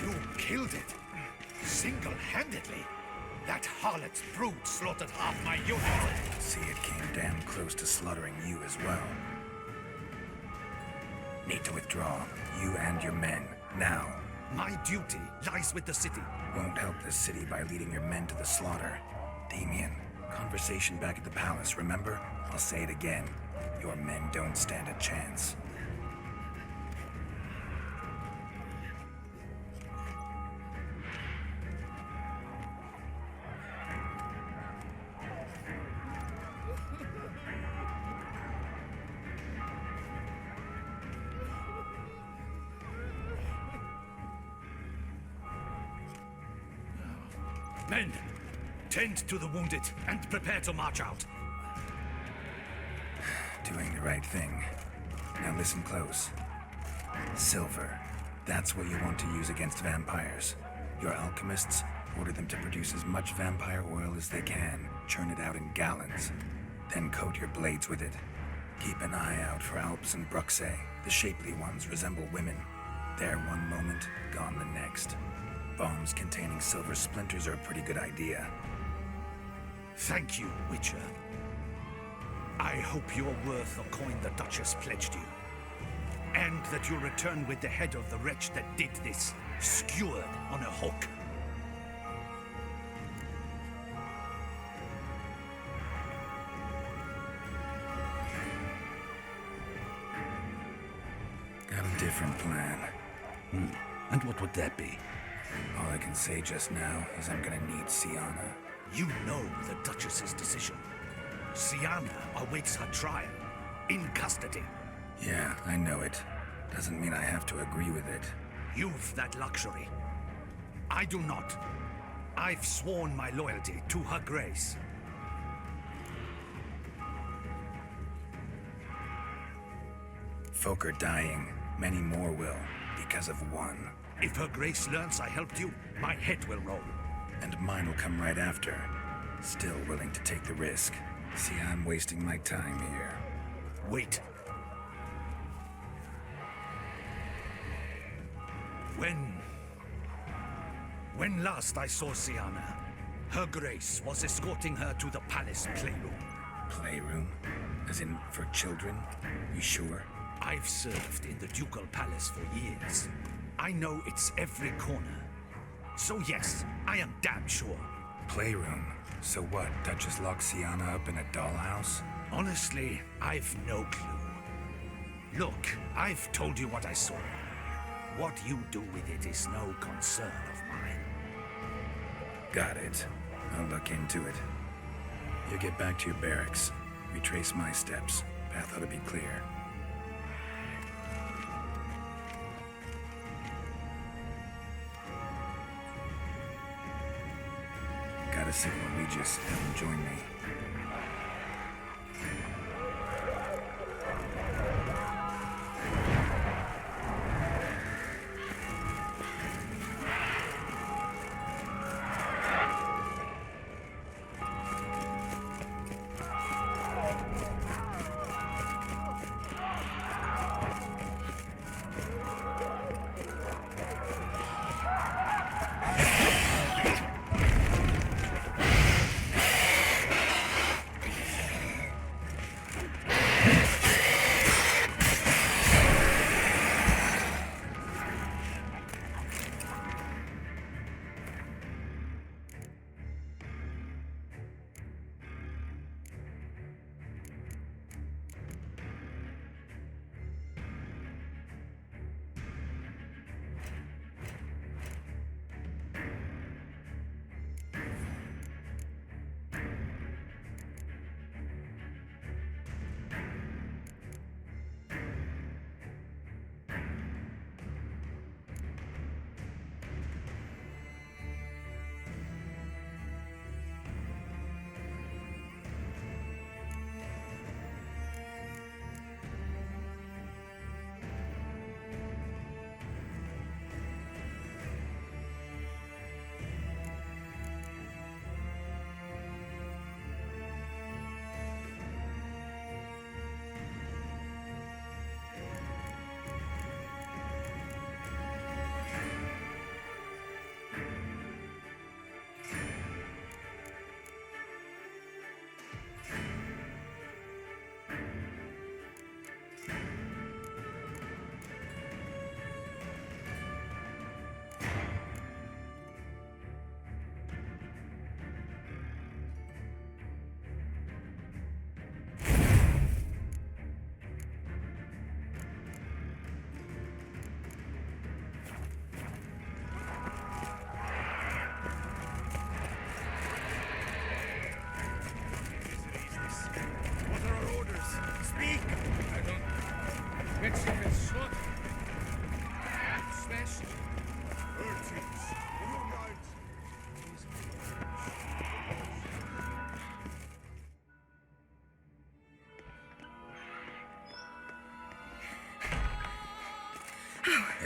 You killed it. Single-handedly. That harlot's brood slaughtered half my unit. See, it came damn close to slaughtering you as well. Need to withdraw. You and your men. Now. My duty lies with the city. Won't help the city by leading your men to the slaughter. Damien, conversation back at the palace, remember? I'll say it again. Your men don't stand a chance. Men, tend to the wounded and prepare to march out. Doing the right thing. Now listen close. Silver. That's what you want to use against vampires. Your alchemists order them to produce as much vampire oil as they can. Churn it out in gallons. Then coat your blades with it. Keep an eye out for Alps and Bruxay. The shapely ones resemble women. There one moment, gone the next. Bombs containing silver splinters are a pretty good idea. Thank you, Witcher. I hope you're worth the coin the Duchess pledged you. And that you'll return with the head of the wretch that did this, skewered on a hook. Got a different plan. And what would that be? All I can say just now is I'm gonna need Sienna. You know the Duchess's decision. Sienna awaits her trial, in custody. Yeah, I know it. Doesn't mean I have to agree with it. You've that luxury. I do not. I've sworn my loyalty to Her Grace. Folk are dying. Many more will, because of one. If Her Grace learns I helped you, my head will roll. And mine will come right after. Still willing to take the risk. See, I'm wasting my time here. Wait. When last I saw Sienna, Her Grace was escorting her to the palace playroom. Playroom? As in, for children? You sure? I've served in the ducal palace for years. I know it's every corner. So yes, I am damn sure. Playroom? So what, Duchess locked Sienna up in a dollhouse? Honestly, I've no clue. Look, I've told you what I saw. What you do with it is no concern of mine. Got it. I'll look into it. You get back to your barracks. Retrace my steps. Path ought to be clear. Got a signal Regis. Have him join me.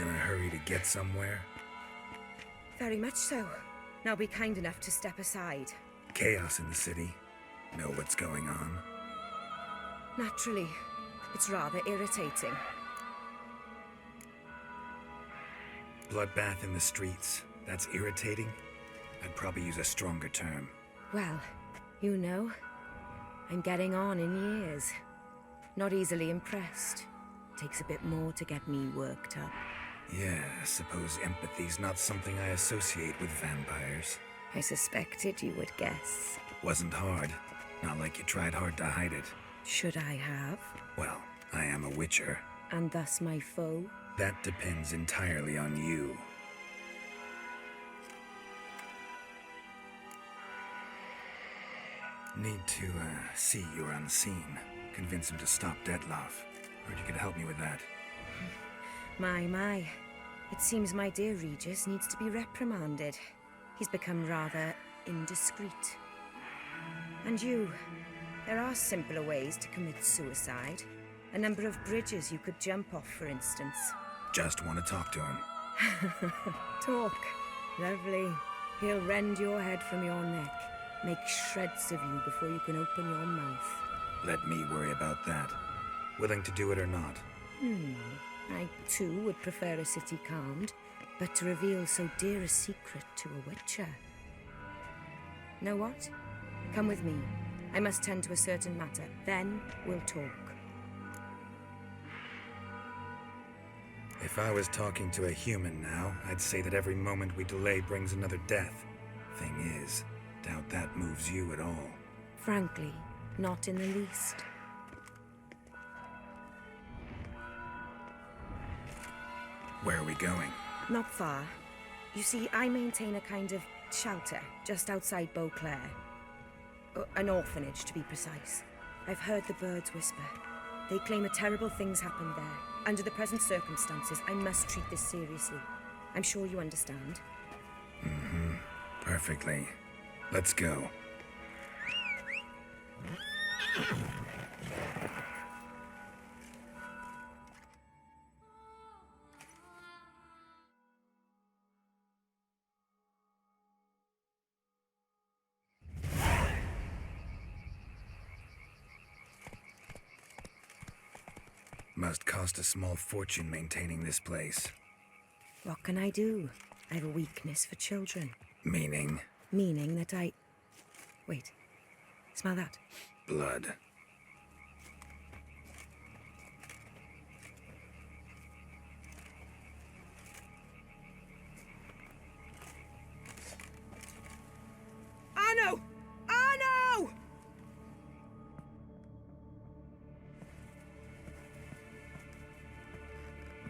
In a hurry to get somewhere? Very much so. Now be kind enough to step aside. Chaos in the city. Know what's going on? Naturally. It's rather irritating. Bloodbath in the streets. That's irritating? I'd probably use a stronger term. Well, you know, I'm getting on in years. Not easily impressed. Takes a bit more to get me worked up. Yeah, I suppose empathy's not something I associate with vampires. I suspected you would guess. Wasn't hard. Not like you tried hard to hide it. Should I have? Well, I am a witcher. And thus my foe? That depends entirely on you. Need to, see you're unseen. Convince him to stop Detloff. Heard you could help me with that. My. It seems my dear Regis needs to be reprimanded. He's become rather indiscreet. And you, there are simpler ways to commit suicide. A number of bridges you could jump off, for instance. Just want to talk to him. Talk. Lovely. He'll rend your head from your neck. Make shreds of you before you can open your mouth. Let me worry about that. Willing to do it or not? I, too, would prefer a city calmed, but to reveal so dear a secret to a witcher. Know what? Come with me. I must tend to a certain matter. Then we'll talk. If I was talking to a human now, I'd say that every moment we delay brings another death. Thing is, doubt that moves you at all. Frankly, not in the least. Where are we going? Not far. You see, I maintain a kind of shelter just outside Beauclair. An orphanage, to be precise. I've heard the birds whisper. They claim a terrible thing's happened there. Under the present circumstances, I must treat this seriously. I'm sure you understand. Perfectly. Let's go. Must cost a small fortune maintaining this place. What can I do? I have a weakness for children. Meaning? Meaning that I... Wait. Smell that? Blood. Arno! Arno!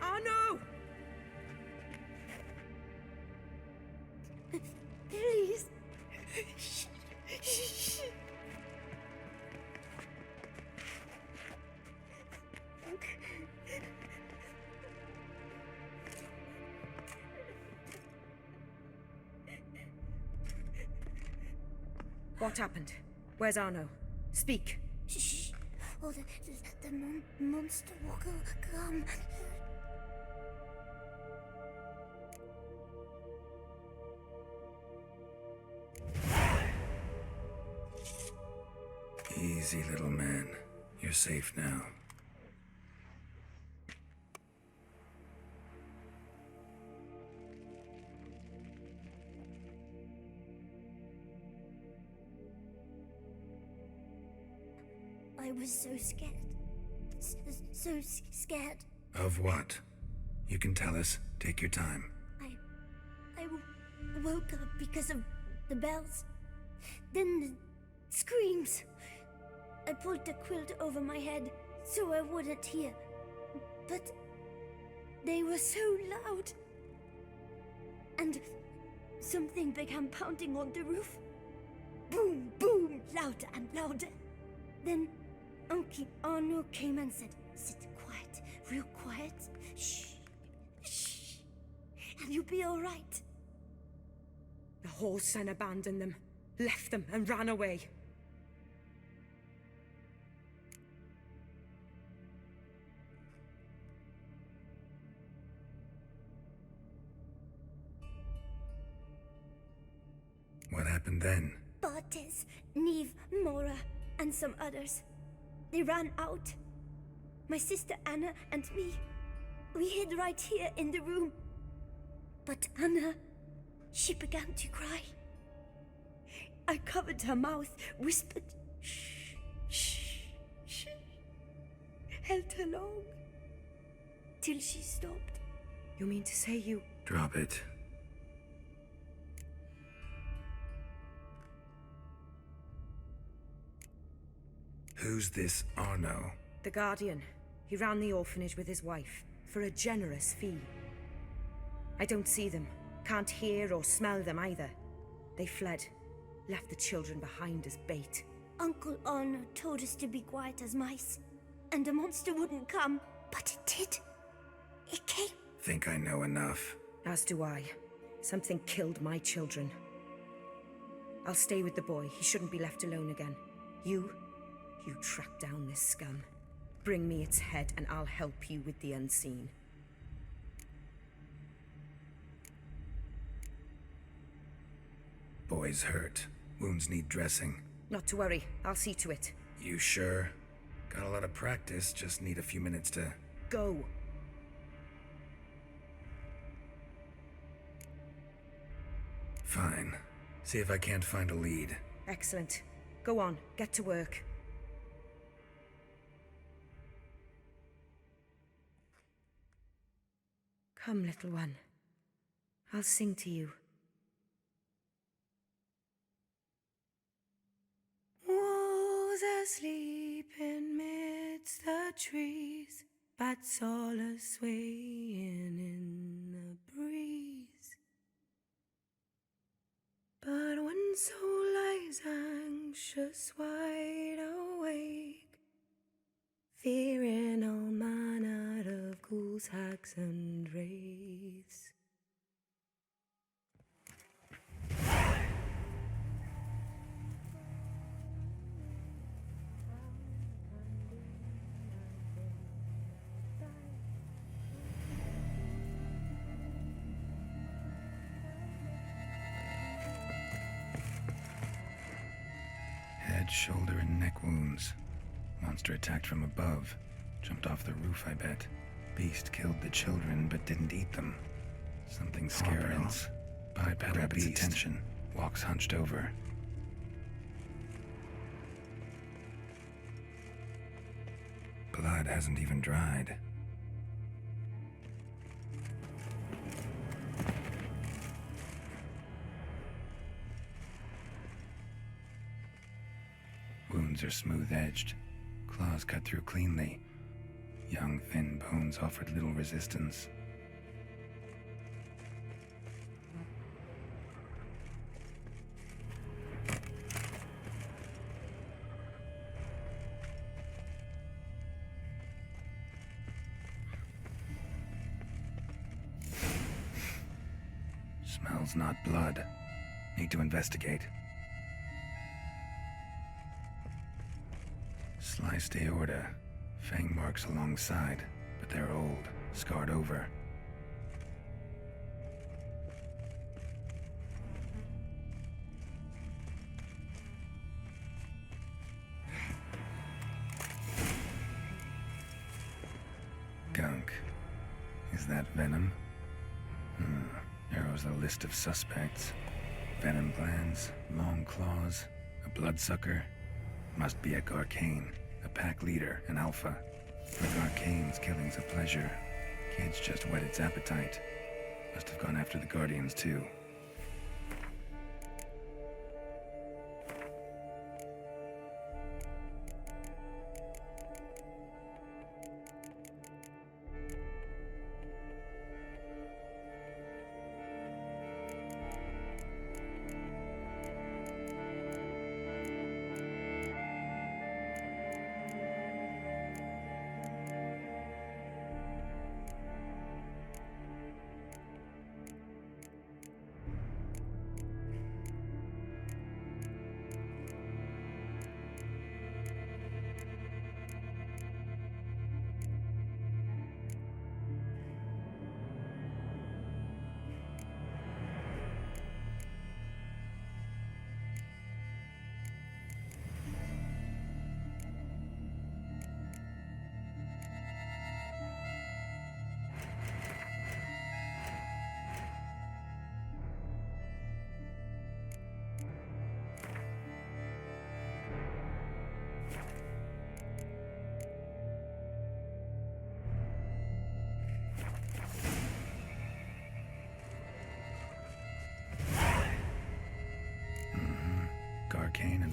Arno! Please. What happened? Where's Arno? Speak. Shh. Oh, the monster will come. Easy, little man. You're safe now. I was so scared. So scared. Of what? You can tell us. Take your time. I woke up because of the bells. Then the screams. I pulled the quilt over my head so I wouldn't hear. But they were so loud. And something began pounding on the roof. Boom, boom, louder and louder. Then Uncle Arno came and said, "Sit quiet, real quiet. Shh, shh, and you'll be all right." The whole son abandoned them, left them and ran away. What happened then? Bartes, Neve, Mora, and some others. They ran out. My sister Anna and me, we hid right here in the room. But Anna, she began to cry. I covered her mouth, whispered, shh, shh, shh. Held her long, till she stopped. You mean to say you... Drop it. Who's this Arno? The Guardian. He ran the orphanage with his wife, for a generous fee. I don't see them, can't hear or smell them either. They fled, left the children behind as bait. Uncle Arno told us to be quiet as mice, and the monster wouldn't come, but it did. It came. Think I know enough. As do I. Something killed my children. I'll stay with the boy. He shouldn't be left alone again. You track down this scum. Bring me its head and I'll help you with the unseen. Boy's hurt. Wounds need dressing. Not to worry. I'll see to it. You sure? Got a lot of practice, just need a few minutes to... Go. Fine. See if I can't find a lead. Excellent. Go on, get to work. Come, little one. I'll sing to you. Wolves asleep in midst the trees, bats all a-swaying in the breeze. But one soul lies anxious, wide awake, fearing all manner of ghouls, hags, and wraiths. Head, shoulder, and neck wounds. Monster attacked from above. Jumped off the roof, I bet. Beast killed the children, but didn't eat them. Something scaring. Bipedal beast. Attention. Walks hunched over. Blood hasn't even dried. Wounds are smooth-edged. Claws cut through cleanly. Young, thin bones offered little resistance. Smells not blood. Need to investigate. Sliced aorta. Fang marks alongside, but they're old, scarred over. Gunk. Is that venom? Narrows the list of suspects. Venom glands, long claws, a bloodsucker. Must be a Garcane. A pack leader, an alpha. For Garcane's killing's a pleasure. Kids just whet its appetite. Must have gone after the Guardians too.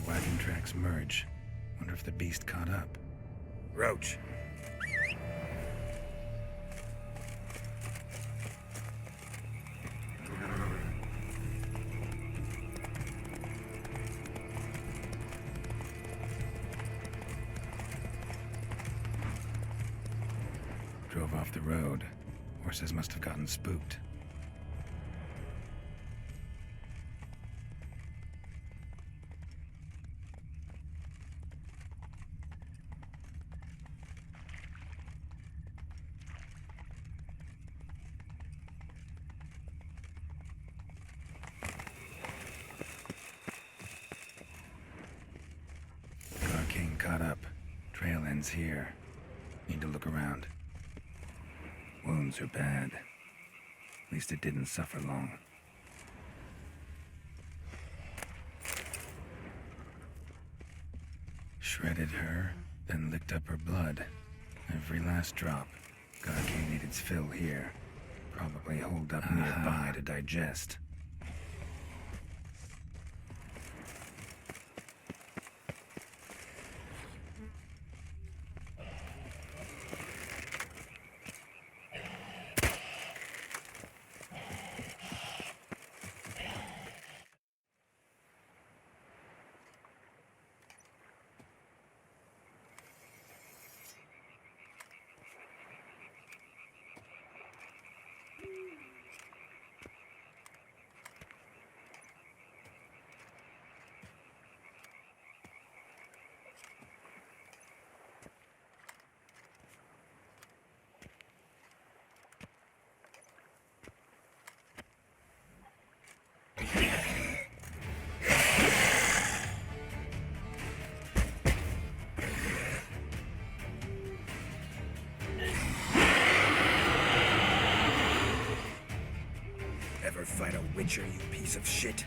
wagon tracks merge. Wonder if the beast caught up. Roach. Drove off the road. Horses must have gotten spooked. Car King caught up. Trail ends here. Need to look around. Wounds are bad. At least it didn't suffer long. Shredded her, then licked up her blood. Every last drop. God King needed its fill here. Probably holed up nearby to digest. Ever fight a witcher, you piece of shit?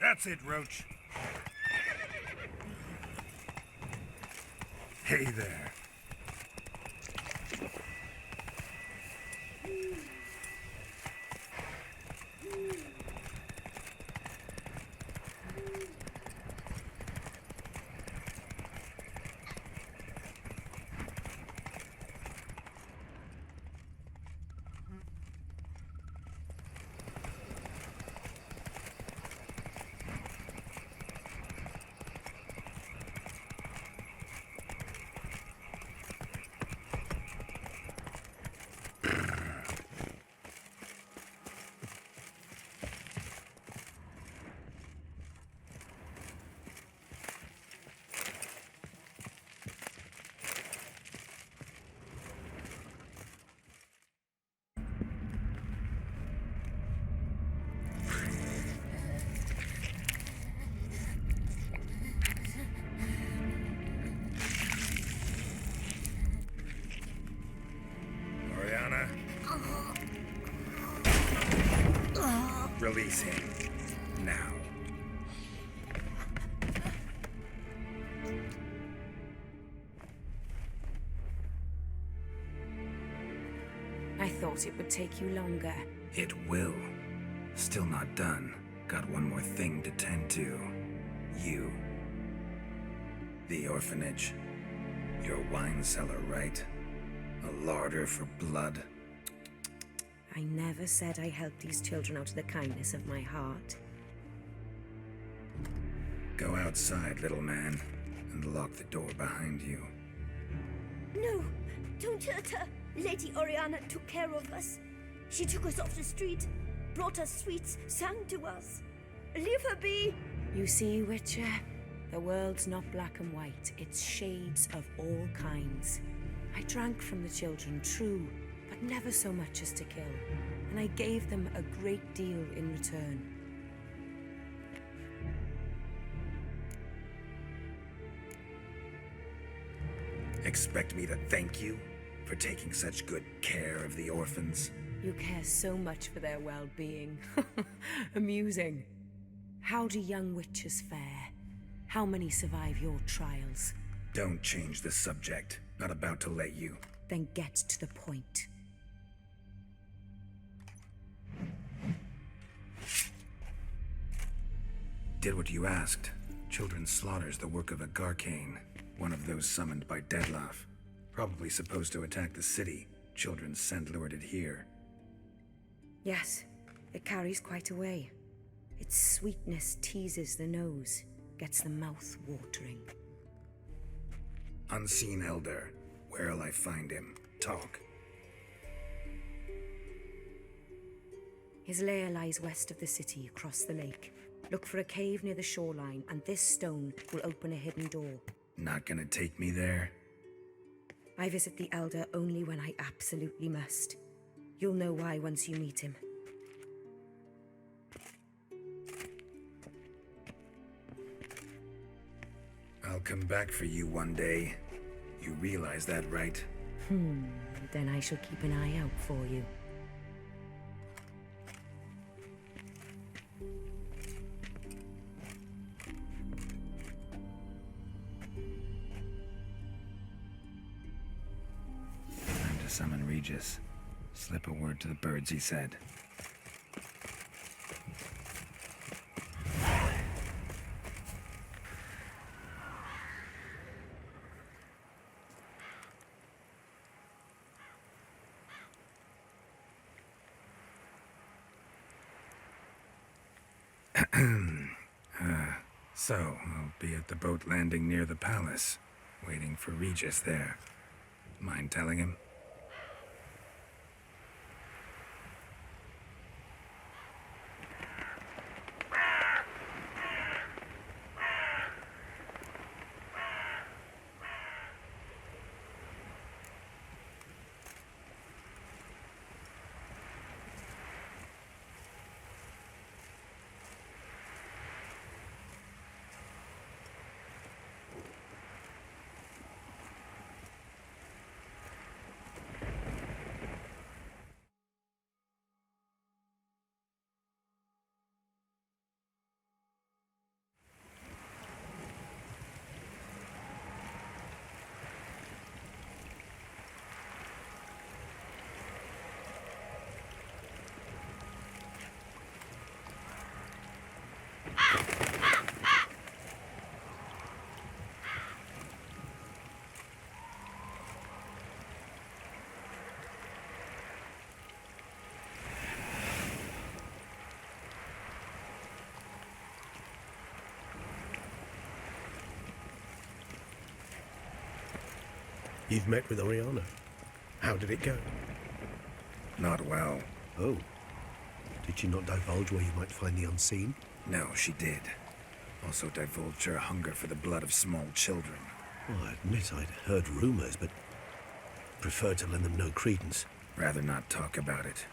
That's it, Roach. Hey there. Release him. Now. I thought it would take you longer. It will. Still not done. Got one more thing to tend to. You. The orphanage. Your wine cellar, right? A larder for blood. I never said I helped these children out of the kindness of my heart. Go outside, little man, and lock the door behind you. No, don't hurt her. Lady Oriana took care of us. She took us off the street, brought us sweets, sang to us. Leave her be. You see, Witcher, the world's not black and white. It's shades of all kinds. I drank from the children, true, but never so much as to kill. And I gave them a great deal in return. Expect me to thank you for taking such good care of the orphans? You care so much for their well-being. Amusing. How do young witches fare? How many survive your trials? Don't change the subject. Not about to let you. Then get to the point. Did what you asked. Children's slaughter's the work of a Garcane, one of those summoned by Dettlaff. Probably supposed to attack the city. Children sent lured it here. Yes, it carries quite a way. Its sweetness teases the nose, gets the mouth watering. Unseen Elder. Where'll I find him? Talk. His lair lies west of the city, across the lake. Look for a cave near the shoreline, and this stone will open a hidden door. Not gonna take me there? I visit the Elder only when I absolutely must. You'll know why once you meet him. I'll come back for you one day. You realize that, right? Then I shall keep an eye out for you. Time to summon Regis. Slip a word to the birds, he said. So, I'll be at the boat landing near the palace, waiting for Regis there. Mind telling him? You've met with Oriana. How did it go? Not well. Oh. Did she not divulge where you might find the unseen? No, she did. Also divulged her hunger for the blood of small children. Well, I admit I'd heard rumors, but preferred to lend them no credence. Rather not talk about it.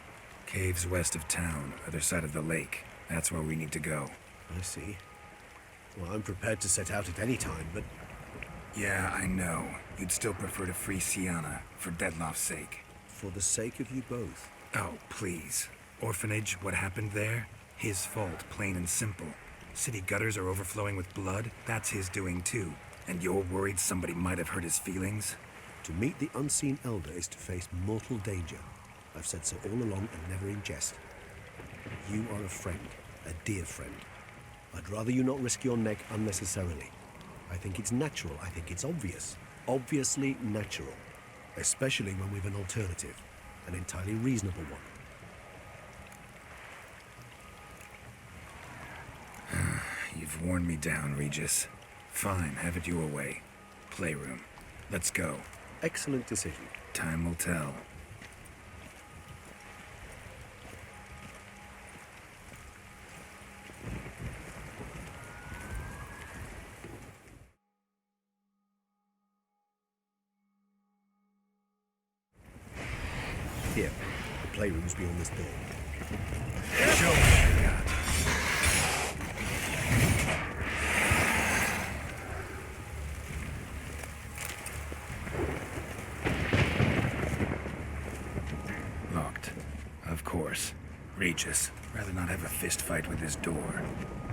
Caves west of town, other side of the lake. That's where we need to go. I see. Well, I'm prepared to set out at any time, but... Yeah, I know. You'd still prefer to free Sienna, for Dettlaff's sake. For the sake of you both. Oh, please. Orphanage, what happened there? His fault, plain and simple. City gutters are overflowing with blood. That's his doing too. And you're worried somebody might have hurt his feelings? To meet the unseen elder is to face mortal danger. I've said so all along and never in jest. You are a friend, a dear friend. I'd rather you not risk your neck unnecessarily. I think it's natural, I think it's obvious. Obviously natural. Especially when we've an alternative. An entirely reasonable one. You've worn me down, Regis. Fine, have it your way. Playroom. Let's go. Excellent decision. Time will tell. Here, the playroom's beyond this door. Show me what you got. Locked. Of course. Regis, rather not have a fist fight with this door.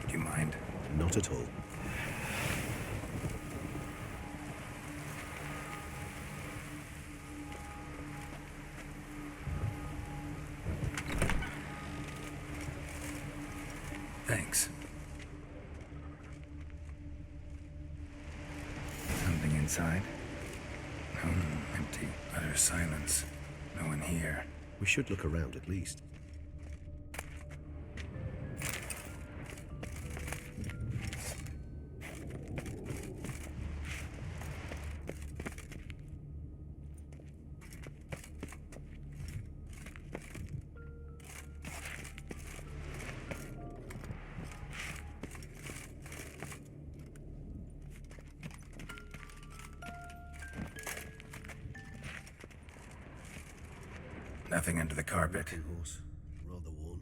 Do you mind? Not at all. Thanks. Something inside? Empty. Utter silence. No one here. We should look around at least. Nothing under the carpet. Horse. Rather worn.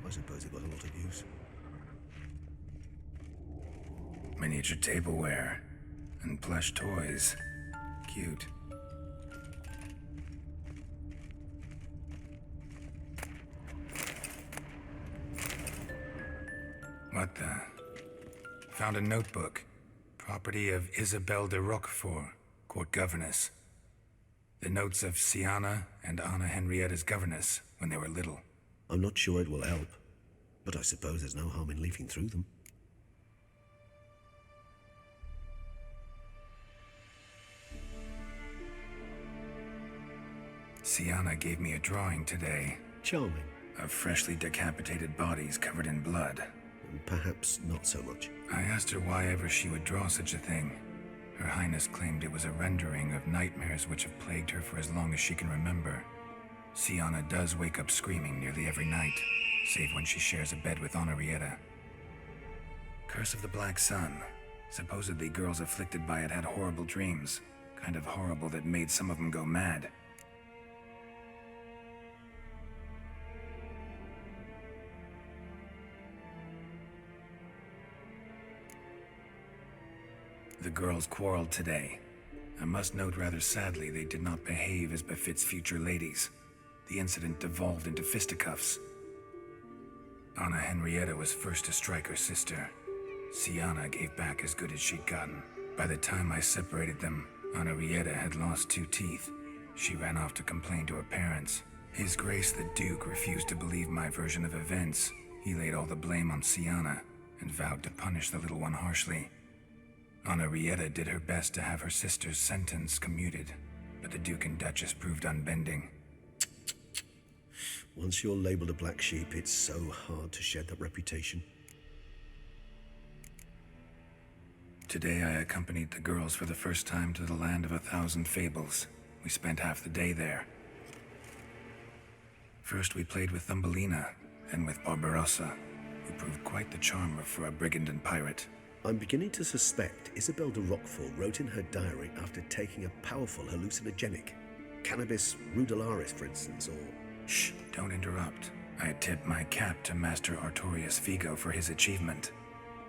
I suppose it got a lot of use. Miniature tableware. And plush toys. Cute. What the? Found a notebook. Property of Isabelle de Roquefort, court governess. The notes of Siana and Anna Henrietta's governess when they were little. I'm not sure it will help, but I suppose there's no harm in leafing through them. Siana gave me a drawing today. Charming. Of freshly decapitated bodies covered in blood. Perhaps not so much. I asked her why ever she would draw such a thing. Her Highness claimed it was a rendering of nightmares which have plagued her for as long as she can remember. Siana does wake up screaming nearly every night, save when she shares a bed with Henrietta. Curse of the Black Sun. Supposedly girls afflicted by it had horrible dreams. Kind of horrible that made some of them go mad. The girls quarreled today. I must note rather sadly they did not behave as befits future ladies. The incident devolved into fisticuffs. Anna Henrietta was first to strike her sister. Siana gave back as good as she'd gotten. By the time I separated them, Henrietta had lost 2 teeth. She ran off to complain to her parents. His Grace the Duke refused to believe my version of events. He laid all the blame on Siana and vowed to punish the little one harshly. Henrietta did her best to have her sister's sentence commuted, but the Duke and Duchess proved unbending. Once you're labeled a black sheep, it's so hard to shed that reputation. Today I accompanied the girls for the first time to the land of 1,000 fables. We spent half the day there. First we played with Thumbelina, then with Barbarossa, who proved quite the charmer for a brigand and pirate. I'm beginning to suspect Isabelle de Roquefort wrote in her diary after taking a powerful hallucinogenic. Cannabis rudularis, for instance, or... Shh, don't interrupt. I tip my cap to Master Artorius Vigo for his achievement.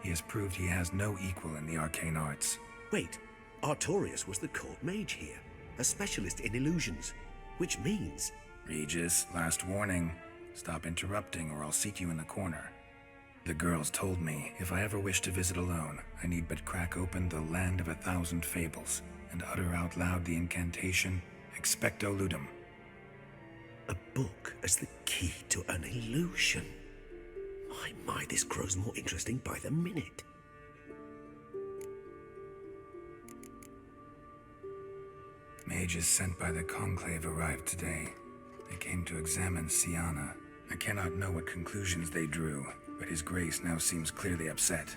He has proved he has no equal in the arcane arts. Wait, Artorius was the court mage here, a specialist in illusions, which means... Regis, last warning. Stop interrupting or I'll seat you in the corner. The girls told me if I ever wish to visit alone, I need but crack open the Land of 1,000 Fables and utter out loud the incantation, Expecto Ludum. A book as the key to an illusion. My, this grows more interesting by the minute. Mages sent by the Conclave arrived today. They came to examine Siana. I cannot know what conclusions they drew, but His Grace now seems clearly upset.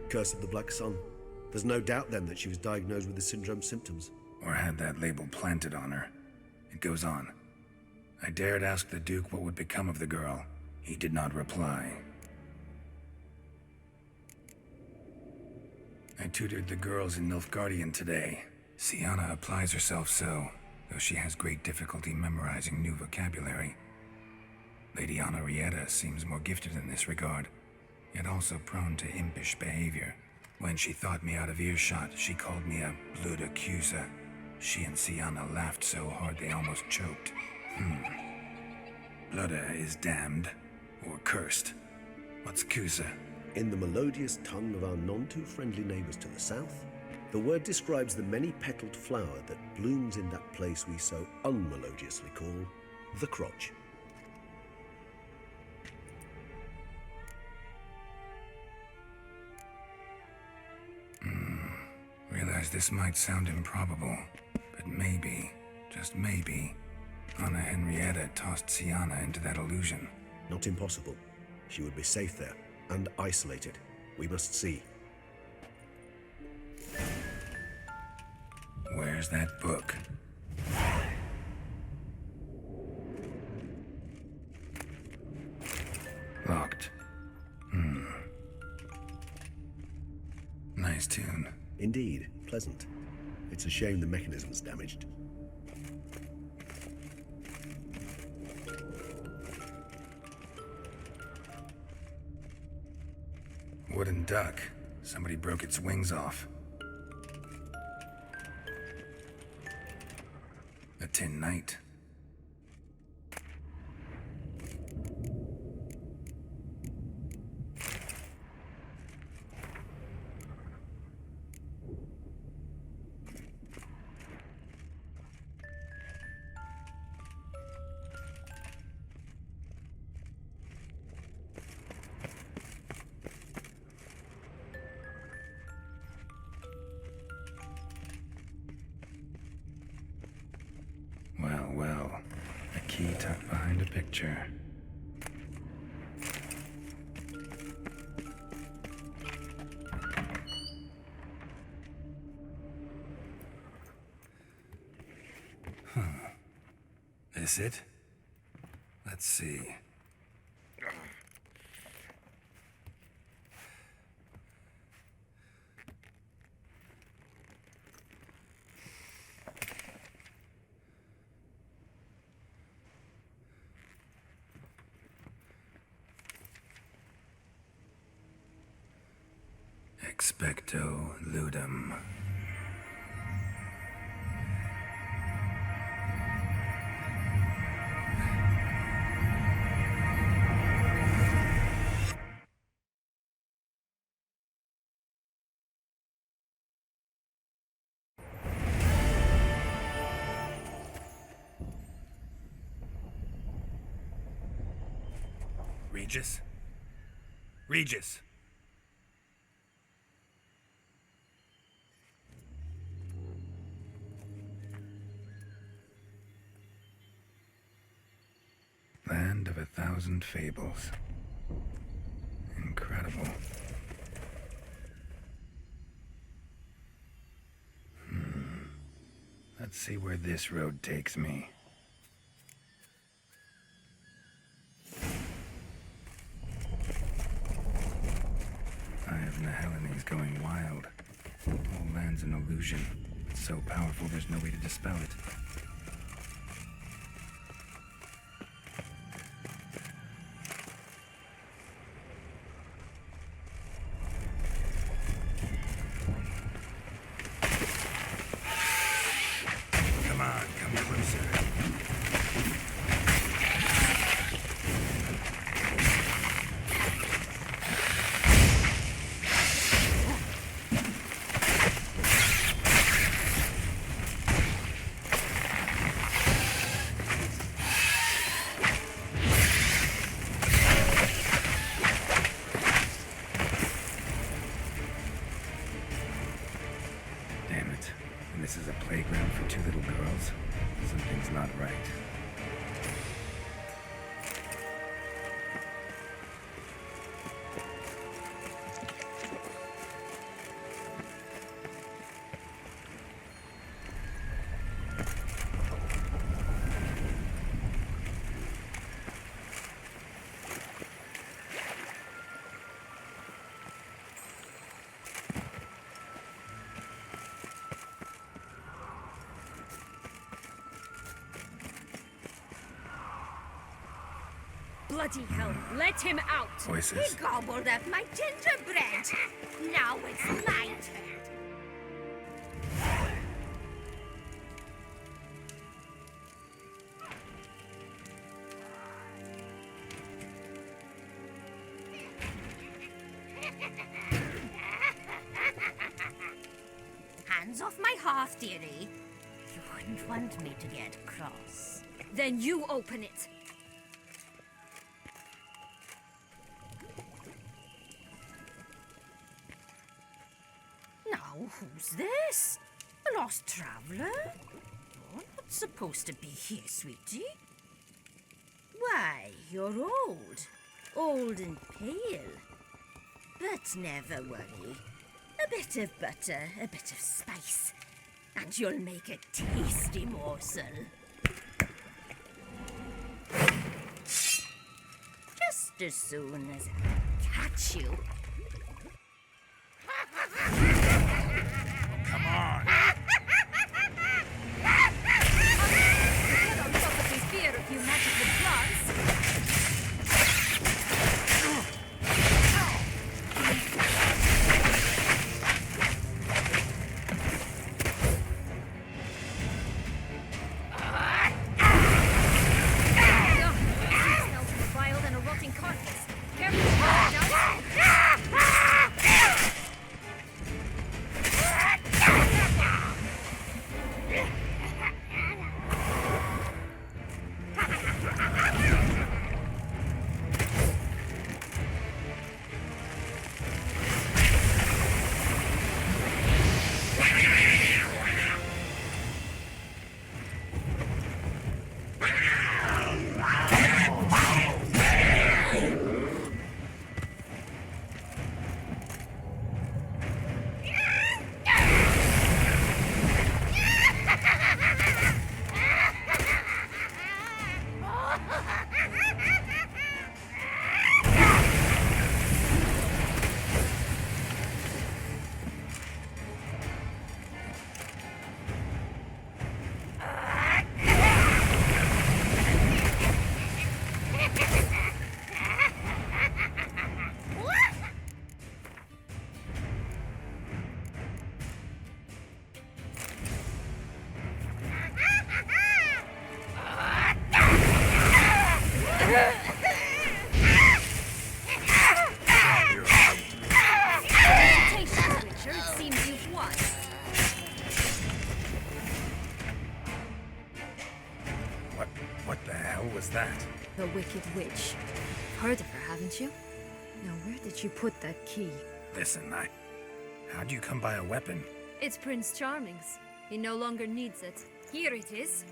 Curse of the Black Sun. There's no doubt then that she was diagnosed with the syndrome symptoms. Or had that label planted on her. It goes on. I dared ask the Duke what would become of the girl. He did not reply. I tutored the girls in Nilfgaardian today. Siana applies herself so, though she has great difficulty memorizing new vocabulary. Lady Henrietta seems more gifted in this regard, yet also prone to impish behavior. When she thought me out of earshot, she called me a blood accuser. She and Siana laughed so hard they almost choked. Blooda is damned, or cursed. What's Cusa? In the melodious tongue of our none-too-friendly neighbours to the south, the word describes the many-petaled flower that blooms in that place we so unmelodiously call the crotch. Realize this might sound improbable, but maybe, just maybe, Anna Henrietta tossed Siana into that illusion. Not impossible. She would be safe there, and isolated. We must see. Where's that book? Locked. Nice tune. Indeed, pleasant. It's a shame the mechanism's damaged. Wooden duck. Somebody broke its wings off. A tin knight. Well, a key tucked behind a picture. Is it? Let's see. Expecto Ludum. Regis? Regis! Land of 1,000 Fables. Incredible. Let's see where this road takes me. Eye of Nehelene is going wild. All land's an illusion. It's so powerful there's no way to dispel it. you little girls. Something's not right. Bloody hell, let him out! Voices. He gobbled up my gingerbread. Now it's my turn. Hands off my hearth, dearie. You wouldn't want me to get cross. Then you open it. Now, who's this? A lost traveler? You're not supposed to be here, sweetie. Why, you're old. Old and pale. But never worry. A bit of butter, a bit of spice, and you'll make a tasty morsel. Just as soon as I catch you. Come on. Get on top of his fear of you magical plants. Smells more vile than a rotting carcass. Careful, now. What the hell was that? The Wicked Witch. Heard of her, haven't you? Now, where did you put that key? Listen, how'd you come by a weapon? It's Prince Charming's. He no longer needs it. Here it is.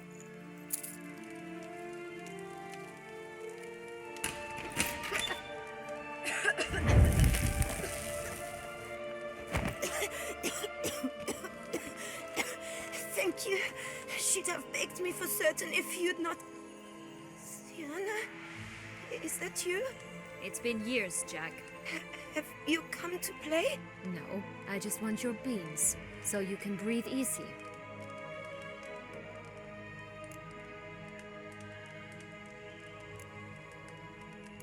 Thank you. She'd have begged me for certain if you'd not... Sienna? Is that you? It's been years, Jack. Have you come to play? No, I just want your beams, so you can breathe easy.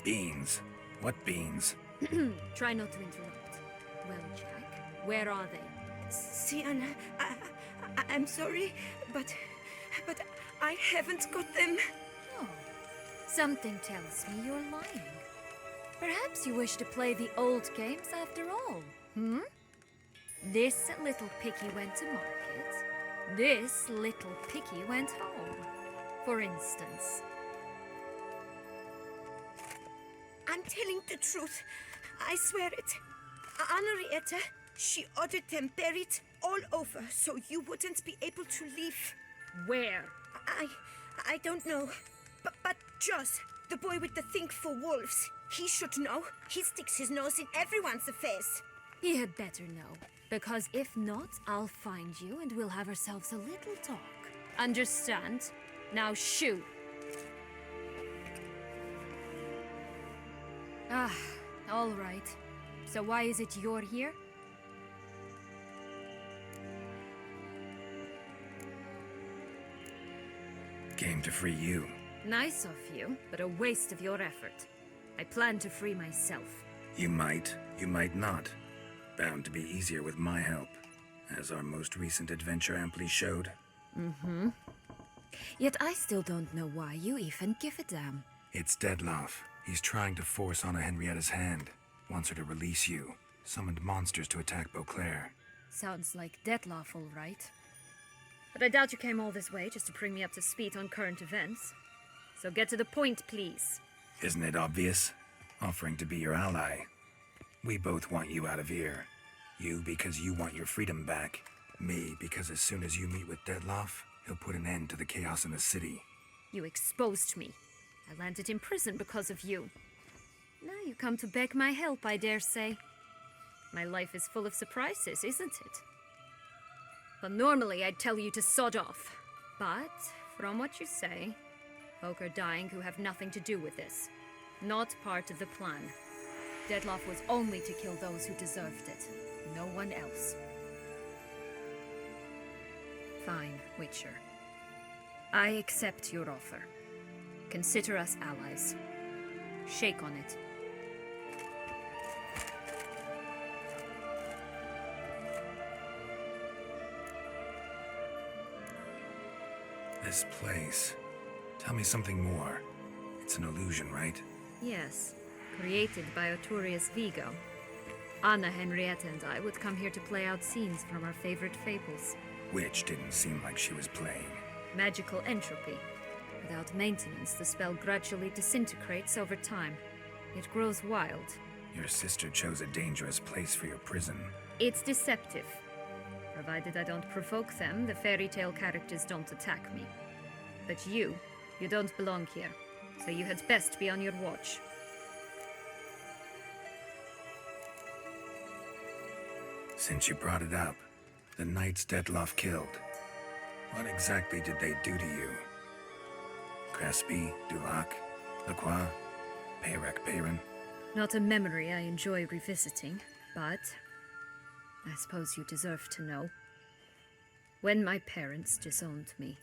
Beans? What beans? Try not to interrupt. Well, Jack, where are they? Sienna, I'm sorry, but I haven't got them. Oh, something tells me you're lying. Perhaps you wish to play the old games after all, hmm? This little piggy went to market. This little piggy went home, for instance. I'm telling the truth. I swear it. Henrietta, she ordered them buried all over so you wouldn't be able to leave. Where? I don't know. But Juss, the boy with the think for wolves, he should know. He sticks his nose in everyone's affairs. He had better know. Because if not, I'll find you and we'll have ourselves a little talk. Understand? Now shoo! Ah, all right. So why is it you're here? Came to free you. Nice of you, but a waste of your effort. I plan to free myself. You might not. Bound to be easier with my help, as our most recent adventure amply showed. Mm-hmm. Yet I still don't know why you even give a damn. It's Dettlaff. He's trying to force Anna Henrietta's hand. Wants her to release you. Summoned monsters to attack Beauclair. Sounds like Dettlaff, all right. But I doubt you came all this way just to bring me up to speed on current events. So get to the point, please. Isn't it obvious? Offering to be your ally. We both want you out of here. You because you want your freedom back. Me because as soon as you meet with Dettlaff, he'll put an end to the chaos in the city. You exposed me. I landed in prison because of you. Now you come to beg my help, I dare say. My life is full of surprises, isn't it? Well, normally I'd tell you to sod off. But, from what you say, folk are dying who have nothing to do with this. Not part of the plan. Dettlaff was only to kill those who deserved it. No one else. Fine, Witcher. I accept your offer. Consider us allies. Shake on it. This place. Tell me something more. It's an illusion, right? Yes. Created by Arturius Vigo. Anna Henrietta and I would come here to play out scenes from our favorite fables. Which didn't seem like she was playing. Magical entropy. Without maintenance, the spell gradually disintegrates over time. It grows wild. Your sister chose a dangerous place for your prison. It's deceptive. Provided I don't provoke them, the fairy tale characters don't attack me. But you don't belong here. So you had best be on your watch. Since you brought it up, the knights Dettlaff killed. What exactly did they do to you? Crespi, Dulac, Lacroix, Peyrac Peyran? Not a memory I enjoy revisiting, but I suppose you deserve to know. When my parents disowned me,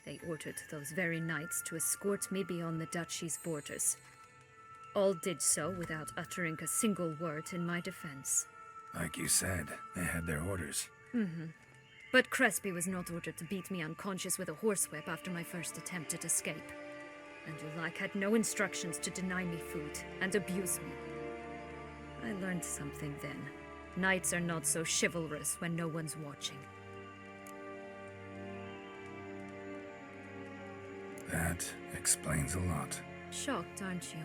they ordered those very knights to escort me beyond the duchy's borders. All did so without uttering a single word in my defense. Like you said, they had their orders. Mm-hmm. But Crespi was not ordered to beat me unconscious with a horsewhip after my first attempt at escape. And Dulac had no instructions to deny me food and abuse me. I learned something then. Knights are not so chivalrous when no one's watching. That explains a lot. Shocked, aren't you?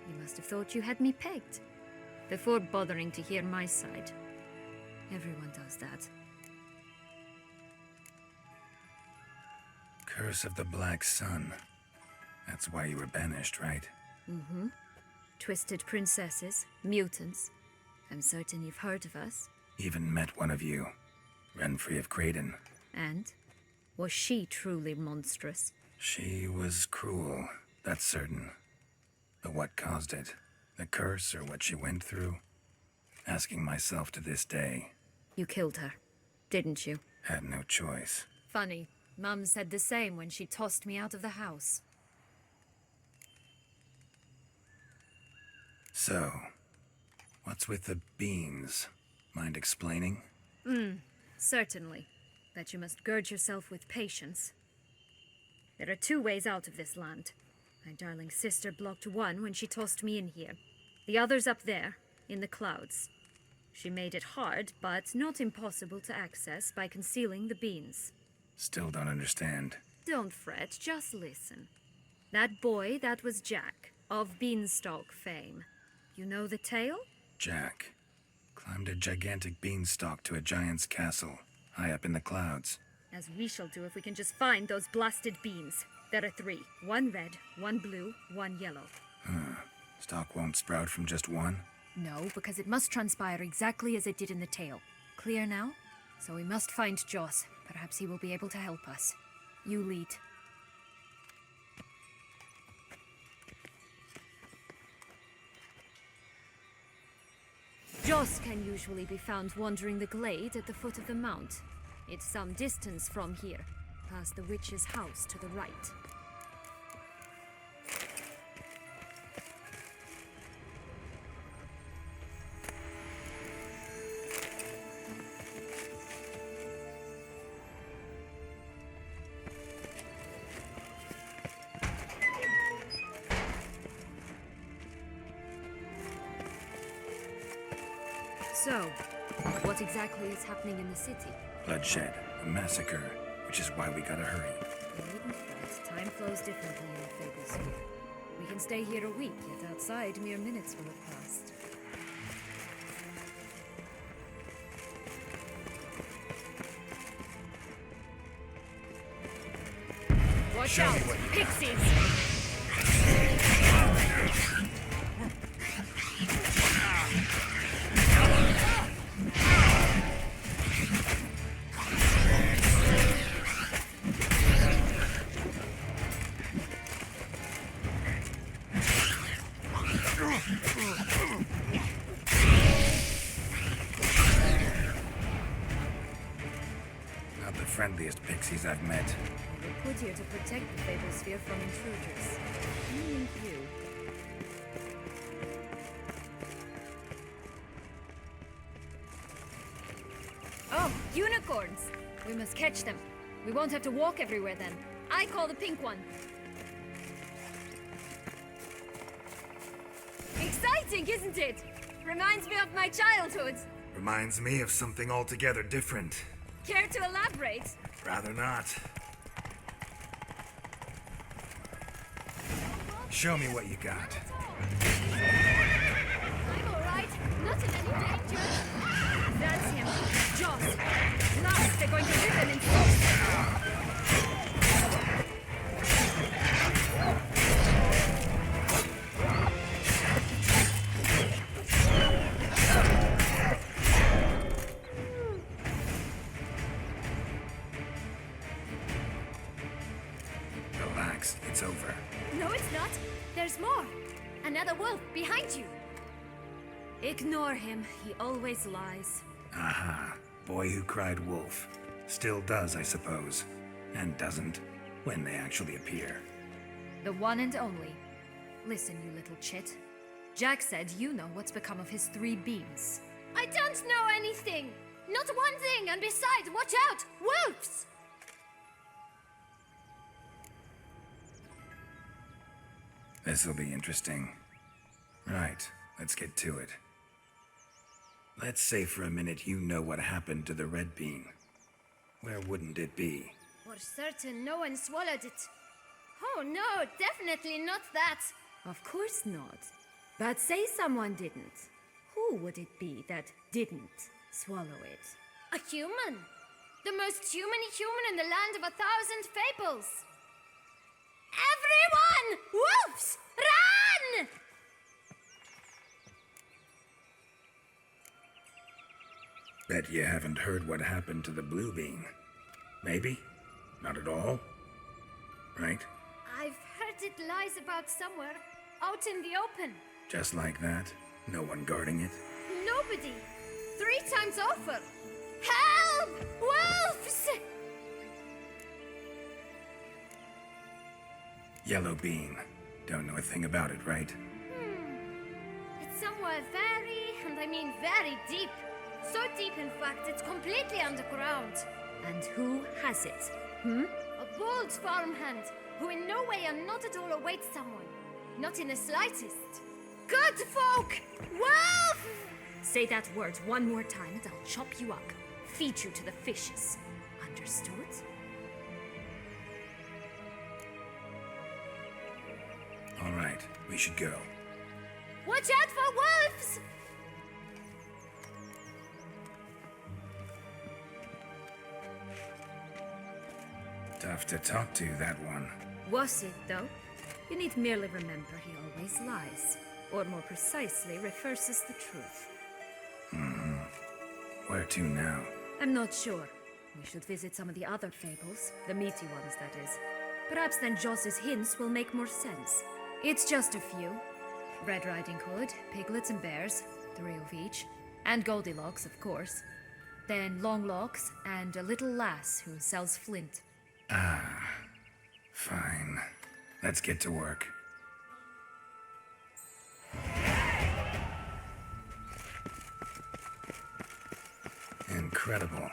You must have thought you had me pegged. Before bothering to hear my side. Everyone does that. Curse of the Black Sun. That's why you were banished, right? Mm-hmm. Twisted princesses, mutants. I'm certain you've heard of us. Even met one of you. Renfrey of Craden. And? Was she truly monstrous? She was cruel, that's certain. But what caused it? The curse or what she went through? Asking myself to this day. You killed her, didn't you? Had no choice. Funny. Mum said the same when she tossed me out of the house. So, what's with the beans? Mind explaining? Certainly. But you must gird yourself with patience. There are 2 ways out of this land. My darling sister blocked one when she tossed me in here. The other's up there, in the clouds. She made it hard, but not impossible to access by concealing the beans. Still don't understand. Don't fret, just listen. That boy, that was Jack, of Beanstalk fame. You know the tale? Jack climbed a gigantic beanstalk to a giant's castle, high up in the clouds. As we shall do if we can just find those blasted beans. There are 3. 1 red, 1 blue, 1 yellow. Stalk won't sprout from just one? No, because it must transpire exactly as it did in the tale. Clear now? So we must find Joss. Perhaps he will be able to help us. You lead. Joss can usually be found wandering the glade at the foot of the mount. It's some distance from here, past the witch's house to the right. So, what exactly is happening in the city? Bloodshed, a massacre, which is why we gotta hurry. You needn't fret. Time flows differently in the Fable Sphere. We can stay here a week, yet outside mere minutes will have passed. Watch out! Pixies! Not the friendliest pixies I've met. We're put here to protect the Fable Sphere from intruders. Meaning you. Oh, unicorns! We must catch them. We won't have to walk everywhere then. I call the pink one. Exciting, isn't it? Reminds me of my childhood. Reminds me of something altogether different. Care to elaborate? Rather not. Show me what you got. I'm alright. Not in any danger. That's him. Joss. Last, they're going to rip him in pieces. Relax, it's over. No, it's not. There's more. Another wolf behind you. Ignore him. He always lies. Aha. Boy who cried wolf. Still does, I suppose. And doesn't, when they actually appear. The one and only. Listen, you little chit. Jack said you know what's become of his 3 beans. I don't know anything! Not one thing, and besides, watch out! Wolves! This'll be interesting. Right, let's get to it. Let's say for a minute you know what happened to the red bean. Where wouldn't it be? For certain, no one swallowed it. Oh no, definitely not that. Of course not. But say someone didn't. Who would it be that didn't swallow it? A human. The most human-y human in the land of 1,000 fables. Everyone! Wolves! Run! Bet you haven't heard what happened to the blue bean. Maybe? Not at all? Right? I've heard it lies about somewhere, out in the open. Just like that? No one guarding it? Nobody. 3 times over. Help! Wolves! Yellow bean. Don't know a thing about it, right? It's somewhere very, and I mean very deep. So deep, in fact, it's completely underground. And who has it? A bold farmhand, who in no way and not at all awaits someone. Not in the slightest. Good folk! Wolf! Say that word one more time and I'll chop you up. Feed you to the fishes. Understood? All right, we should go. Watch out for wolves! Tough to talk to, that one. Was it, though? You need merely remember he always lies. Or more precisely, reverses the truth. Where to now? I'm not sure. We should visit some of the other fables. The meaty ones, that is. Perhaps then Joss's hints will make more sense. It's just a few. Red Riding Hood, piglets and bears, 3 of each. And Goldilocks, of course. Then Longlocks, and a little lass who sells flint. Ah, fine. Let's get to work. Incredible.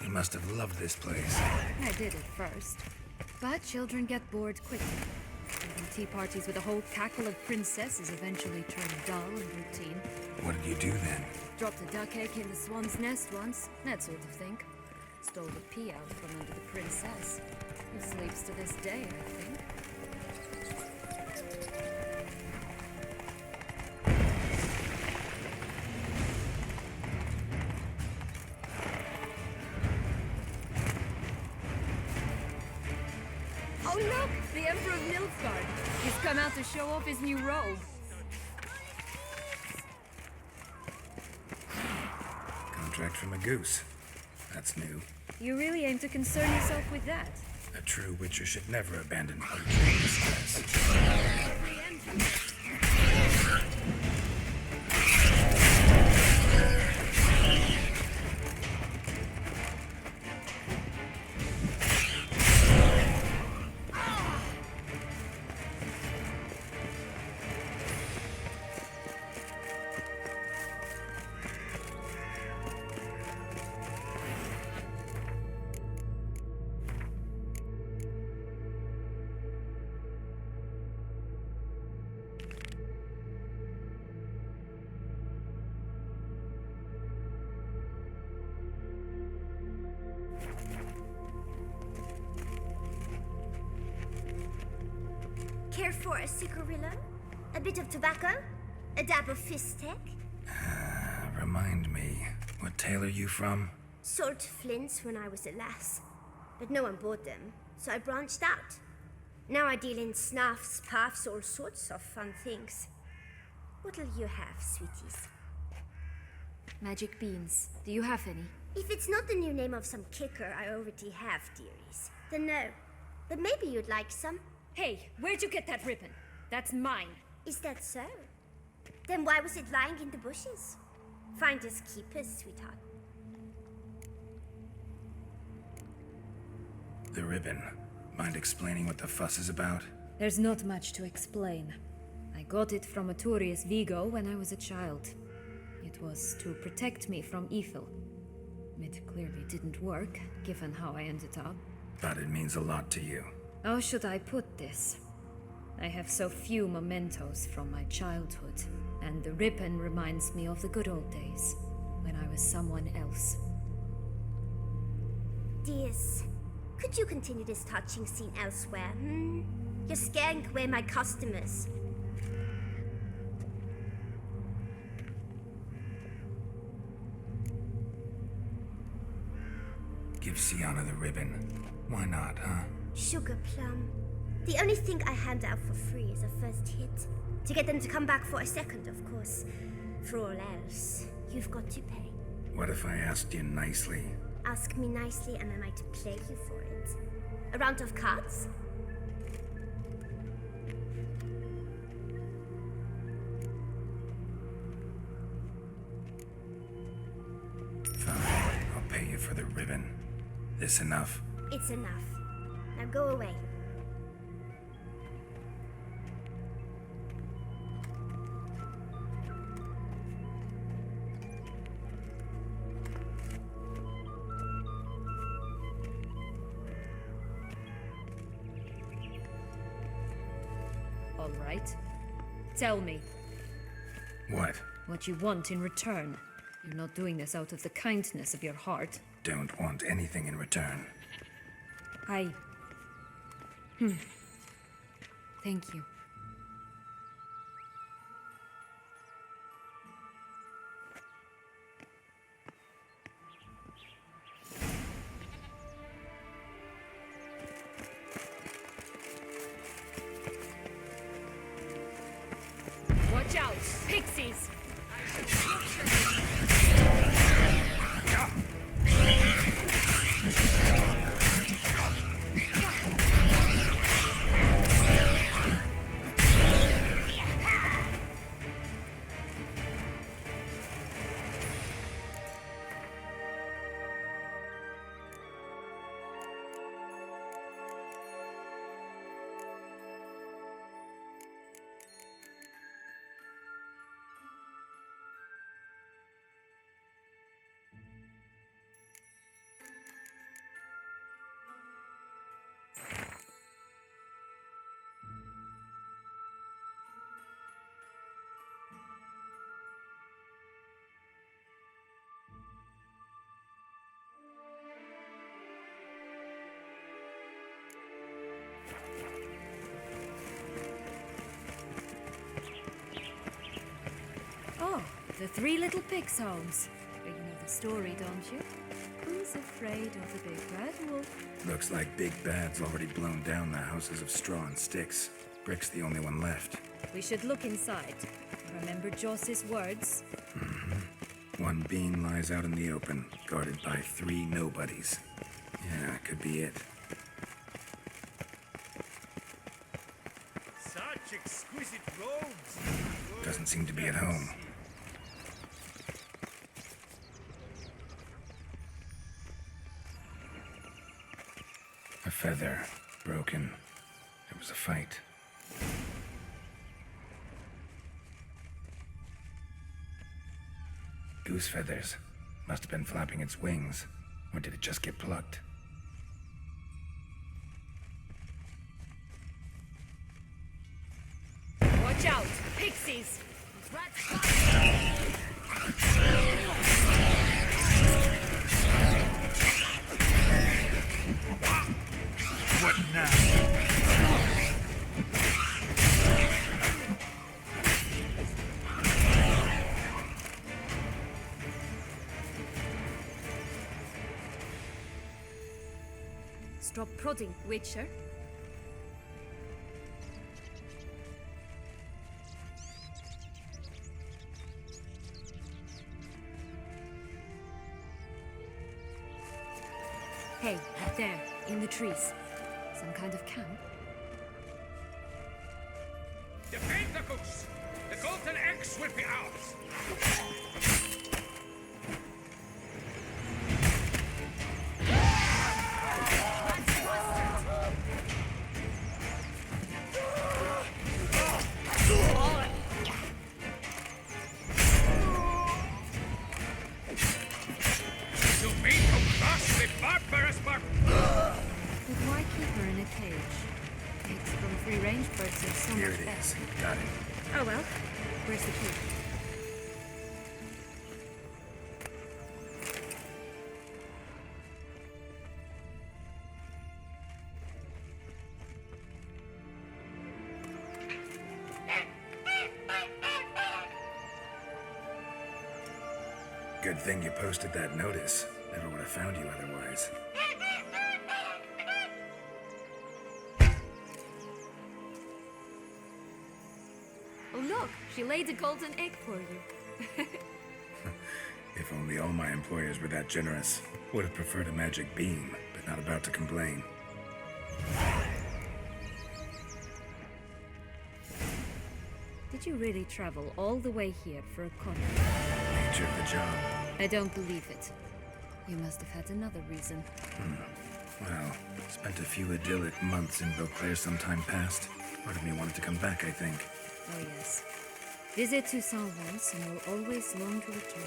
You must have loved this place. I did at first. But children get bored quickly. Even tea parties with a whole cackle of princesses eventually turn dull and routine. What did you do then? Dropped a duck egg in the swan's nest once, that sort of thing. Stole the pea out from under the princess. Who sleeps to this day, I think. Oh look! The Emperor of Nilfgaard! He's come out to show off his new robe. Contract from a goose. That's new. You really aim to concern yourself with that? A true witcher should never abandon poetry in distress. Care for a cigarillo? A bit of tobacco? A dab of fistek? Remind me, what tale are you from? Sold flints when I was a lass. But no one bought them, so I branched out. Now I deal in snuffs, puffs, all sorts of fun things. What'll you have, sweeties? Magic beans. Do you have any? If it's not the new name of some kicker I already have, dearies, then no. But maybe you'd like some. Hey, where'd you get that ribbon? That's mine. Is that so? Then why was it lying in the bushes? Finders keepers, sweetheart. The ribbon. Mind explaining what the fuss is about? There's not much to explain. I got it from Aturius Vigo when I was a child. It was to protect me from evil. It clearly didn't work, given how I ended up. But it means a lot to you. How should I put this? I have so few mementos from my childhood, and the ribbon reminds me of the good old days, when I was someone else. Dears, could you continue this touching scene elsewhere, You're scaring away my customers. Give Sienna the ribbon. Why not, huh? Sugar plum. The only thing I hand out for free is a first hit. To get them to come back for a second, of course. For all else, you've got to pay. What if I asked you nicely? Ask me nicely and I might play you for it. A round of cards? Fine, I'll pay you for the ribbon. This enough? It's enough. Now go away. All right. Tell me. What? What you want in return. You're not doing this out of the kindness of your heart. Don't want anything in return. Thank you. Watch out! Pixies! Oh, the Three Little Pigs' homes. You know the story, don't you? Who's afraid of the big bad wolf? Looks like Big Bad's already blown down the houses of straw and sticks. Brick's the only one left. We should look inside. Remember Joss's words? One bean lies out in the open, guarded by 3 nobodies. Yeah, could be it. Such exquisite robes. Doesn't seem to be at home. A feather, broken. It was a fight. Goose feathers. Must have been flapping its wings. Or did it just get plucked? Watch out! Pixies! What now? Stop prodding, Witcher. Hey, up there, in the trees. Some kind of camp? Defend the goose! The golden eggs will be ours! You mean to crush the barbarous But why keep her in a cage? Eggs from free-range birds are so Here much it better. is. Got it. Oh well, where's the key? Good thing you posted that notice. Never would have found you otherwise. Oh look, she laid a golden egg for you. If only all my employers were that generous. Would have preferred a magic beam, but not about to complain. Did you really travel all the way here for a contract? Nature of the job. I don't believe it. You must have had another reason. Well, spent a few idyllic months in Beauclair some time past. Part of me wanted to come back, I think. Oh yes. Visit Toussaint once and will always long to return.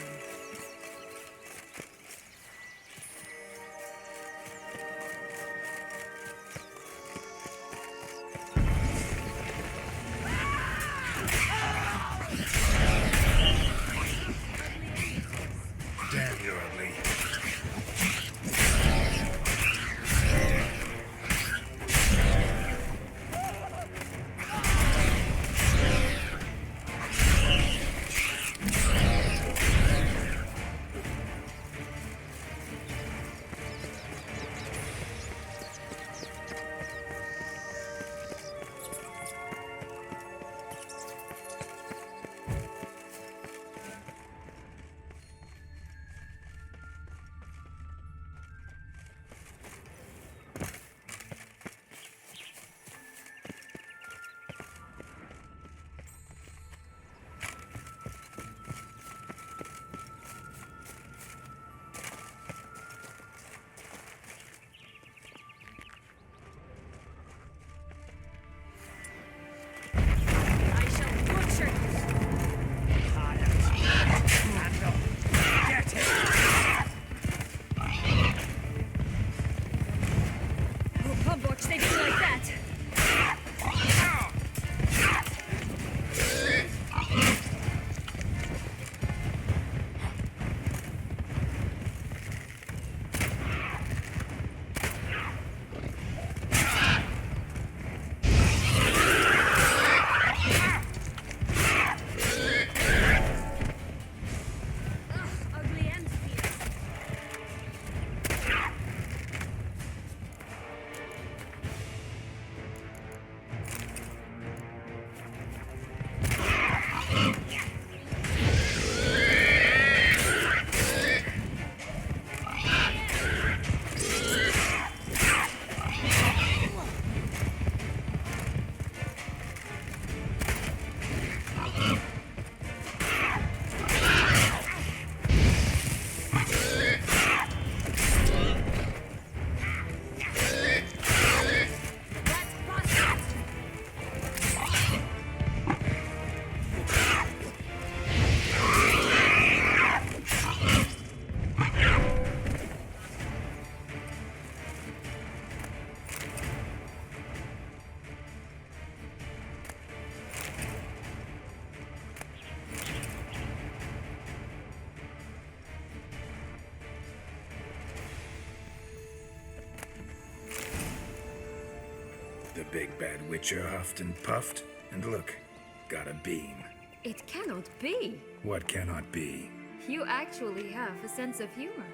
Damn, you're ugly. big bad witcher huffed and puffed, and look, got a beam. It cannot be. What cannot be? You actually have a sense of humor.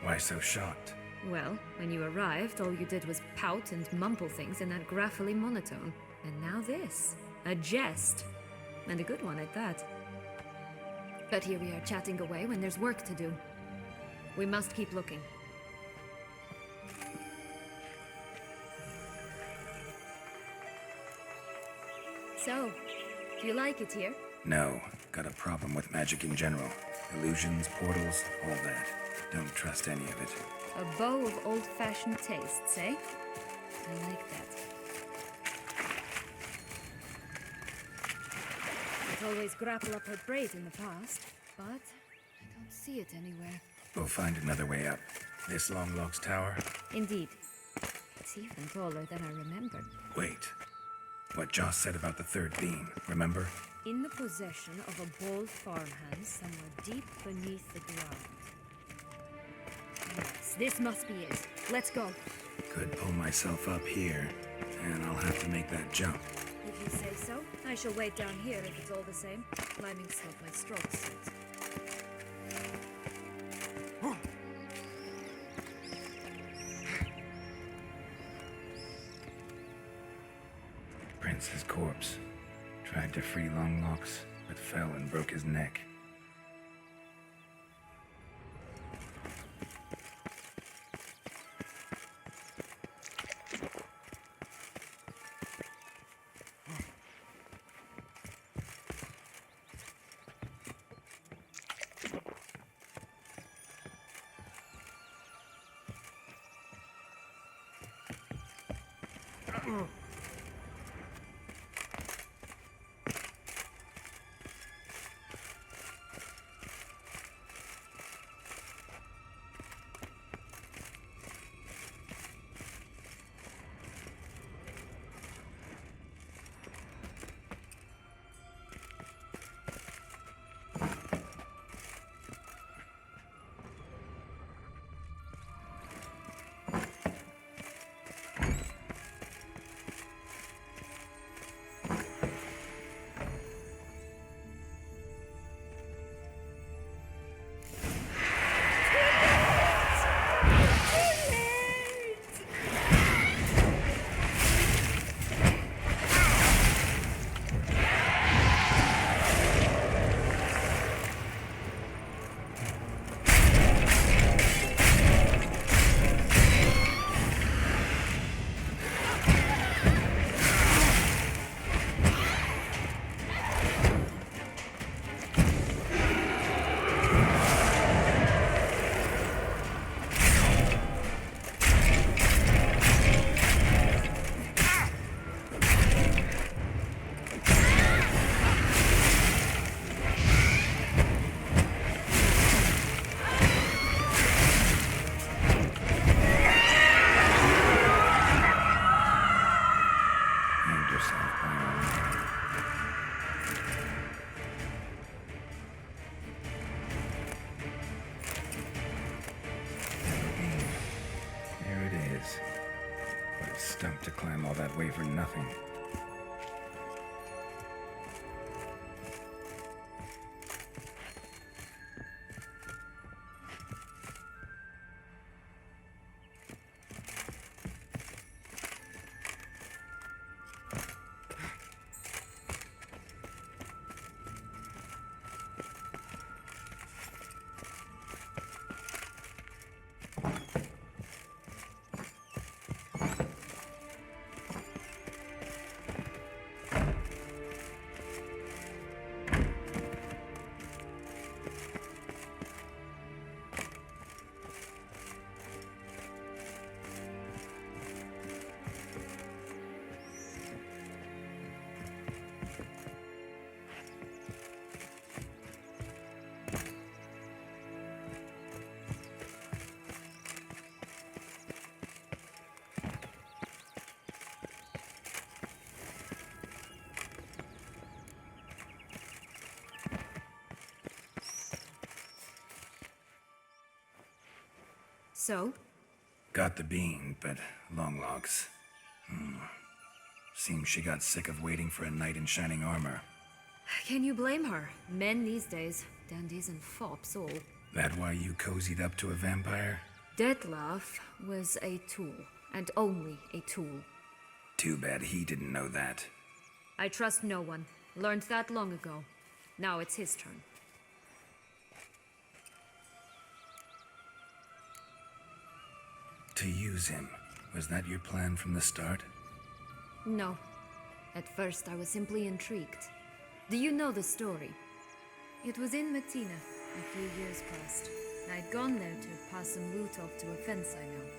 Why so shocked? Well, when you arrived, all you did was pout and mumble things in that graphily monotone. And now this. A jest. And a good one at that. But here we are chatting away when there's work to do. We must keep looking. So, do you like it here? No, got a problem with magic in general. Illusions, portals, all that. Don't trust any of it. A bow of old-fashioned tastes, eh? I like that. I'd always grapple up her braid in the past, but I don't see it anywhere. We'll find another way up. This Longlock's tower? Indeed. It's even taller than I remembered. Wait. What Joss said about the third beam, remember? In the possession of a bold farmhand somewhere deep beneath the ground. Yes, this must be it. Let's go. Could pull myself up here, and I'll have to make that jump. If you say so, I shall wait down here if it's all the same. Climbing's not my strong suit. Prince's corpse. Tried to free Longlocks, but fell and broke his neck. To climb all that way for nothing. So? Got the bean, but long logs. Seems she got sick of waiting for a knight in shining armor. Can you blame her? Men these days, dandies and fops all. That why you cozied up to a vampire? Detlef was a tool, and only a tool. Too bad he didn't know that. I trust no one. Learned that long ago. Now it's his turn. To use him. Was that your plan from the start? No. At first I was simply intrigued. Do you know the story? It was in Matina, a few years past. I'd gone there to pass some loot off to a fence I know.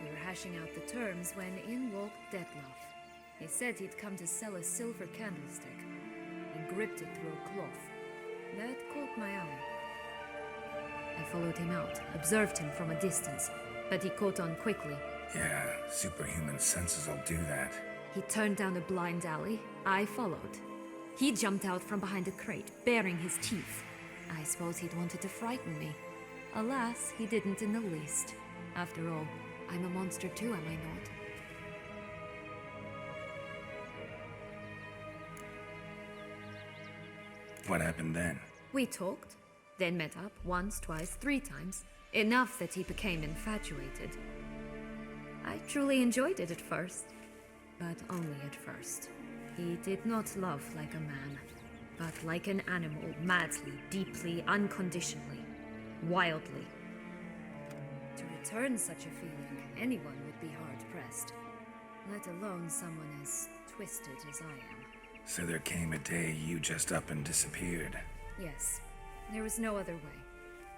We were hashing out the terms when in walked Detlef. He said he'd come to sell a silver candlestick. He gripped it through a cloth. That caught my eye. I followed him out, observed him from a distance, but he caught on quickly. Yeah, superhuman senses will do that. He turned down a blind alley. I followed. He jumped out from behind a crate, baring his teeth. I suppose he'd wanted to frighten me. Alas, he didn't in the least. After all, I'm a monster too, am I not? What happened then? We talked, then met up once, twice, 3 times. Enough that he became infatuated. I truly enjoyed it at first, but only at first. He did not love like a man, but like an animal, madly, deeply, unconditionally, wildly. To return such a feeling, anyone would be hard-pressed, let alone someone as twisted as I am. So there came a day you just up and disappeared. Yes, there was no other way.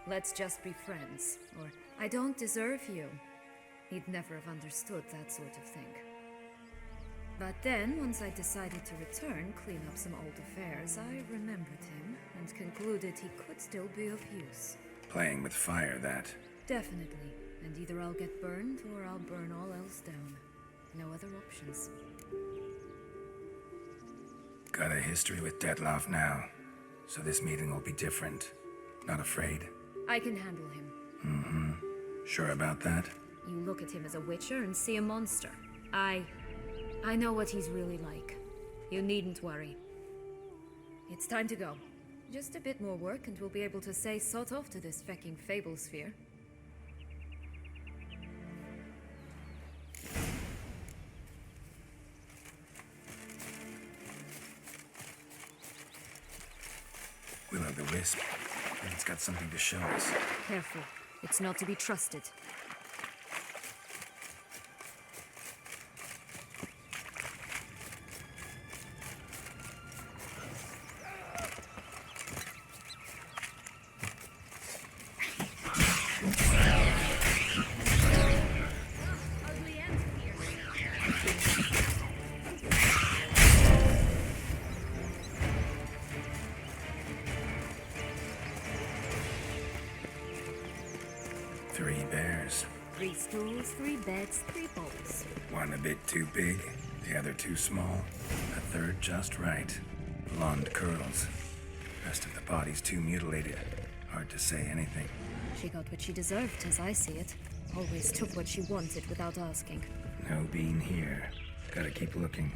Let's just be friends, or I don't deserve you. He'd never have understood that sort of thing. But then, once I decided to return, clean up some old affairs, I remembered him and concluded he could still be of use. Playing with fire, that. Definitely. And either I'll get burned or I'll burn all else down. No other options. Got a history with Detlef now, so this meeting will be different. Not afraid? I can handle him. Mm-hmm. Sure about that? You look at him as a witcher and see a monster. I know what he's really like. You needn't worry. It's time to go. Just a bit more work and we'll be able to say sod off to this fecking fable sphere. Will-o'-the-wisp. And it's got something to show us. Careful. It's not to be trusted. Three bears. 3 stools, 3 beds, 3 bowls. One a bit too big, the other too small, a third just right. Blonde curls. Rest of the body's too mutilated. Hard to say anything. She got what she deserved, as I see it. Always took what she wanted without asking. No bean here. Gotta keep looking.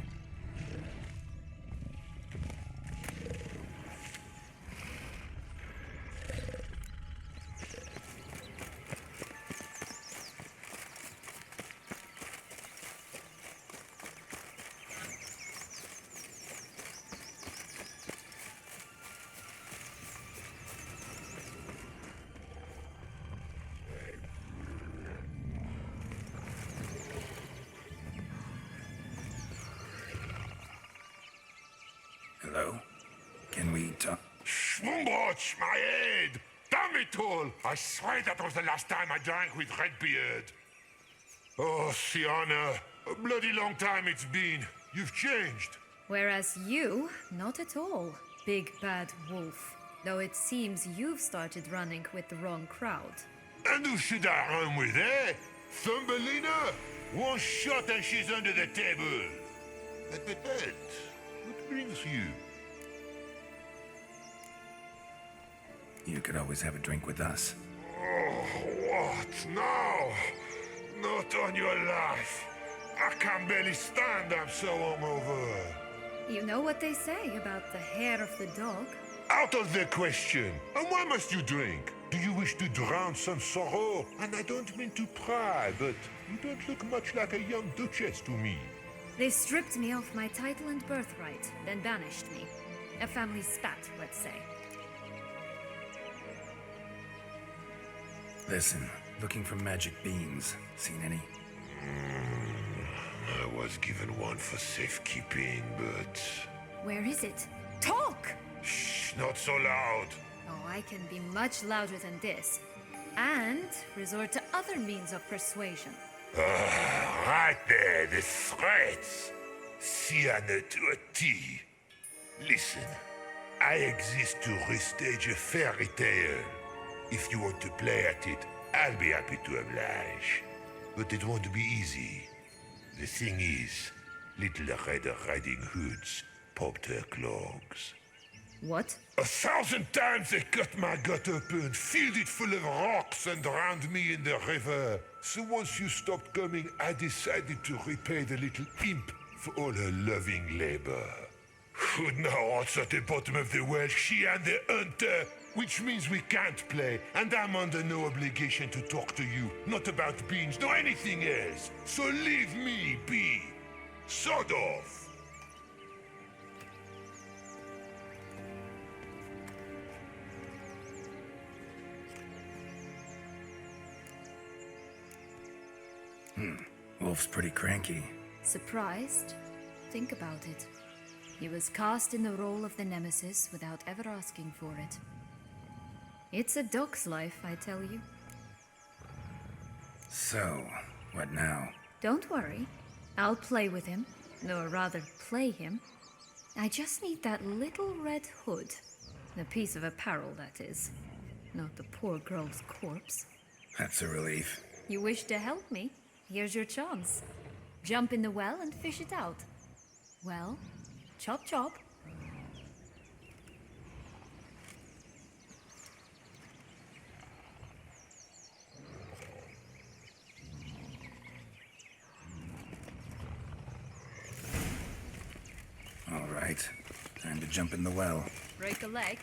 Hello? Can we talk? Schwumbrotsch, my head! Damn it all! I swear that was the last time I drank with Redbeard. Oh, Sienna, a bloody long time it's been. You've changed. Whereas you, not at all, big bad wolf. Though it seems you've started running with the wrong crowd. And who should I run with, eh? Thumbelina? One shot and she's under the table. But, what brings you? You could always have a drink with us. Oh, what now? Not on your life. I can barely stand, I'm so hungover. You know what they say about the hair of the dog? Out of the question. And why must you drink? Do you wish to drown some sorrow? And I don't mean to pry, but you don't look much like a young duchess to me. They stripped me of my title and birthright, then banished me. A family spat, let's say. Listen, looking for magic beans. Seen any? I was given one for safekeeping, but... Where is it? Talk! Shh, not so loud. Oh, I can be much louder than this. And resort to other means of persuasion. Right there, the threats. Sienna to a T. Listen, I exist to restage a fairy tale. If you want to play at it, I'll be happy to oblige. But it won't be easy. The thing is, Little Red Riding Hoods popped her clogs. What? 1,000 times they cut my gut open, filled it full of rocks, and drowned me in the river. So once you stopped coming, I decided to repay the little imp for all her loving labor. Who now wants at the bottom of the well, she and the hunter, which means we can't play, and I'm under no obligation to talk to you, not about beans, nor anything else. So leave me be. Sod off. Wolf's pretty cranky. Surprised? Think about it. He was cast in the role of the Nemesis without ever asking for it. It's a dog's life, I tell you. So, what now? Don't worry. I'll play with him. Or rather, play him. I just need that little red hood. The piece of apparel, that is. Not the poor girl's corpse. That's a relief. You wish to help me? Here's your chance. Jump in the well and fish it out. Well, chop chop. All right. Time to jump in the well. Break a leg.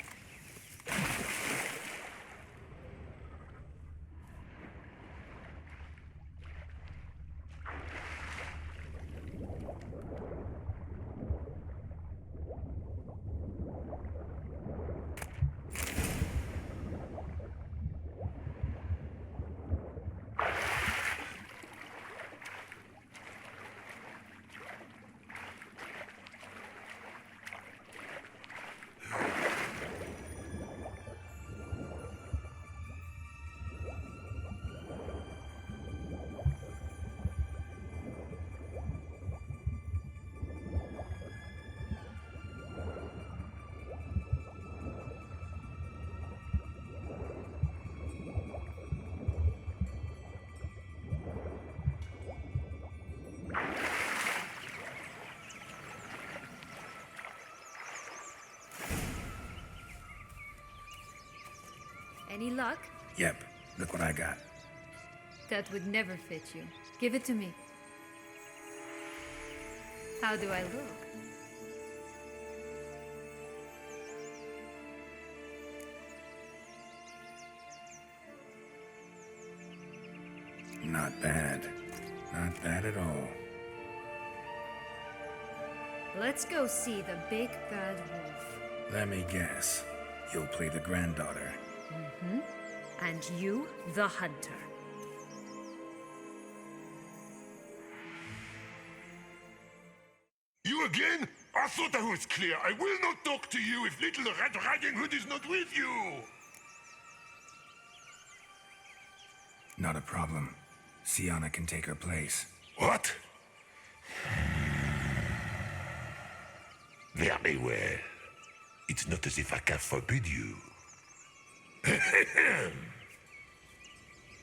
Any luck? Yep, look what I got. That would never fit you. Give it to me. How do I look? Not bad. Not bad at all. Let's go see the big bad wolf. Let me guess. You'll play the granddaughter. Mm-hmm. And you, the hunter. You again? I thought I was clear. I will not talk to you if Little Red Riding Hood is not with you. Not a problem. Sienna can take her place. What? Very well. It's not as if I can forbid you.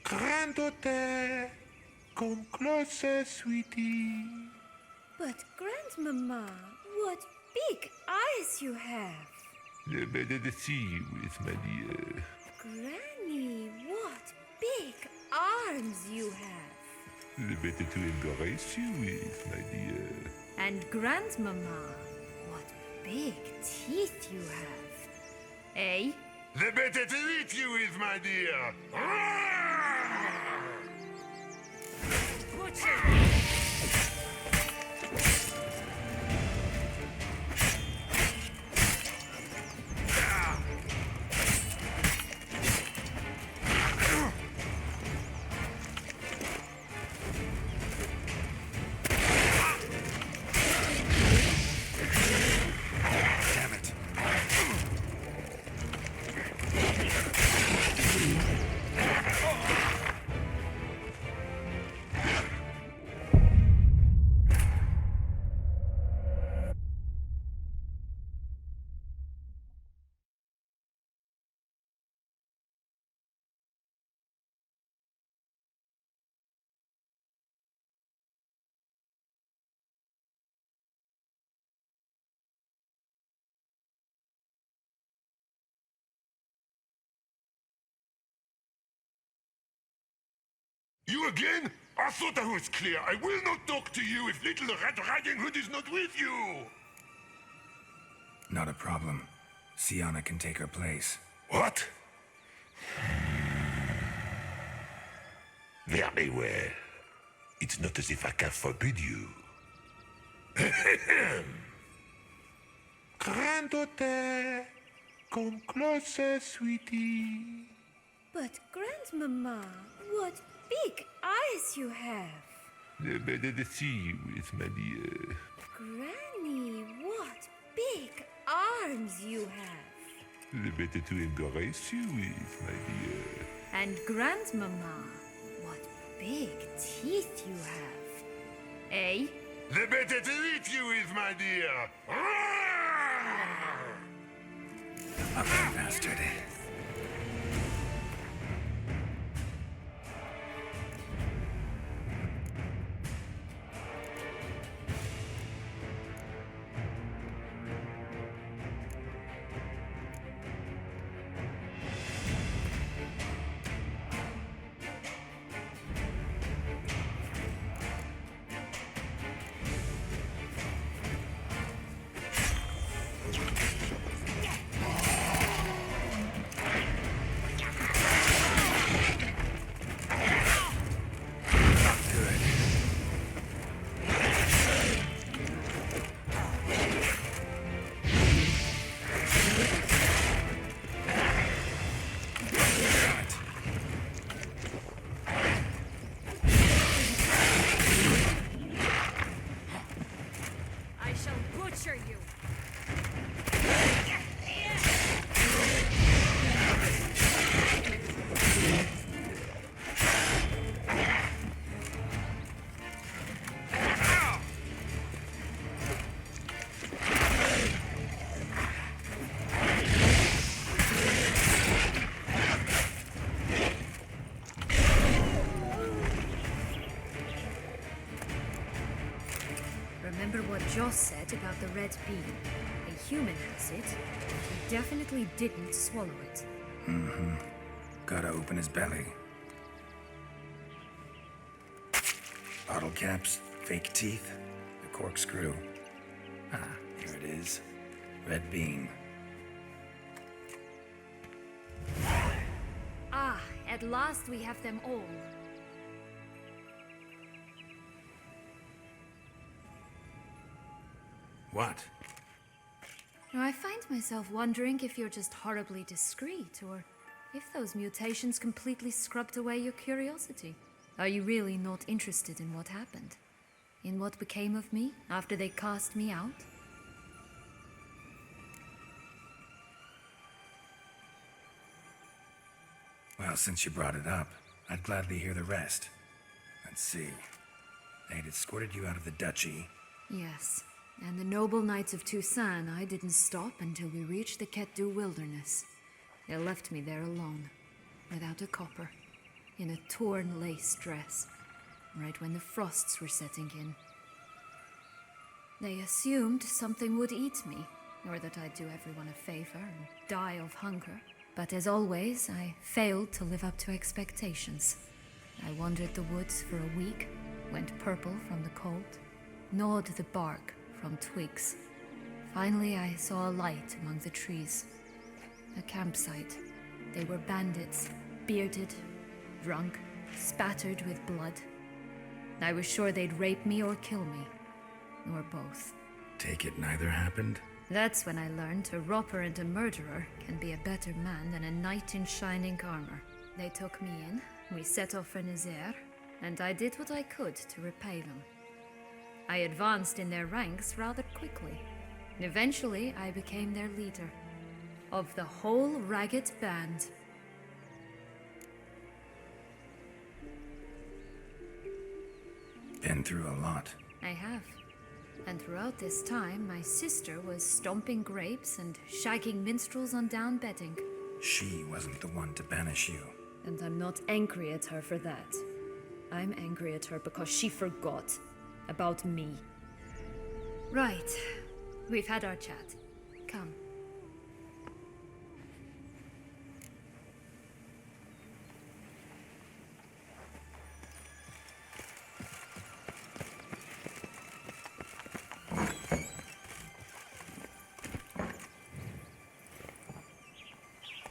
Granddaughter, come closer, sweetie. But, Grandmama, what big eyes you have. The better to see you with, my dear. Granny, what arms you have. The better to embrace you with, my dear. And Grandmama, what big teeth you have. Eh? The better to eat you with, my dear. Butcher! You again? I thought I was clear. I will not talk to you if little Red Riding Hood is not with you. Not a problem. Sienna can take her place. What? Very well. It's not as if I can forbid you. Granddaughter, come closer, sweetie. But Grandmama, what big eyes you have. The better to see you with, my dear. Granny, what big arms you have. The better to embrace you with, my dear. And Grandmama, what big teeth you have. Eh? The better to eat you with, my dear. Ugly bastard. Remember what Joss said about the red bean? A human has it, and he definitely didn't swallow it. Mm-hmm. Gotta open his belly. Bottle caps, fake teeth, the corkscrew. Ah, here it is. Red bean. Ah, at last we have them all. What? Now, I find myself wondering if you're just horribly discreet, or if those mutations completely scrubbed away your curiosity. Are you really not interested in what happened? In what became of me after they cast me out? Well, since you brought it up, I'd gladly hear the rest. Let's see. They'd escorted you out of the duchy. Yes. And the noble knights of Toussaint, I didn't stop until we reached the Ketdu wilderness. They left me there alone, without a copper, in a torn lace dress, right when the frosts were setting in. They assumed something would eat me, or that I'd do everyone a favor and die of hunger. But as always, I failed to live up to expectations. I wandered the woods for a week, went purple from the cold, gnawed the bark from twigs. Finally, I saw a light among the trees. A campsite. They were bandits, bearded, drunk, spattered with blood. I was sure they'd rape me or kill me, or both. Take it neither happened? That's when I learned a robber and a murderer can be a better man than a knight in shining armor. They took me in, we set off for Nazaire, and I did what I could to repay them. I advanced in their ranks rather quickly. Eventually, I became their leader. Of the whole ragged band. Been through a lot. I have. And throughout this time, my sister was stomping grapes and shagging minstrels on down bedding. She wasn't the one to banish you. And I'm not angry at her for that. I'm angry at her because she forgot about me. Right. We've had our chat. Come.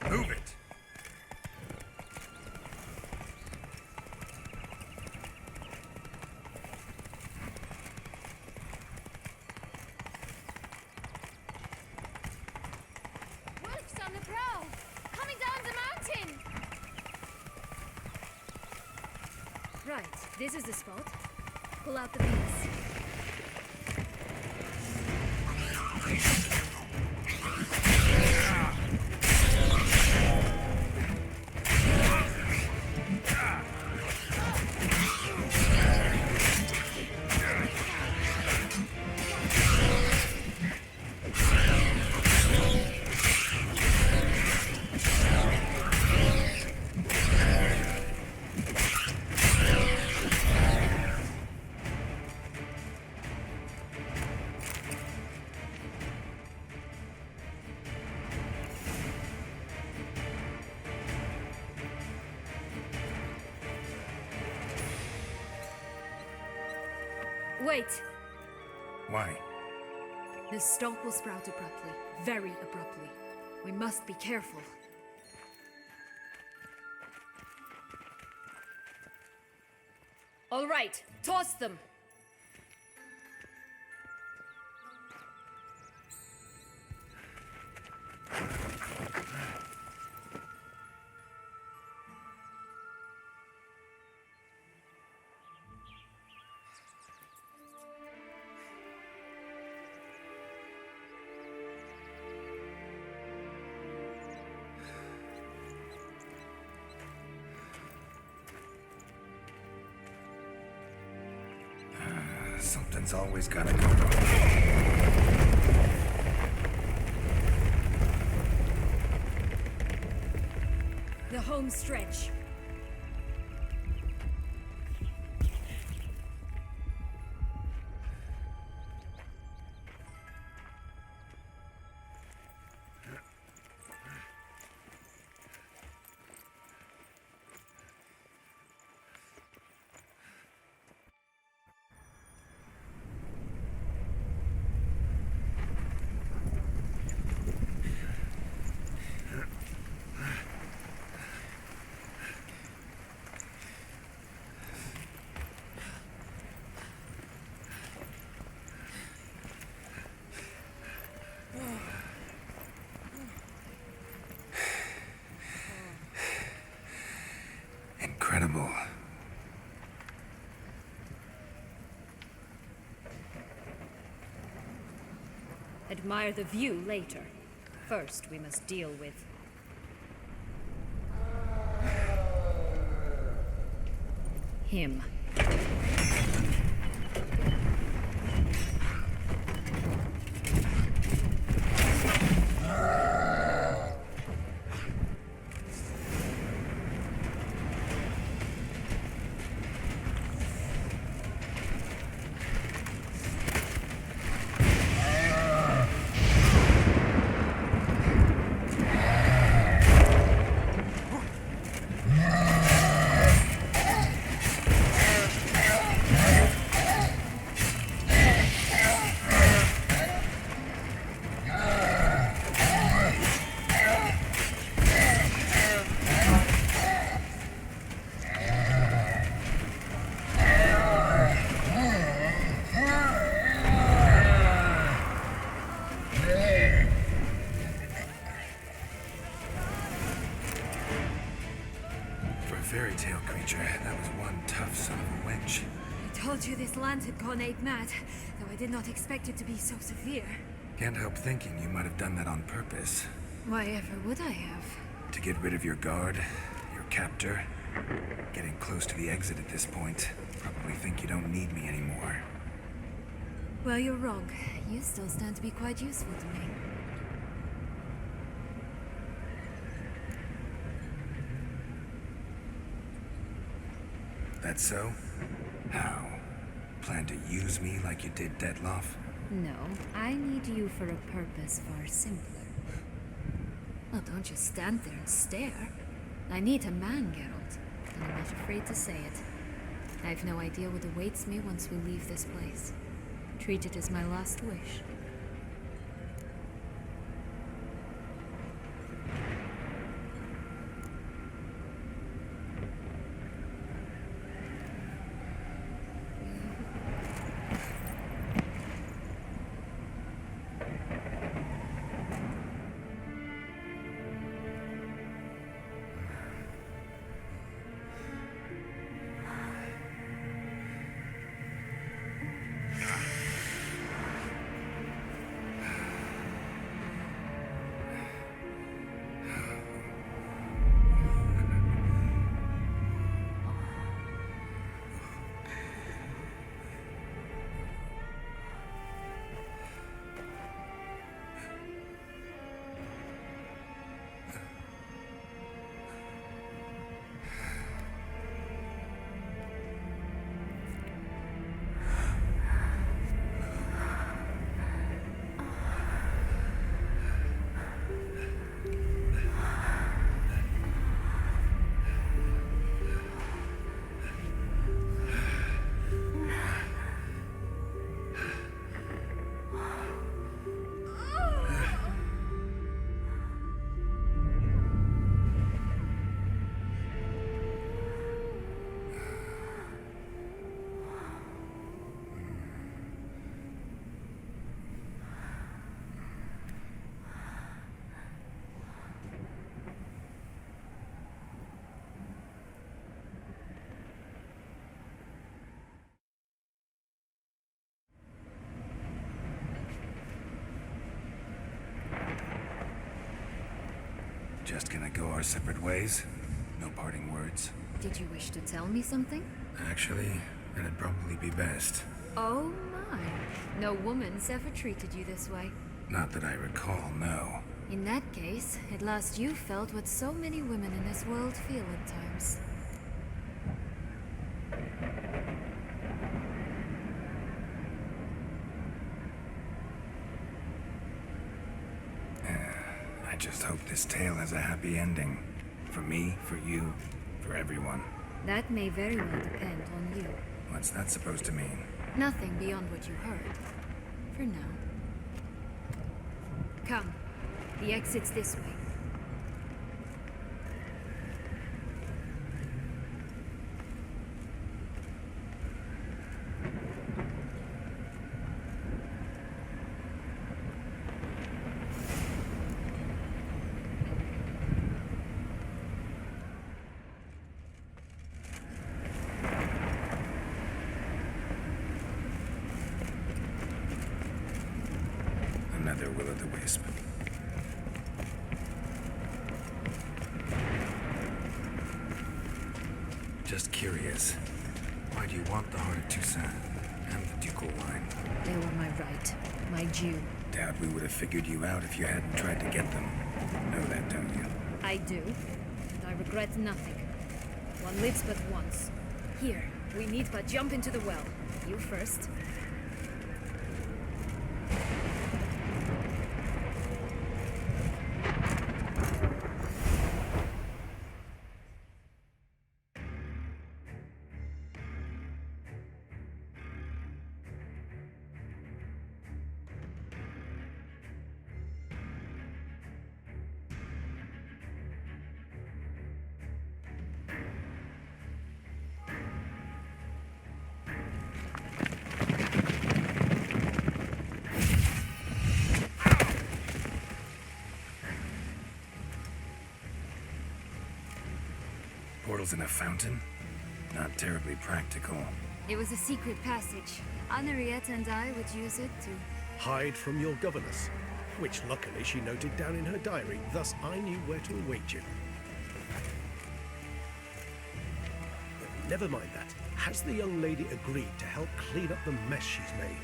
Move it! Wolves on the prowl! Coming down the mountain! Right, this is the spot. Pull out the piece. Wait! Why? The stalk will sprout abruptly. Very abruptly. We must be careful. All right, toss them! Something's always gotta go wrong. The home stretch. Incredible. Admire the view later. First, we must deal with... him. fairy tale creature. That was one tough son of a wench. I told you this land had gone ape mad, though I did not expect it to be so severe. Can't help thinking you might have done that on purpose. Why ever would I have? To get rid of your guard, your captor. Getting close to the exit at this point. Probably think you don't need me anymore. Well, you're wrong. You still stand to be quite useful to me. That so? How? Plan to use me like you did Detloff? No, I need you for a purpose far simpler. Well, don't just stand there and stare. I need a man, Geralt, and I'm not afraid to say it. I've no idea what awaits me once we leave this place. Treat it as my last wish. Just gonna go our separate ways? No parting words? Did you wish to tell me something? Actually, that'd probably be best. Oh my. No woman's ever treated you this way. Not that I recall, no. In that case, at last you felt what so many women in this world feel at times. I just hope this tale has a happy ending. For me, for you, for everyone. That may very well depend on you. What's that supposed to mean? Nothing beyond what you heard. For now. Come. The exit's this way. Another will-o'-the-wisp. Just curious. Why do you want the heart of Jussát and the ducal wine? They were my right. My due. Doubt we would have figured you out if you hadn't tried to get them. Know that, don't you? I do. And I regret nothing. One lives but once. Here, we need but jump into the well. You first. portals in a fountain? Not terribly practical. It was a secret passage. Henriette and I would use it to... Hide from your governess, which luckily she noted down in her diary, thus I knew where to await you. Never mind that. Has the young lady agreed to help clean up the mess she's made?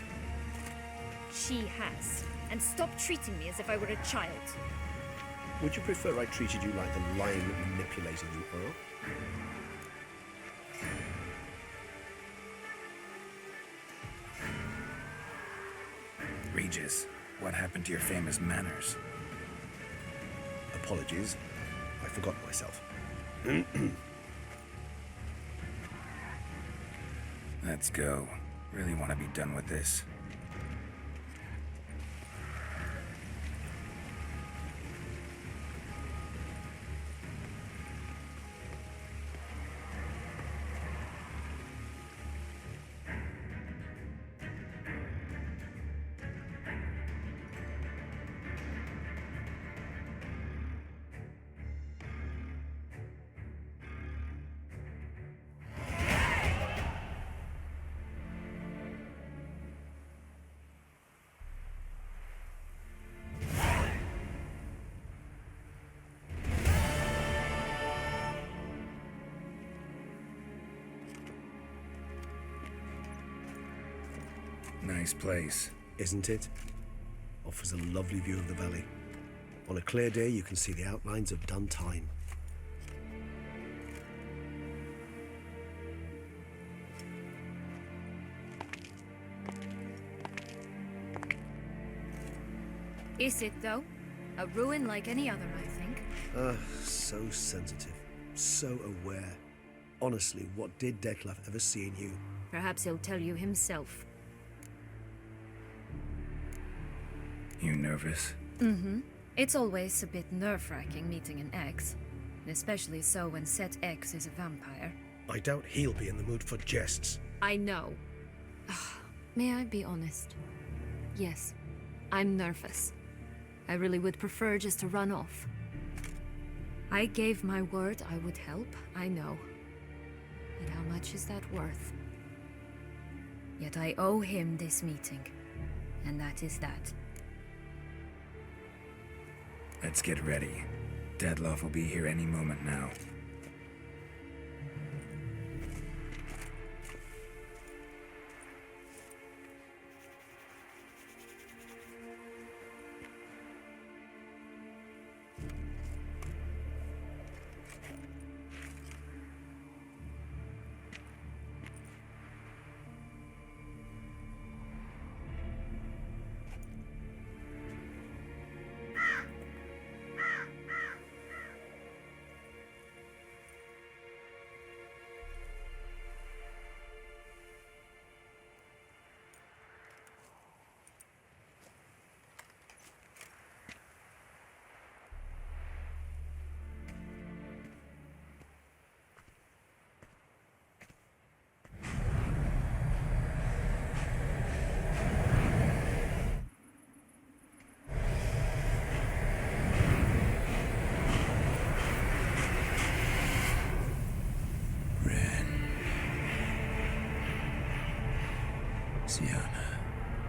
She has. And stop treating me as if I were a child. Would you prefer I treated you like the lion manipulating you, Earl? Regis, what happened to your famous manners? Apologies. I forgot myself. Let's go. Really want to be done with this. Nice place. Isn't it? Offers a lovely view of the valley. On a clear day, you can see the outlines of done time. Is it, though? A ruin like any other, I think. So sensitive. So aware. Honestly, what did Detlef ever see in you? Perhaps he'll tell you himself. You nervous? Mm-hmm. It's always a bit nerve-wracking meeting an ex. Especially so when said ex is a vampire. I doubt he'll be in the mood for jests. I know. May I be honest? Yes, I'm nervous. I really would prefer just to run off. I gave my word I would help, I know. And how much is that worth? Yet I owe him this meeting. And that is that. Let's get ready. Detlef will be here any moment now.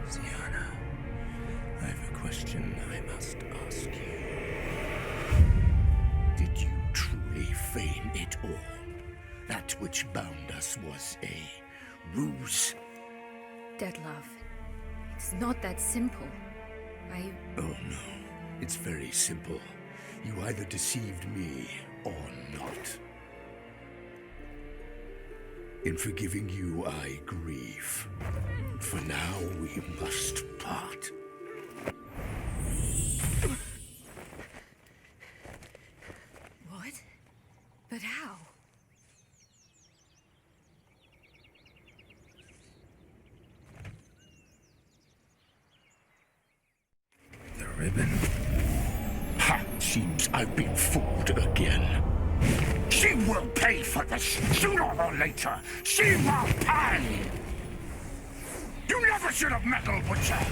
Sienna, I have a question I must ask you. Did you truly feign it all? That which bound us was a ruse? Detlef, it's not that simple. Oh no, it's very simple. You either deceived me or not. In forgiving you, I grieve. For now, we must part. What? But how? The ribbon. Ha! Seems I've been fooled again. She will pay for this, sooner or later. She will pay! You never should have meddled with her!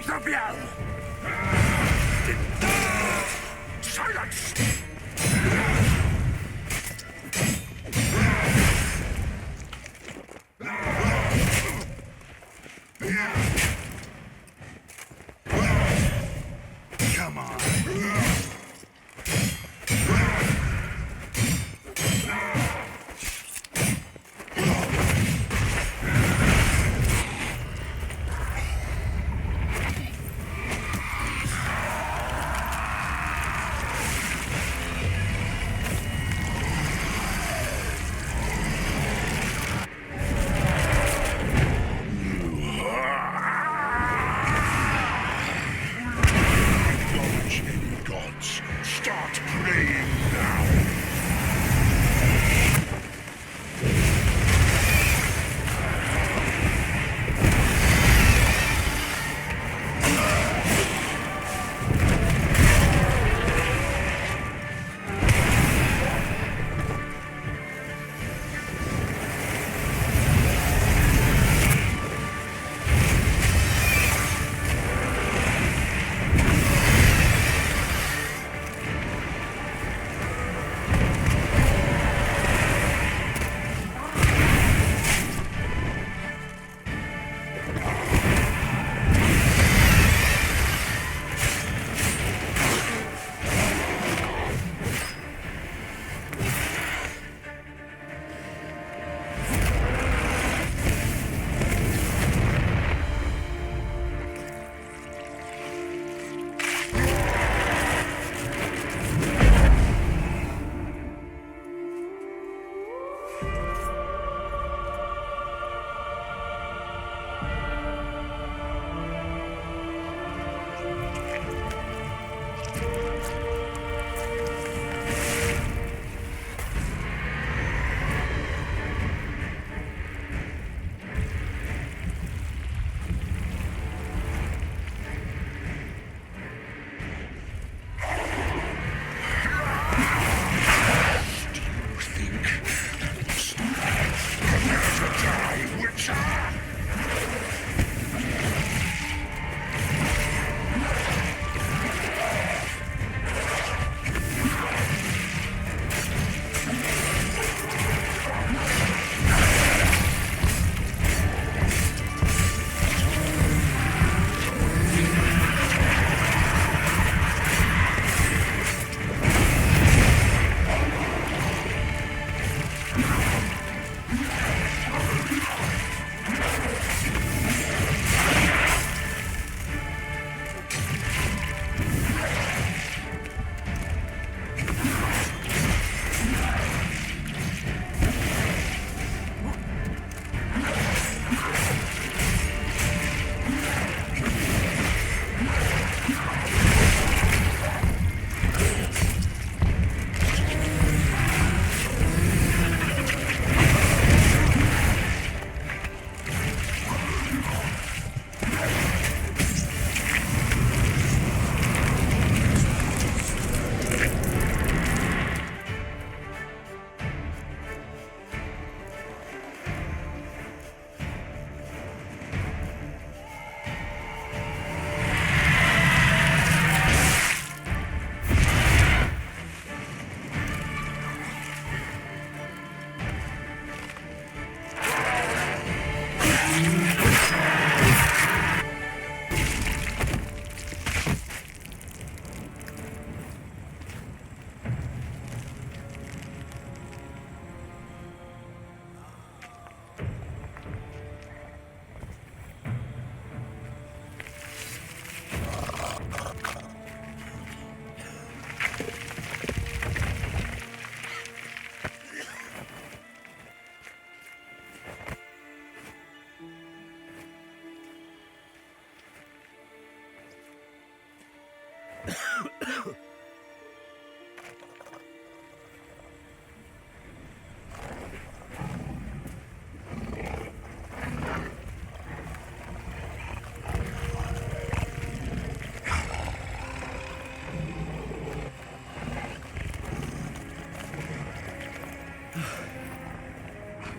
both of you! Silence! Come on.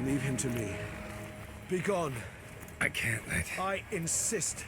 Leave him to me. Be gone. I can't let... I insist.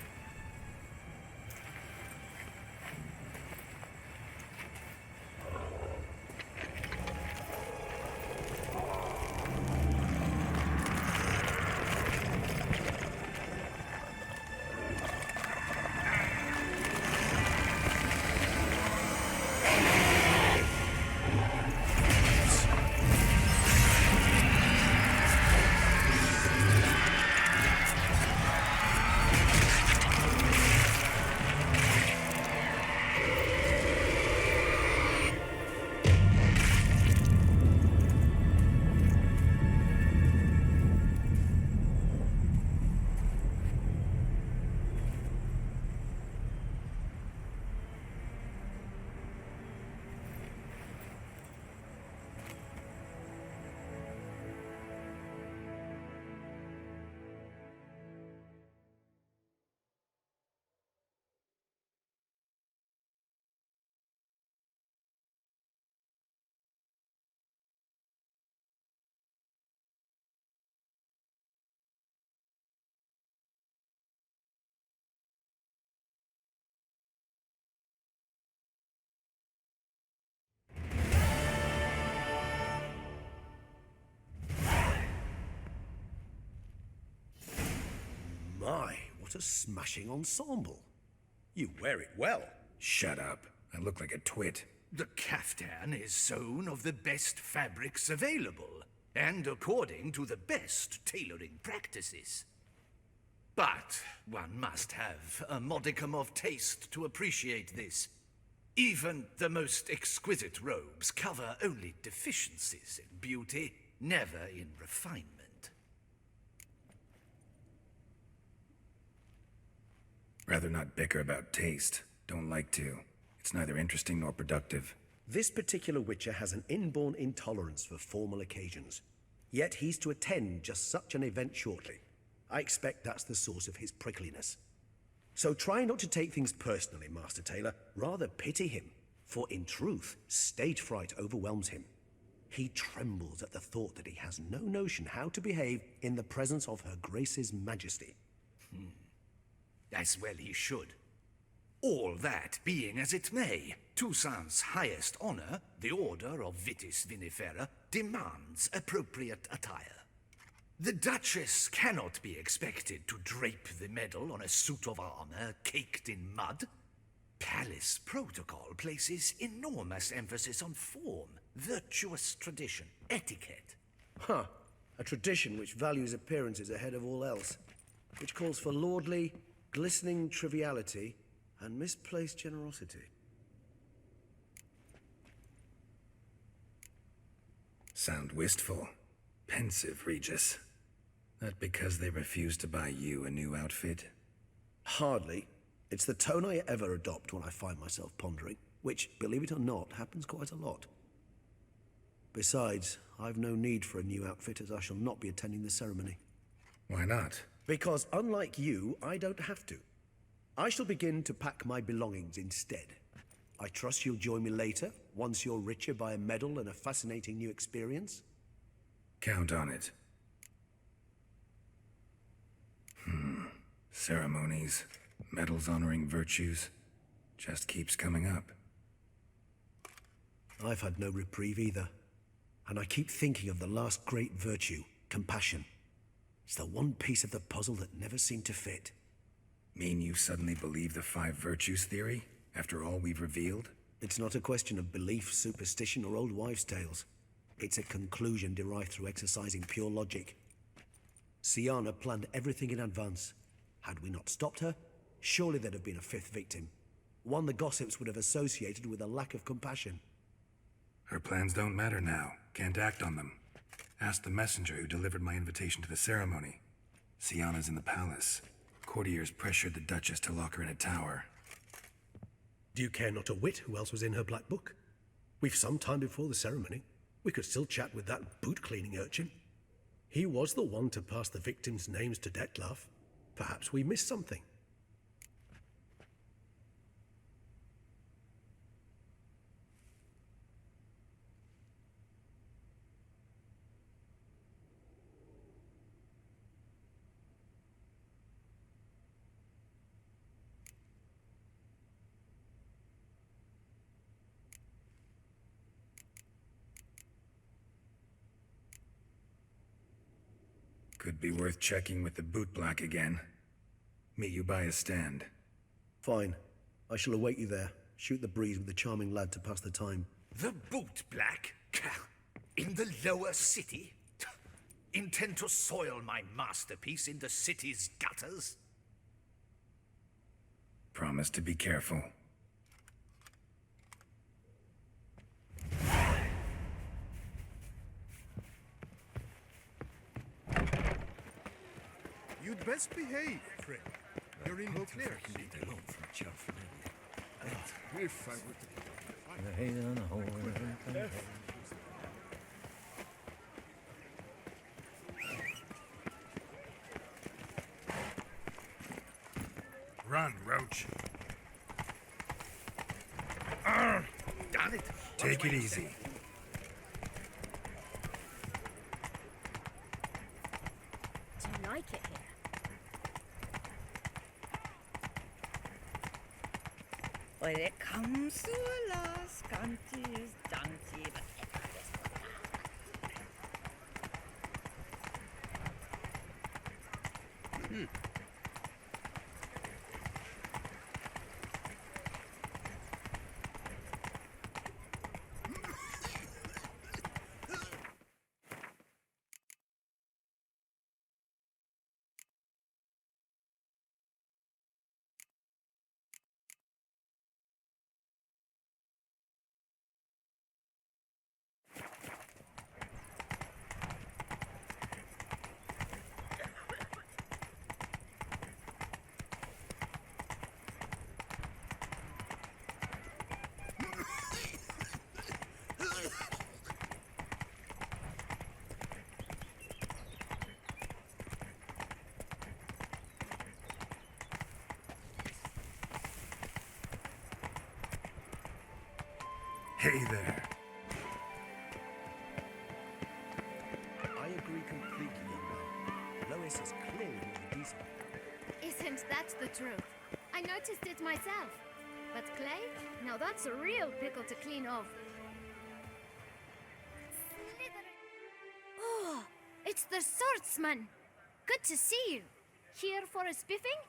What a smashing ensemble. You wear it well. Shut up. I look like a twit. The caftan is sewn of the best fabrics available, and according to the best tailoring practices. But one must have a modicum of taste to appreciate this. Even the most exquisite robes cover only deficiencies in beauty, never in refinement. Rather not bicker about taste. Don't like to. It's neither interesting nor productive. This particular Witcher has an inborn intolerance for formal occasions. Yet he's to attend just such an event shortly. I expect that's the source of his prickliness. So try not to take things personally, Master Tailor. Rather pity him. For in truth, stage fright overwhelms him. He trembles at the thought that he has no notion how to behave in the presence of Her Grace's Majesty. As well he should. All that being as it may, Toussaint's highest honor, the Order of Vitis Vinifera, demands appropriate attire. The Duchess cannot be expected to drape the medal on a suit of armor caked in mud. Palace protocol places enormous emphasis on form, virtuous tradition, etiquette. Huh. A tradition which values appearances ahead of all else. Which calls for lordly, glistening triviality and misplaced generosity. Sound wistful. Pensive, Regis. That because they refuse to buy you a new outfit? Hardly. It's the tone I ever adopt when I find myself pondering, which, believe it or not, happens quite a lot. Besides, I've no need for a new outfit as I shall not be attending the ceremony. Why not? Because unlike you, I don't have to. I shall begin to pack my belongings instead. I trust you'll join me later, once you're richer by a medal and a fascinating new experience? Count on it. Ceremonies, medals honoring virtues, just keeps coming up. I've had no reprieve either. And I keep thinking of the last great virtue, compassion. It's the one piece of the puzzle that never seemed to fit. Mean you suddenly believe the 5 virtues theory, after all we've revealed? It's not a question of belief, superstition, or old wives' tales. It's a conclusion derived through exercising pure logic. Siana planned everything in advance. Had we not stopped her, surely there'd have been a 5th victim. One the gossips would have associated with a lack of compassion. Her plans don't matter now. Can't act on them. Ask the messenger who delivered my invitation to the ceremony. Siana's in the palace. Courtiers pressured the Duchess to lock her in a tower. Do you care not a whit who else was in her black book? We've some time before the ceremony. We could still chat with that boot-cleaning urchin. He was the one to pass the victims' names to Dettlaff. Perhaps we missed something. Could be worth checking with the bootblack again. Meet you by a stand. Fine. I shall await you there. Shoot the breeze with the charming lad to pass the time. The bootblack? In the lower city? Intend to soil my masterpiece in the city's gutters? Promise to be careful. You'd best behave, friend. You're in Beauclair. If I were Run, Roach. Done it. Take it easy. Do you like it here? When it comes to a last Ganti's Dante, but Hey there. I agree completely, young man. Lois is clearly more decent. Isn't that the truth? I noticed it myself. But Clay? Now that's a real pickle to clean off. Oh, it's the swordsman. Good to see you. Here for a spiffing?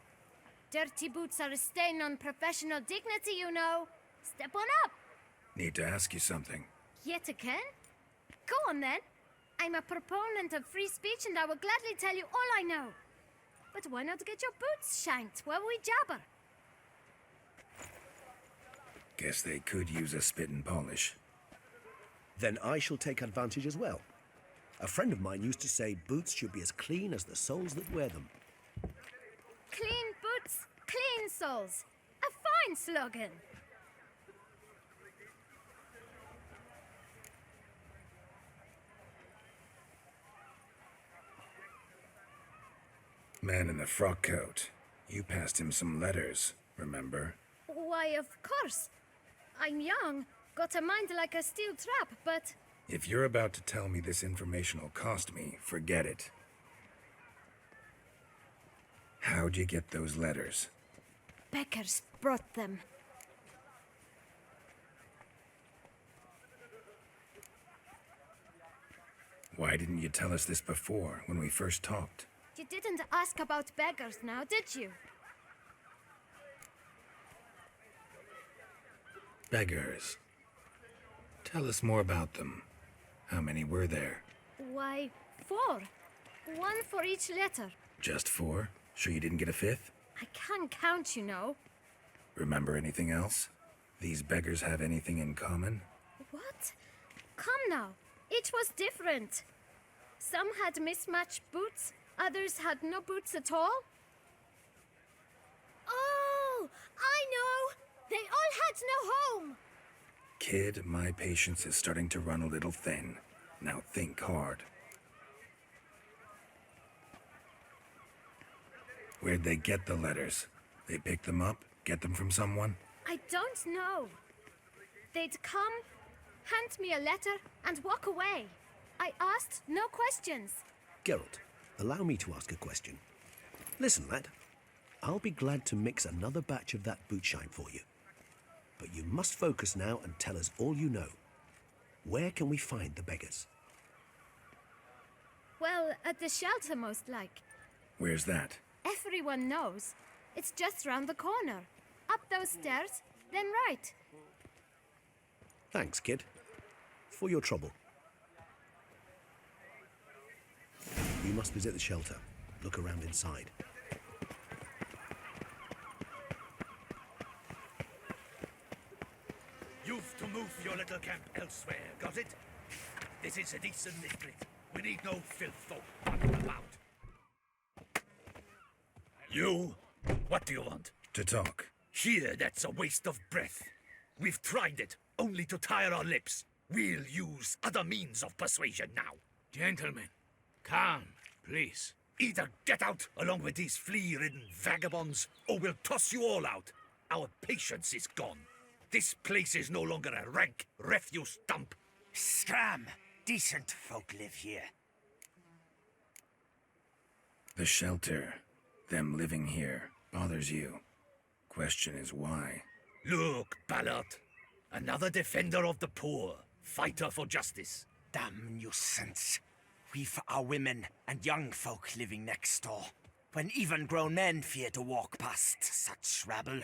Dirty boots are a stain on professional dignity, you know. Step on up. Need to ask you something. Yet again? Go on then. I'm a proponent of free speech and I will gladly tell you all I know. But why not get your boots shanked while we jabber? Guess they could use a spit and polish. Then I shall take advantage as well. A friend of mine used to say boots should be as clean as the soles that wear them. Clean boots, clean soles. A fine slogan. Man in the frock coat. You passed him some letters, remember? Why, of course. I'm young, got a mind like a steel trap, but... If you're about to tell me this information will cost me, forget it. How'd you get those letters? Beggars brought them. Why didn't you tell us this before, when we first talked? You didn't ask about beggars now, did you? Beggars. Tell us more about them. How many were there? Why, 4. 1 for each letter. Just 4? Sure you didn't get a 5th? I can't count, you know. Remember anything else? These beggars have anything in common? What? Come now. Each was different. Some had mismatched boots, others had no boots at all. Oh, I know! They all had no home! Kid, my patience is starting to run a little thin. Now think hard. Where'd they get the letters? They pick them up? Get them from someone? I don't know. They'd come, hand me a letter, and walk away. I asked no questions. Geralt, allow me to ask a question. Listen, lad. I'll be glad to mix another batch of that boot shine for you. But you must focus now and tell us all you know. Where can we find the beggars? Well, at the shelter, most like. Where's that? Everyone knows. It's just round the corner. Up those stairs, then right. Thanks, kid. For your trouble. You must visit the shelter. Look around inside. You've to move your little camp elsewhere, got it? This is a decent district. We need no filth folk running about. You? What do you want? To talk. Here, that's a waste of breath. We've tried it, only to tire our lips. We'll use other means of persuasion now. Gentlemen, calm, please. Either get out along with these flea-ridden vagabonds, or we'll toss you all out. Our patience is gone. This place is no longer a rank refuse dump. Scram! Decent folk live here. The shelter, them living here, bothers you. Question is why. Look, Ballard. Another defender of the poor. Fighter for justice. Damn nuisance. We've our women and young folk living next door, when even grown men fear to walk past such rabble.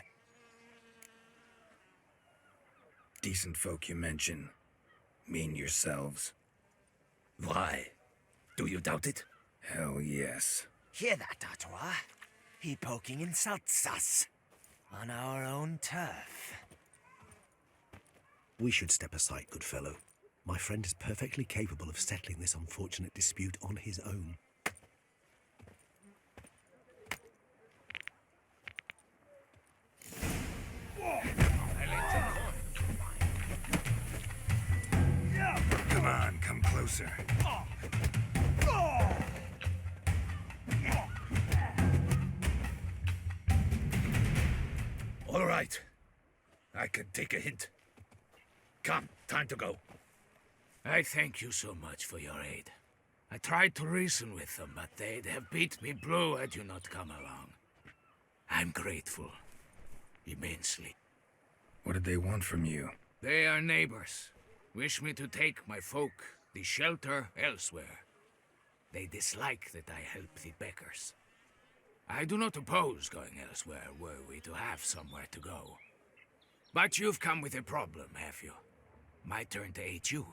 Decent folk you mention. Mean yourselves. Why? Do you doubt it? Hell yes. Hear that, Artois? He poking insults us. On our own turf. We should step aside, good fellow. My friend is perfectly capable of settling this unfortunate dispute on his own. Come on, come closer. All right. I can take a hint. Come, time to go. I thank you so much for your aid. I tried to reason with them, but they'd have beat me blue had you not come along. I'm grateful. Immensely. What did they want from you? They are neighbors. Wish me to take my folk, the shelter, elsewhere. They dislike that I help the beggars. I do not oppose going elsewhere, were we to have somewhere to go. But you've come with a problem, have you? My turn to aid you.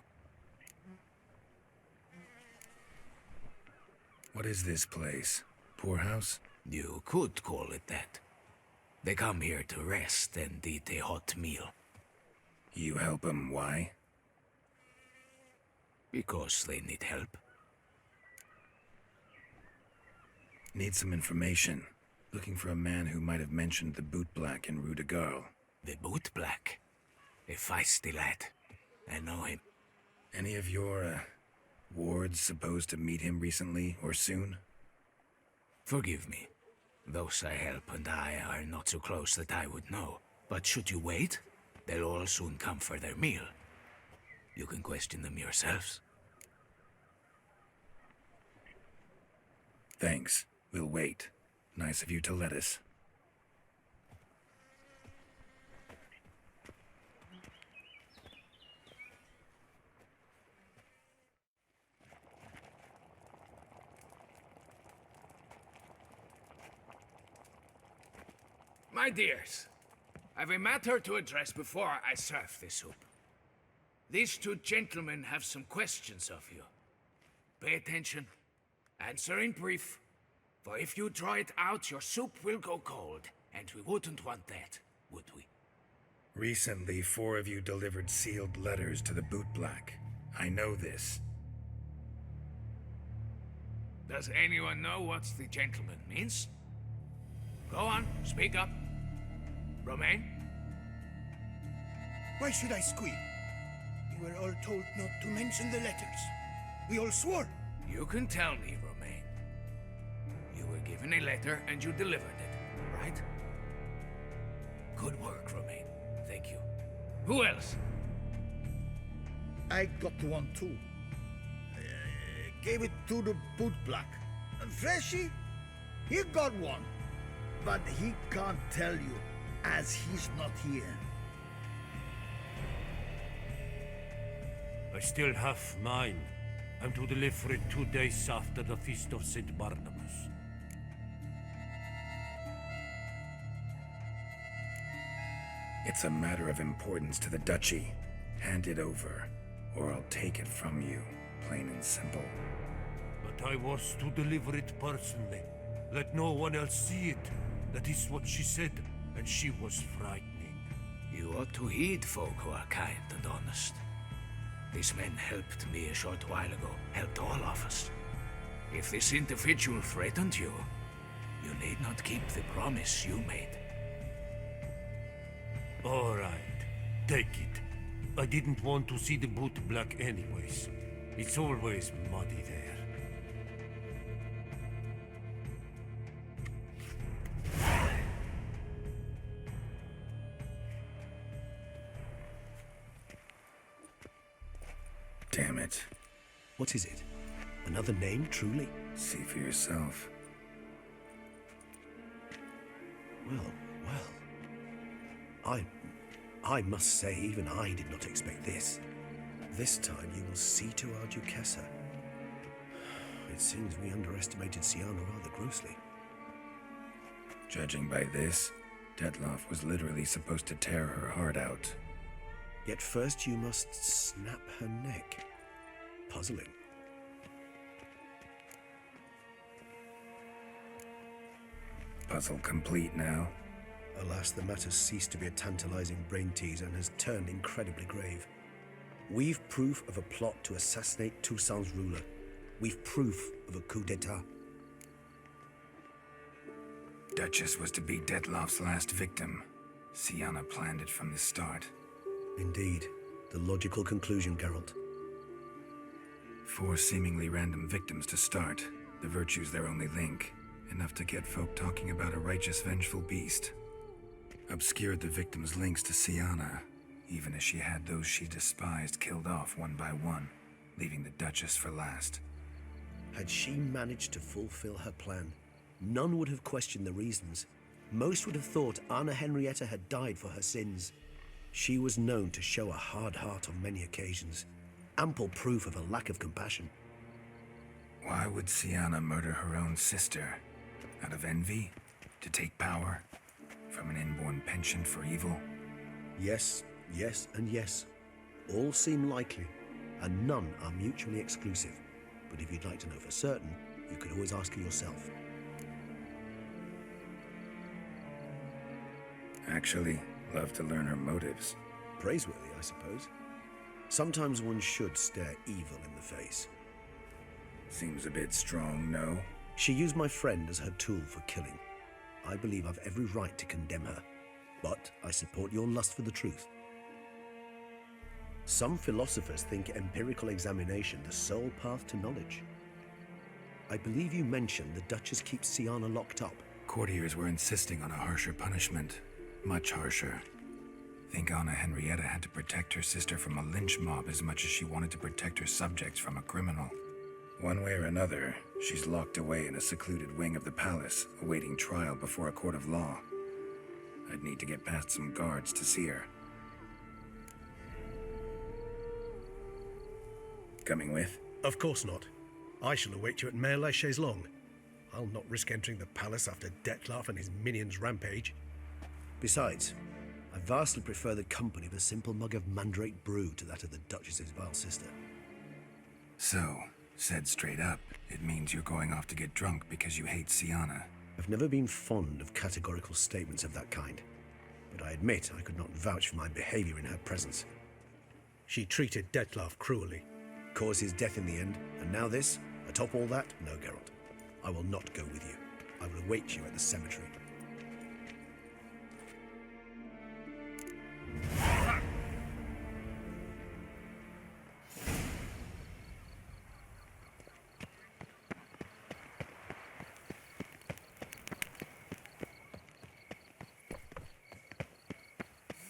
What is this place? Poorhouse? You could call it that. They come here to rest and eat a hot meal. You help them, why? Because they need help. Need some information. Looking for a man who might have mentioned the boot black in Rue de Garl. The boot black? A feisty lad. I know him. Any of your, wards supposed to meet him recently or soon? Forgive me. Those I help and I are not so close that I would know. But should you wait, they'll all soon come for their meal. You can question them yourselves. Thanks. We'll wait. Nice of you to let us. My dears, I've a matter to address before I serve the soup. These two gentlemen have some questions of you. Pay attention. Answer in brief. For if you draw it out, your soup will go cold. And we wouldn't want that, would we? Recently, 4 of you delivered sealed letters to the boot black. I know this. Does anyone know what the gentleman means? Go on, speak up. Romain? Why should I squeal? We were all told not to mention the letters. We all swore. You can tell me, Romain. You were given a letter and you delivered it, right? Good work, Romain. Thank you. Who else? I got one too. Gave it to the boot black. And Freshy, he got one. But he can't tell you, as he's not here. I still have mine. I'm to deliver it 2 days after the Feast of St. Barnabas. It's a matter of importance to the Duchy. Hand it over, or I'll take it from you, plain and simple. But I was to deliver it personally. Let no one else see it. That is what she said, and she was frightening. You ought to heed folk who are kind and honest. These men helped me a short while ago, helped all of us. If this individual threatened you, you need not keep the promise you made. All right, take it. I didn't want to see the boot black anyways. It's always muddy there. Damn it. What is it? Another name, truly? See for yourself. Well. I must say, even I did not expect this. This time you will see to our Duchessa. It seems we underestimated Siana rather grossly. Judging by this, Detloff was literally supposed to tear her heart out. Yet first you must snap her neck. Puzzling. Puzzle complete now. Alas, the matter ceased to be a tantalizing brain teaser and has turned incredibly grave. We've proof of a plot to assassinate Toussaint's ruler. We've proof of a coup d'etat. Duchess was to be Detloff's last victim. Siana planned it from the start. Indeed. The logical conclusion, Geralt. 4 seemingly random victims to start. The virtue's their only link. Enough to get folk talking about a righteous, vengeful beast. Obscured the victim's links to Siana. even as she had those she despised killed off one by one, leaving the Duchess for last. Had she managed to fulfill her plan, none would have questioned the reasons. Most would have thought Anna Henrietta had died for her sins. She was known to show a hard heart on many occasions, ample proof of a lack of compassion. Why would Sienna murder her own sister? Out of envy? To take power? From an inborn penchant for evil? Yes, yes, and yes. All seem likely, and none are mutually exclusive. But if you'd like to know for certain, you could always ask her yourself. Actually, love to learn her motives. Praiseworthy, I suppose. Sometimes one should stare evil in the face. Seems a bit strong, no? She used my friend as her tool for killing. I believe I've every right to condemn her, but I support your lust for the truth. Some philosophers think empirical examination the sole path to knowledge. I believe you mentioned the Duchess keeps Sienna locked up. Courtiers were insisting on a harsher punishment. Much harsher. Think Anna Henrietta had to protect her sister from a lynch mob as much as she wanted to protect her subjects from a criminal. One way or another, she's locked away in a secluded wing of the palace, awaiting trial before a court of law. I'd need to get past some guards to see her. Coming with? Of course not. I shall await you at Mare la Chaise-Longue. I'll not risk entering the palace after Dettlaff and his minions rampage. Besides, I vastly prefer the company of a simple mug of mandrake brew to that of the Duchess's vile sister. So, said straight up, it means you're going off to get drunk because you hate Sienna. I've never been fond of categorical statements of that kind, but I admit I could not vouch for my behavior in her presence. She treated Dettlaff cruelly, caused his death in the end, and now this? Atop all that? No, Geralt. I will not go with you. I will await you at the cemetery.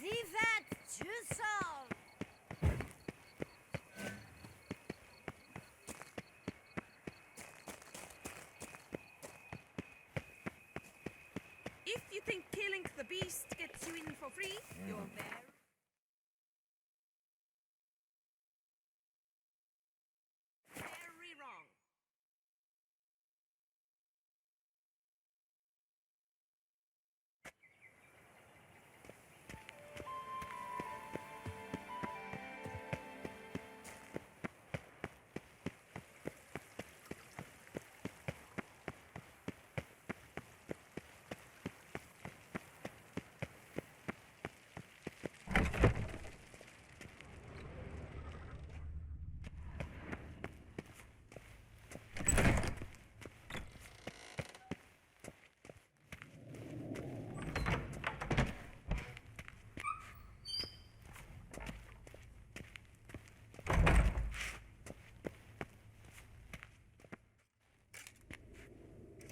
Vivat Jussát! If you think killing the beast gets you in for free, you're very... very wrong.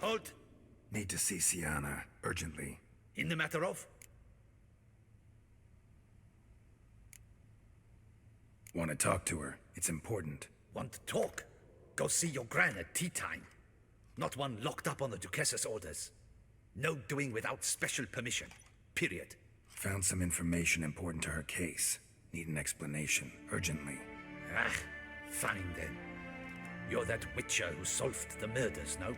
Halt! Need to see Sienna, urgently. In the matter of? Want to talk to her. It's important. Want to talk? Go see your gran at tea time. Not one locked up on the Duchess's orders. No doing without special permission. Period. Found some information important to her case. Need an explanation, urgently. Ah, fine then. You're that witcher who solved the murders, no?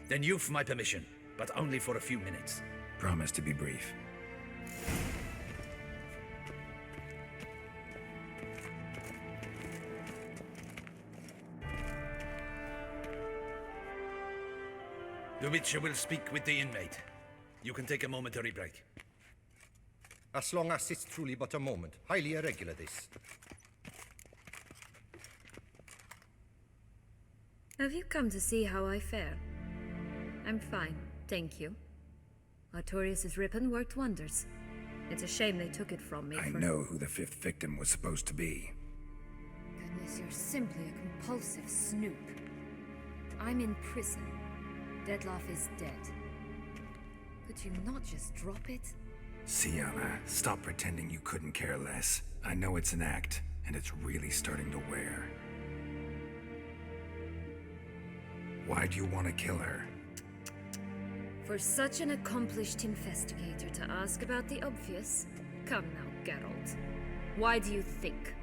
Then you've my permission, but only for a few minutes. Promise to be brief. The witcher will speak with the inmate. You can take a momentary break. As long as it's truly but a moment. Highly irregular, this. Have you come to see how I fare? I'm fine, thank you. Artorius' ribbon worked wonders. It's a shame they took it from me. I know who the fifth victim was supposed to be. Goodness, you're simply a compulsive snoop. I'm in prison. Dettlaff is dead. Could you not just drop it? Sienna, stop pretending you couldn't care less. I know it's an act, and it's really starting to wear. Why do you want to kill her? For such an accomplished investigator to ask about the obvious? Come now, Geralt. Why do you think?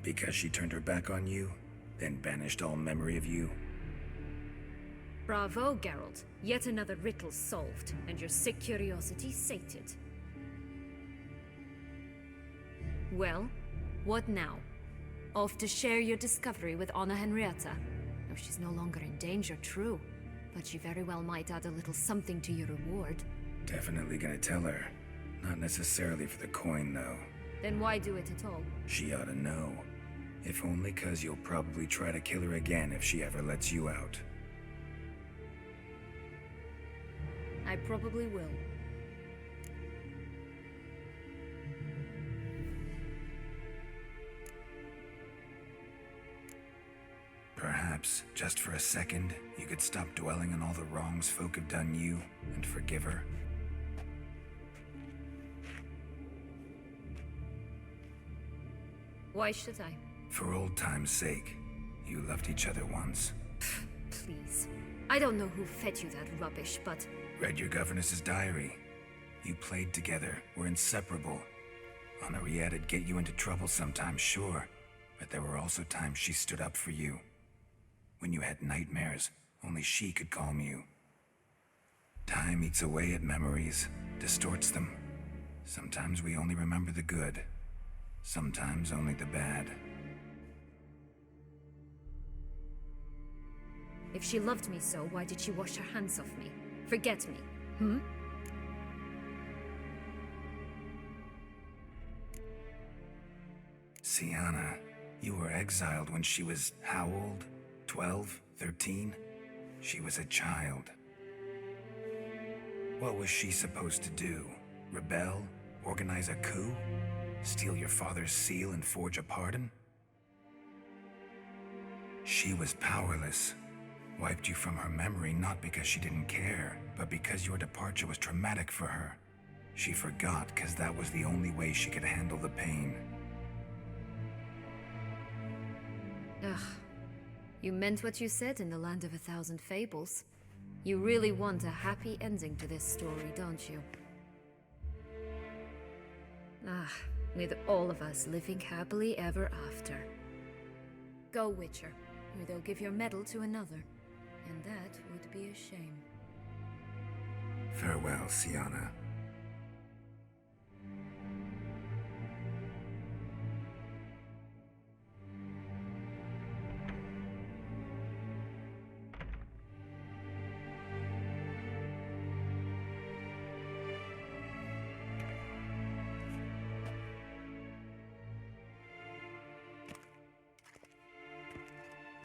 Because she turned her back on you, then banished all memory of you? Bravo, Geralt. Yet another riddle solved, and your sick curiosity sated. Well, what now? Off to share your discovery with Anna Henrietta? No, she's no longer in danger, true. But she very well might add a little something to your reward. Definitely gonna tell her. Not necessarily for the coin, though. Then why do it at all? She ought to know. If only 'cause you'll probably try to kill her again if she ever lets you out. I probably will. Perhaps, just for a second, you could stop dwelling on all the wrongs folk have done you and forgive her. Why should I? For old time's sake. You loved each other once. Please. I don't know who fed you that rubbish, but... Read your governess's diary. You played together, were inseparable. Henriette'd get you into trouble sometimes, sure. But there were also times she stood up for you. When you had nightmares, only she could calm you. Time eats away at memories, distorts them. Sometimes we only remember the good. Sometimes only the bad. If she loved me so, why did she wash her hands off me? Forget me, hmm? Sienna, you were exiled when she was how old? 12? 13? She was a child. What was she supposed to do? Rebel? Organize a coup? Steal your father's seal and forge a pardon? She was powerless. Wiped you from her memory not because she didn't care, but because your departure was traumatic for her. She forgot because that was the only way she could handle the pain. Ugh. You meant what you said in the Land of 1,000 Fables. You really want a happy ending to this story, don't you? Ah, with all of us living happily ever after. Go, Witcher, or they'll give your medal to another. And that would be a shame. Farewell, Sienna.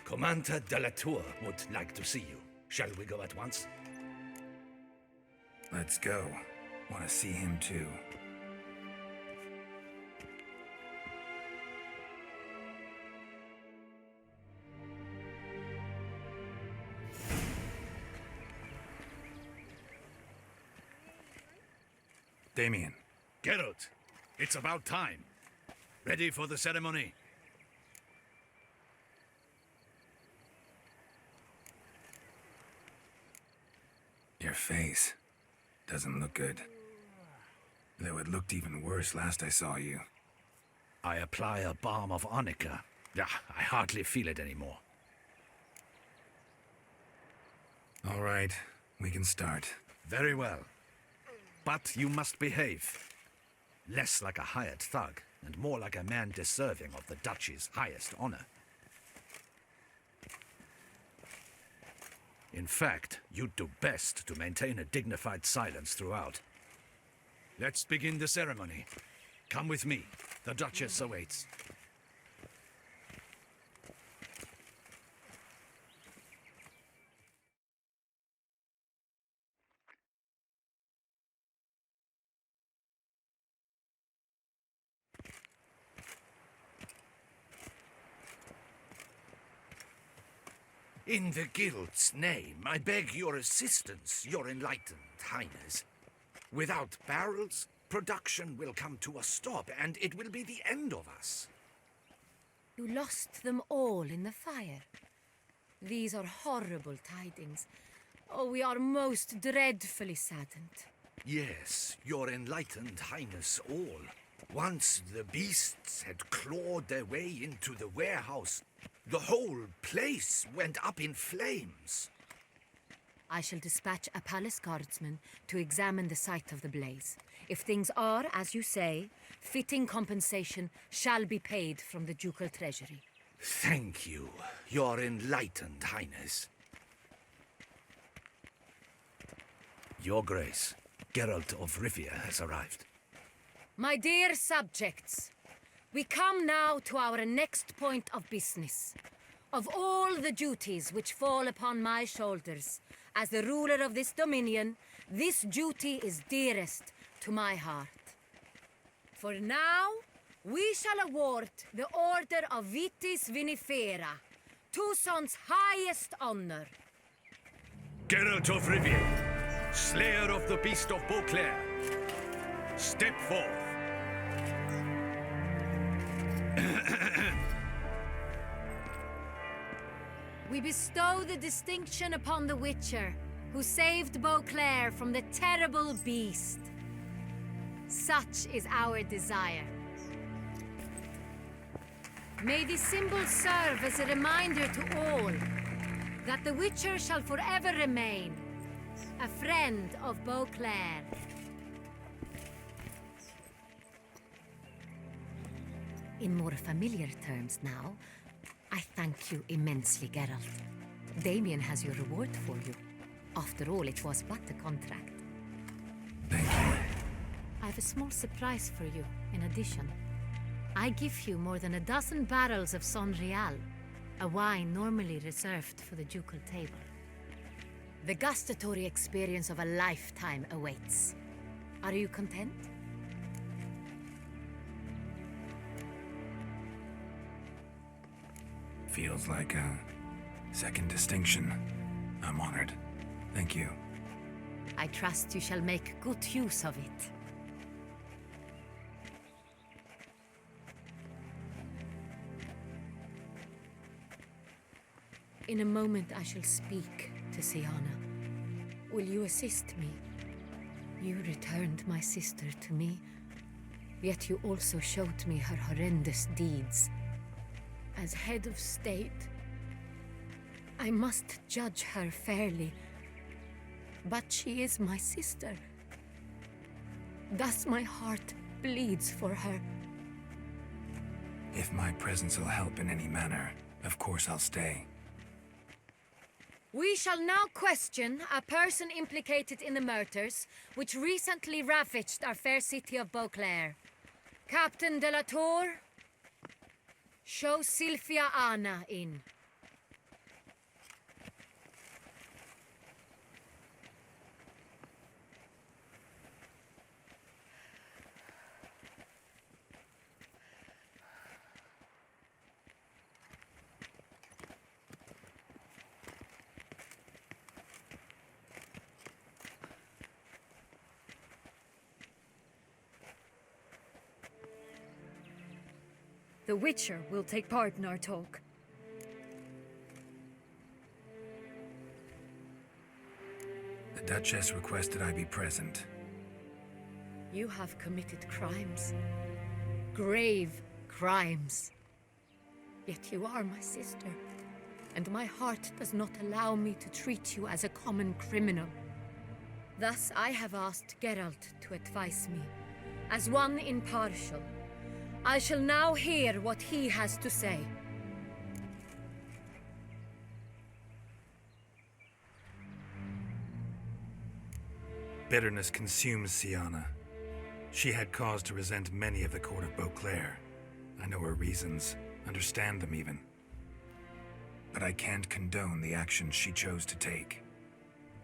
Commander de la Tour would like to see you. Shall we go at once? Let's go. Want to see him too. Damien. Geralt, it's about time. Ready for the ceremony? Your face doesn't look good. Though it looked even worse last I saw you. I apply a balm of arnica. Yeah, I hardly feel it anymore. All right, we can start. Very well. But you must behave. Less like a hired thug, and more like a man deserving of the Duchy's highest honor. In fact, you'd do best to maintain a dignified silence throughout. Let's begin the ceremony. Come with me. The Duchess awaits. In the guild's name, I beg your assistance, your enlightened highness. Without barrels, production will come to a stop, and it will be the end of us. You lost them all in the fire. These are horrible tidings. Oh, we are most dreadfully saddened. Yes, your enlightened highness all. Once the beasts had clawed their way into the warehouse, the whole place went up in flames. I shall dispatch a palace guardsman to examine the site of the blaze. If things are, as you say, fitting compensation shall be paid from the ducal treasury. Thank you, your enlightened highness. Your Grace, Geralt of Rivia has arrived. My dear subjects, we come now to our next point of business. Of all the duties which fall upon my shoulders, as the ruler of this dominion, this duty is dearest to my heart. For now, we shall award the Order of Vitis Vinifera, Tucson's highest honor. Geralt of Rivia, slayer of the beast of Beauclair, step forth. We bestow the distinction upon the Witcher, who saved Beauclair from the terrible beast. Such is our desire. May this symbol serve as a reminder to all that the Witcher shall forever remain a friend of Beauclair. In more familiar terms now, I thank you immensely, Geralt. Damien has your reward for you. After all, it was but a contract. Thank you. I have a small surprise for you, in addition. I give you more than a dozen barrels of Son Real, a wine normally reserved for the ducal table. The gustatory experience of a lifetime awaits. Are you content? Feels like a second distinction. I'm honored. Thank you. I trust you shall make good use of it. In a moment I shall speak to Siana. Will you assist me? You returned my sister to me, yet you also showed me her horrendous deeds. As head of state, I must judge her fairly. But she is my sister. Thus my heart bleeds for her. If my presence will help in any manner, of course I'll stay. We shall now question a person implicated in the murders which recently ravaged our fair city of Beauclair. Captain de la Tour, show Sylvia Anna in. The Witcher will take part in our talk. The Duchess requested I be present. You have committed crimes. Grave crimes. Yet you are my sister, and my heart does not allow me to treat you as a common criminal. Thus I have asked Geralt to advise me, as one impartial. I shall now hear what he has to say. Bitterness consumes Siana. She had cause to resent many of the court of Beauclair. I know her reasons, understand them even. But I can't condone the actions she chose to take.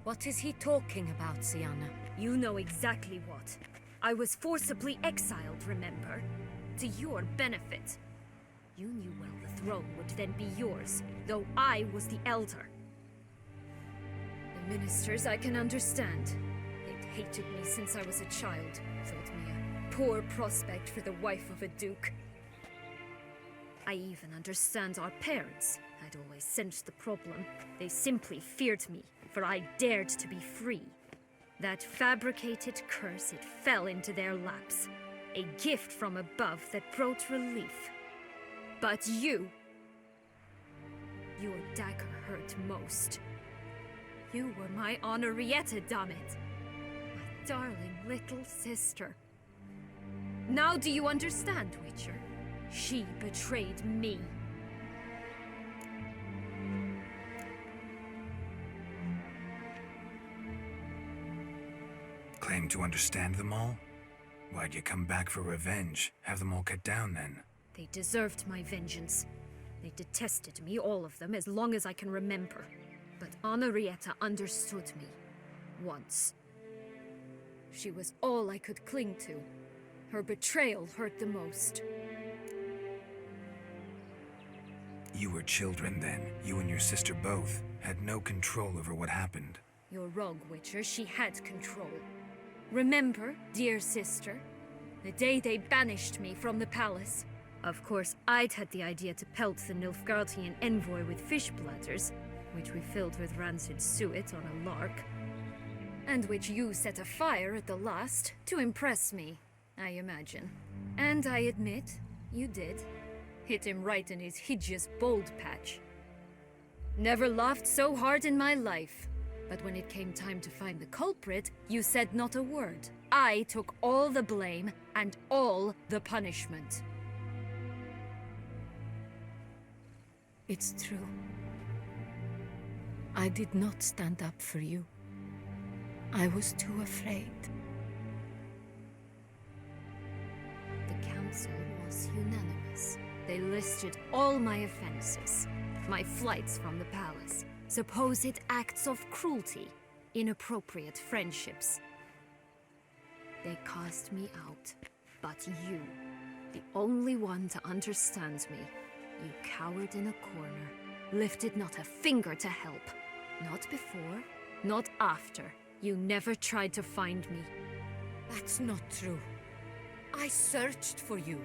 What is he talking about, Siana? You know exactly what. I was forcibly exiled, remember? To your benefit. You knew well the throne would then be yours, though I was the elder. ministers I can understand. They'd hated me since I was a child, thought me a poor prospect for the wife of a duke. I even understand our parents. I'd always sensed the problem. They simply feared me, for I dared to be free. That fabricated curse, it fell into their laps. A gift from above that brought relief. But you... Your dagger hurt most. You were my Henrietta, damn it. My darling little sister. Now do you understand, Witcher? She betrayed me. Claim to understand them all? Why'd you come back for revenge? Have them all cut down then? They deserved my vengeance. They detested me, all of them, as long as I can remember. But Henrietta understood me. Once. She was all I could cling to. Her betrayal hurt the most. You were children then. You and your sister both had no control over what happened. You're wrong, Witcher. She had control. Remember, dear sister, the day they banished me from the palace? Of course, I'd had the idea to pelt the Nilfgaardian envoy with fish bladders, which we filled with rancid suet on a lark, and which you set afire at the last to impress me, I imagine. And I admit, you did. Hit him right in his hideous bald patch. Never laughed so hard in my life. But when it came time to find the culprit, you said not a word. I took all the blame and all the punishment. It's true. I did not stand up for you. I was too afraid. The council was unanimous. They listed all my offenses. My flights from the palace. Supposed acts of cruelty. Inappropriate friendships. They cast me out. But you, the only one to understand me, you cowered in a corner, lifted not a finger to help. Not before, not after. You never tried to find me. That's not true. I searched for you,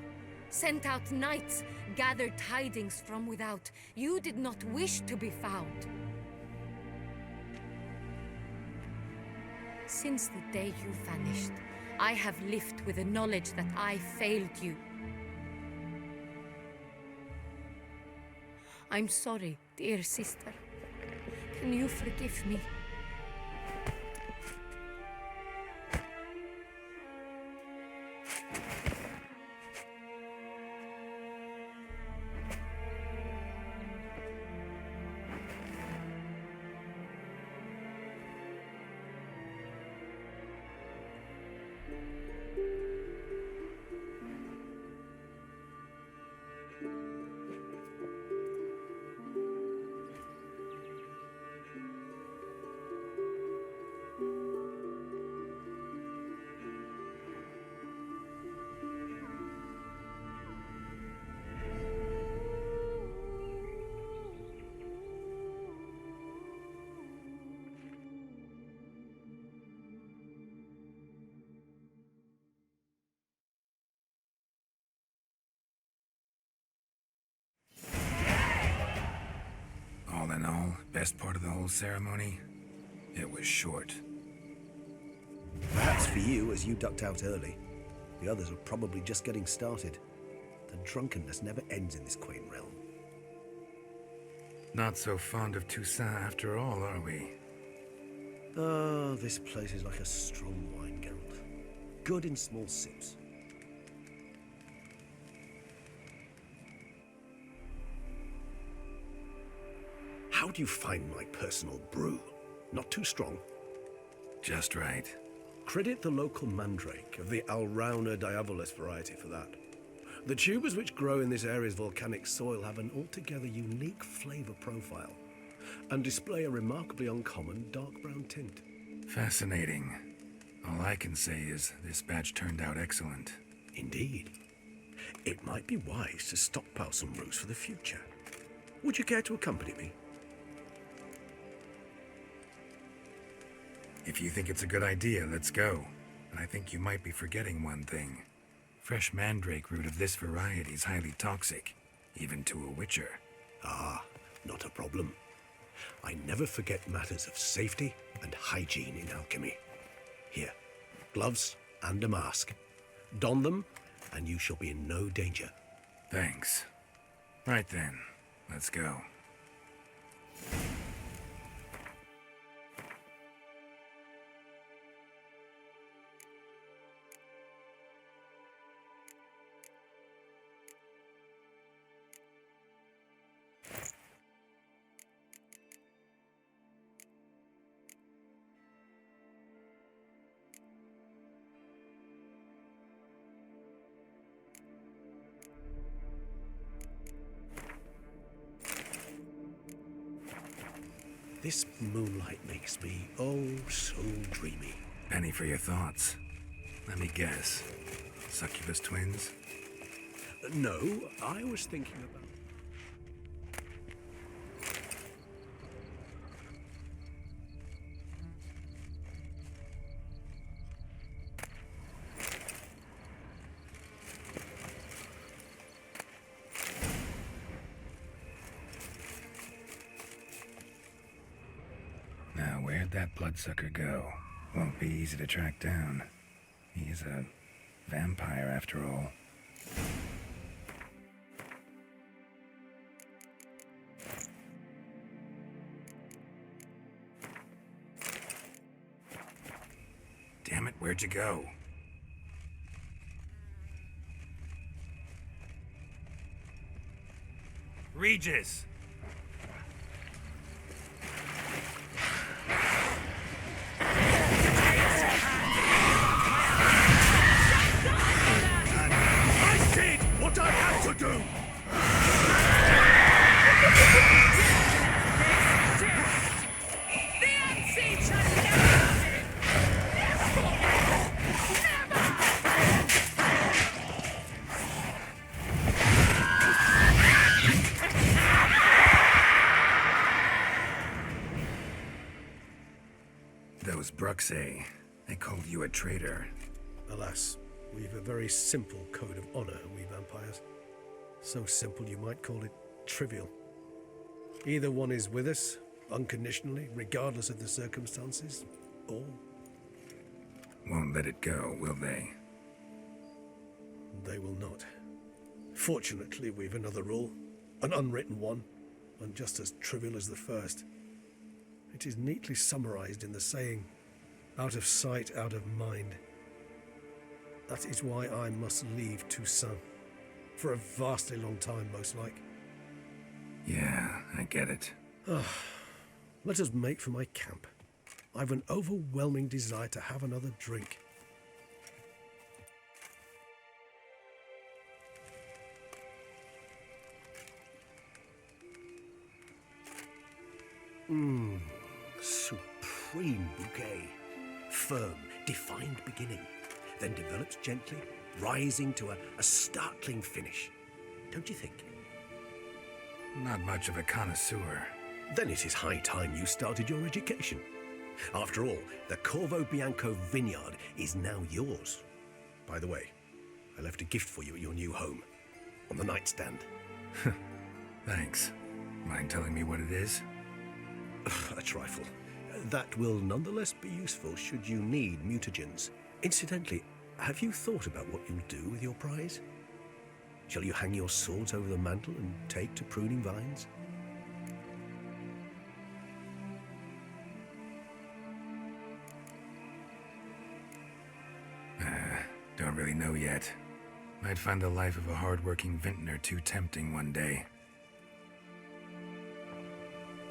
sent out knights, gathered tidings from without. You did not wish to be found. Since the day you vanished, I have lived with the knowledge that I failed you. I'm sorry, dear sister. Can you forgive me? All in all, best part of the whole ceremony? It was short. Perhaps for you, as you ducked out early. The others were probably just getting started. The drunkenness never ends in this quaint realm. Not so fond of Jussát after all, are we? Oh, this place is like a strong wine, Geralt. Good in small sips. How do you find my personal brew? Not too strong? Just right. Credit the local mandrake of the Alrauna diabolus variety for that. The tubers which grow in this area's volcanic soil have an altogether unique flavour profile and display a remarkably uncommon dark brown tint. Fascinating. All I can say is this batch turned out excellent. Indeed. It might be wise to stockpile some brews for the future. Would you care to accompany me? If you think it's a good idea, let's go. But I think you might be forgetting one thing. Fresh mandrake root of this variety is highly toxic, even to a witcher. Ah, not a problem. I never forget matters of safety and hygiene in alchemy. Here, gloves and a mask. Don them, and you shall be in no danger. Thanks. Right then, let's go. This moonlight makes me, oh, so dreamy. Penny for your thoughts. Let me guess. Succubus twins? No, I was thinking about... Now, where'd that bloodsucker go? Won't be easy to track down. He is a vampire, after all. Damn it, where'd you go? Regis! What I have to do! Those Bruxay, they called you a traitor. Alas, we've a very simple code of honor, we vampires. So simple you might call it trivial. Either one is with us, unconditionally, regardless of the circumstances, or... Won't let it go, will they? They will not. Fortunately, we've another rule, an unwritten one, and just as trivial as the first. It is neatly summarized in the saying, out of sight, out of mind. That is why I must leave Toussaint. For a vastly long time, most like. Yeah, I get it. Let us make for my camp. I've an overwhelming desire to have another drink. Supreme bouquet. Firm, defined beginning. Then develops gently, rising to a startling finish. Don't you think? Not much of a connoisseur. Then it is high time you started your education. After all, the Corvo Bianco vineyard is now yours. By the way, I left a gift for you at your new home. On the nightstand. Thanks. Mind telling me what it is? A trifle. That will nonetheless be useful should you need mutagens. Incidentally, have you thought about what you'll do with your prize? Shall you hang your swords over the mantle and take to pruning vines? Don't really know yet. Might find the life of a hard-working vintner too tempting one day.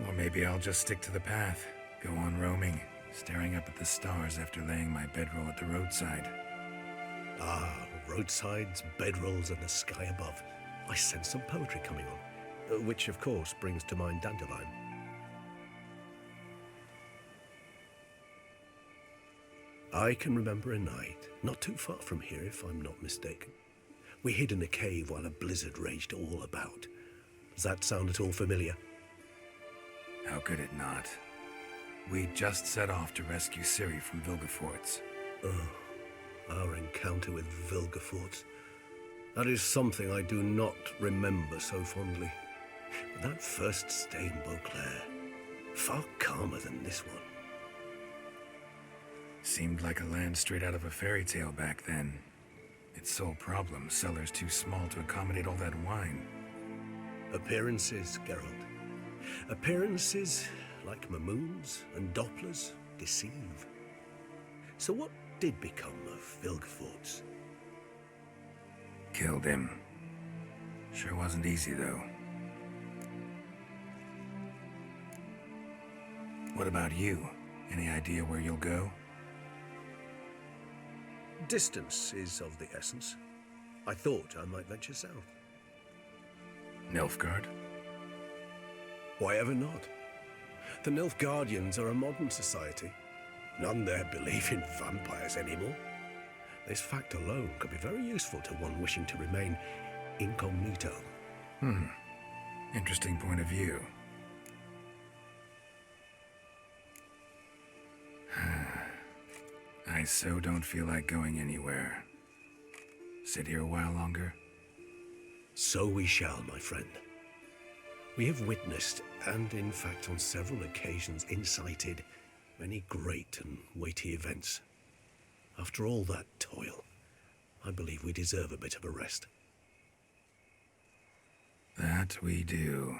Or maybe I'll just stick to the path, go on roaming, staring up at the stars after laying my bedroll at the roadside. Ah, roadsides, bedrolls, and the sky above. I sense some poetry coming on, which of course brings to mind Dandelion. I can remember a night, not too far from here if I'm not mistaken. We hid in a cave while a blizzard raged all about. Does that sound at all familiar? How could it not? We just set off to rescue Ciri from Vilgefortz. Oh, our encounter with Vilgefortz. That is something I do not remember so fondly. But that first stay in Beauclair, far calmer than this one. Seemed like a land straight out of a fairy tale back then. Its sole problem, cellars too small to accommodate all that wine. Appearances, Geralt. Appearances, like Mamoons and Dopplers, deceive. So what did become of Vilgefortz? Killed him. Sure wasn't easy, though. What about you? Any idea where you'll go? Distance is of the essence. I thought I might venture south. Nilfgaard? Why ever not? The Nilfgaardians are a modern society. None there believe in vampires anymore. This fact alone could be very useful to one wishing to remain incognito. Interesting point of view. I so don't feel like going anywhere. Sit here a while longer? So we shall, my friend. We have witnessed, and in fact on several occasions incited, many great and weighty events. After all that toil, I believe we deserve a bit of a rest. That we do.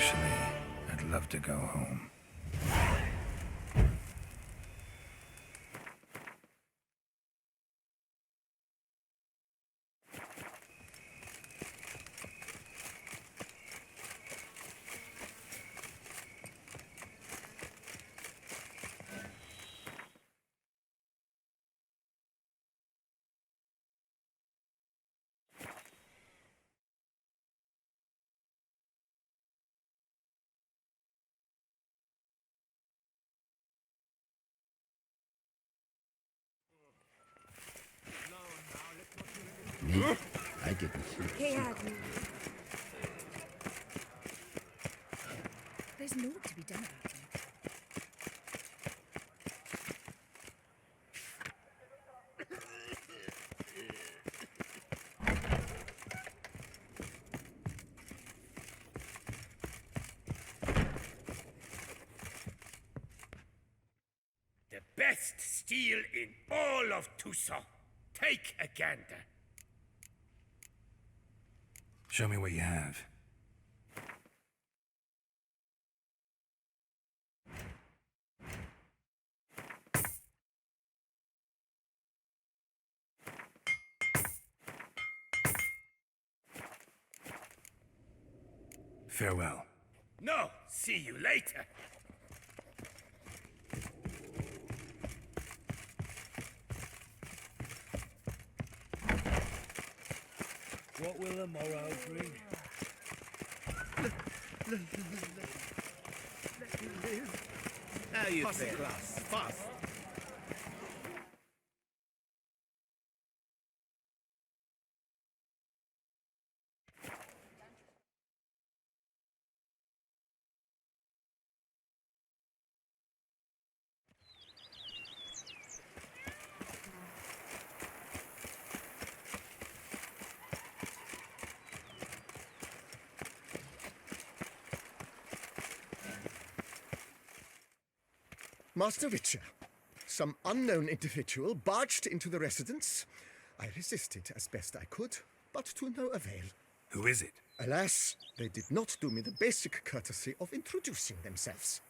Actually, I'd love to go home. Me? I didn't. He had you. There's naught to be done about him. The best steel in all of Jussát. Take a gander. Show me what you have. Farewell. No, see you later. What will the morrow bring? How you Pass the feel? glass, fast. Master Witcher, some unknown individual barged into the residence. I resisted as best I could, but to no avail. Who is it? Alas, they did not do me the basic courtesy of introducing themselves.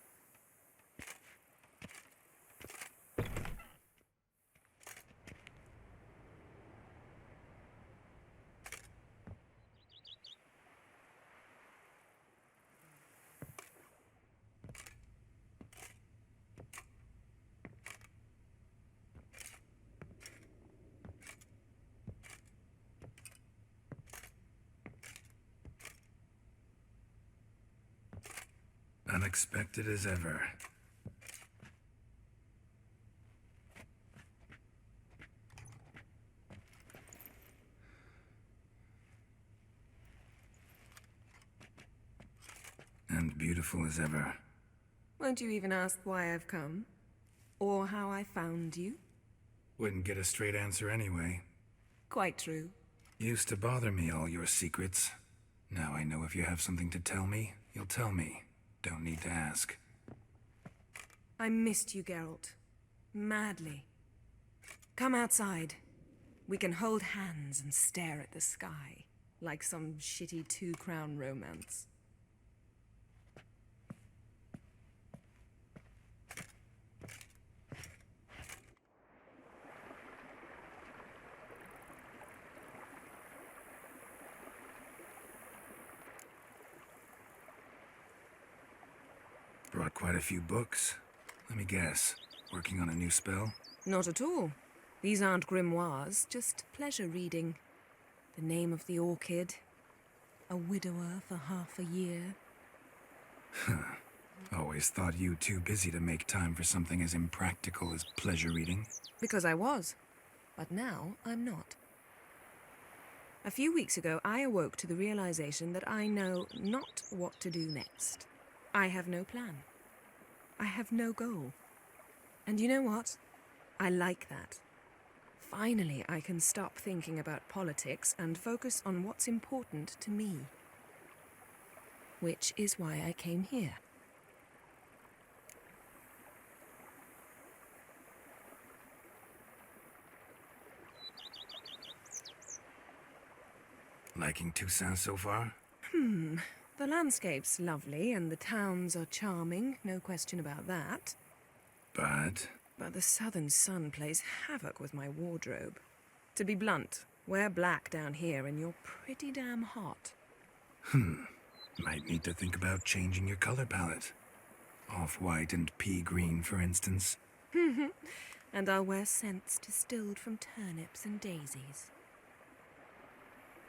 Unexpected as ever. And beautiful as ever. Won't you even ask why I've come? Or how I found you? Wouldn't get a straight answer anyway. Quite true. Used to bother me, all your secrets. Now I know if you have something to tell me, you'll tell me. Don't need to ask. I missed you, Geralt. Madly. Come outside. We can hold hands and stare at the sky, like some shitty two-crown romance. Brought quite a few books. Let me guess. Working on a new spell? Not at all. These aren't grimoires, just pleasure reading. The Name of the Orchid. A widower for half a year. Always thought you too busy to make time for something as impractical as pleasure reading. Because I was. But now I'm not. A few weeks ago, I awoke to the realization that I know not what to do next. I have no plan. I have no goal. And you know what? I like that. Finally, I can stop thinking about politics and focus on what's important to me. Which is why I came here. Liking Jussát so far? The landscape's lovely and the towns are charming, no question about that. But But the southern sun plays havoc with my wardrobe. To be blunt, wear black down here and you're pretty damn hot. Might need to think about changing your color palette. Off-white and pea green, for instance. And I'll wear scents distilled from turnips and daisies.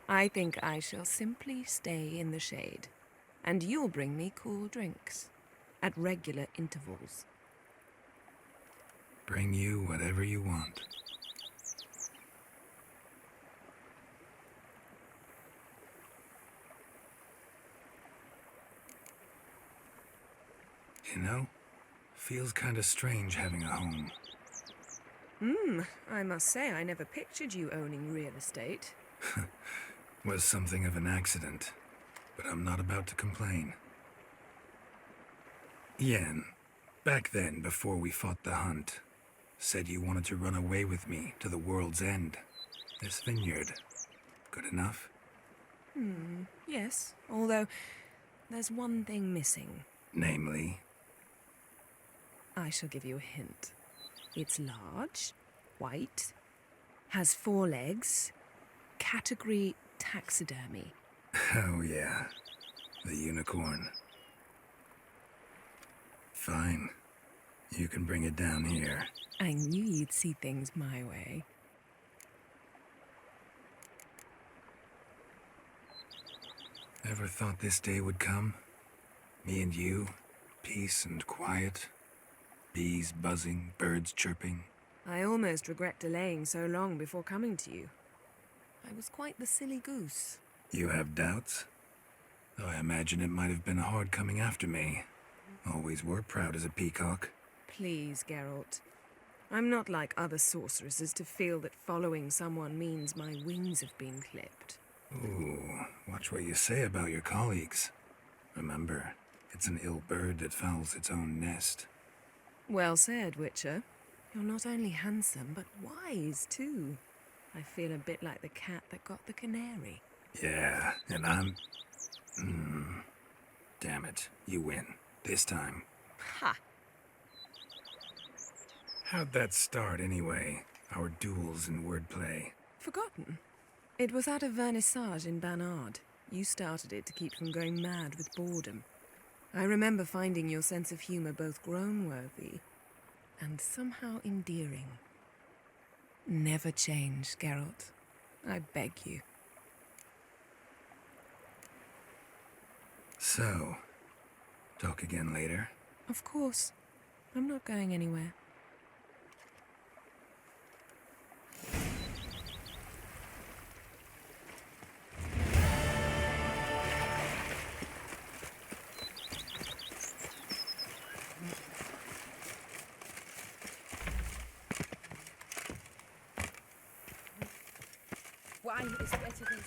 I think I shall simply stay in the shade, and you'll bring me cool drinks at regular intervals. Bring you whatever you want. You know, feels kinda strange having a home. I must say I never pictured you owning real estate. Was something of an accident, but I'm not about to complain. Yen, back then, before we fought the hunt, said you wanted to run away with me to the world's end. This vineyard. Good enough? Yes, although there's one thing missing. Namely, I shall give you a hint. It's large, white, has 4 legs, category taxidermy. oh yeah, the unicorn. Fine. You can bring it down here. I knew you'd see things my way. Ever thought this day would come? Me and you, peace and quiet. Bees buzzing, birds chirping. I almost regret delaying so long before coming to you. I was quite the silly goose. You have doubts? Though I imagine it might have been hard coming after me. Always were proud as a peacock. Please, Geralt. I'm not like other sorceresses to feel that following someone means my wings have been clipped. Ooh, watch what you say about your colleagues. Remember, it's an ill bird that fouls its own nest. Well said, Witcher. You're not only handsome, but wise, too. I feel a bit like the cat that got the canary. Yeah, and I'm... Damn it, you win. This time. Ha! How'd that start, anyway? Our duels in wordplay. Forgotten. It was at a vernissage in Banard. You started it to keep from going mad with boredom. I remember finding your sense of humor both groan-worthy and somehow endearing. Never change, Geralt. I beg you. So, talk again later? Of course. I'm not going anywhere. Wine is better than...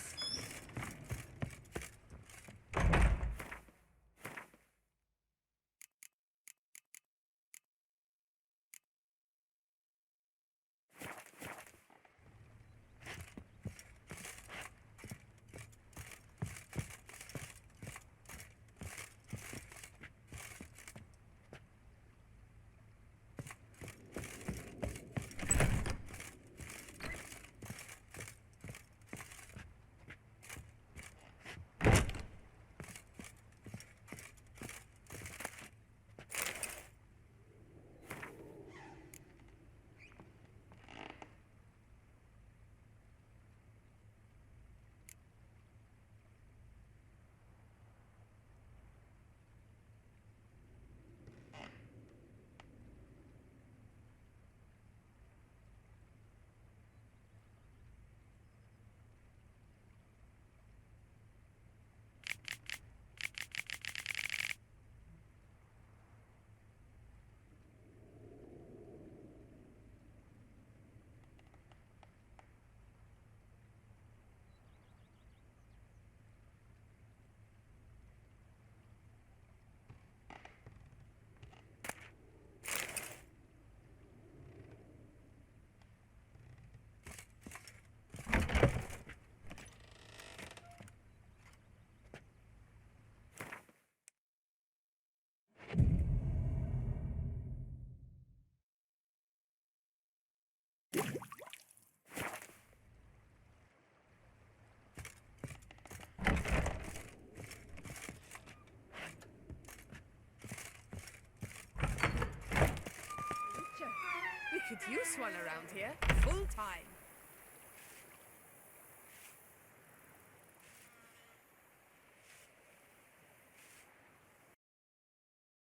use one around here, full time.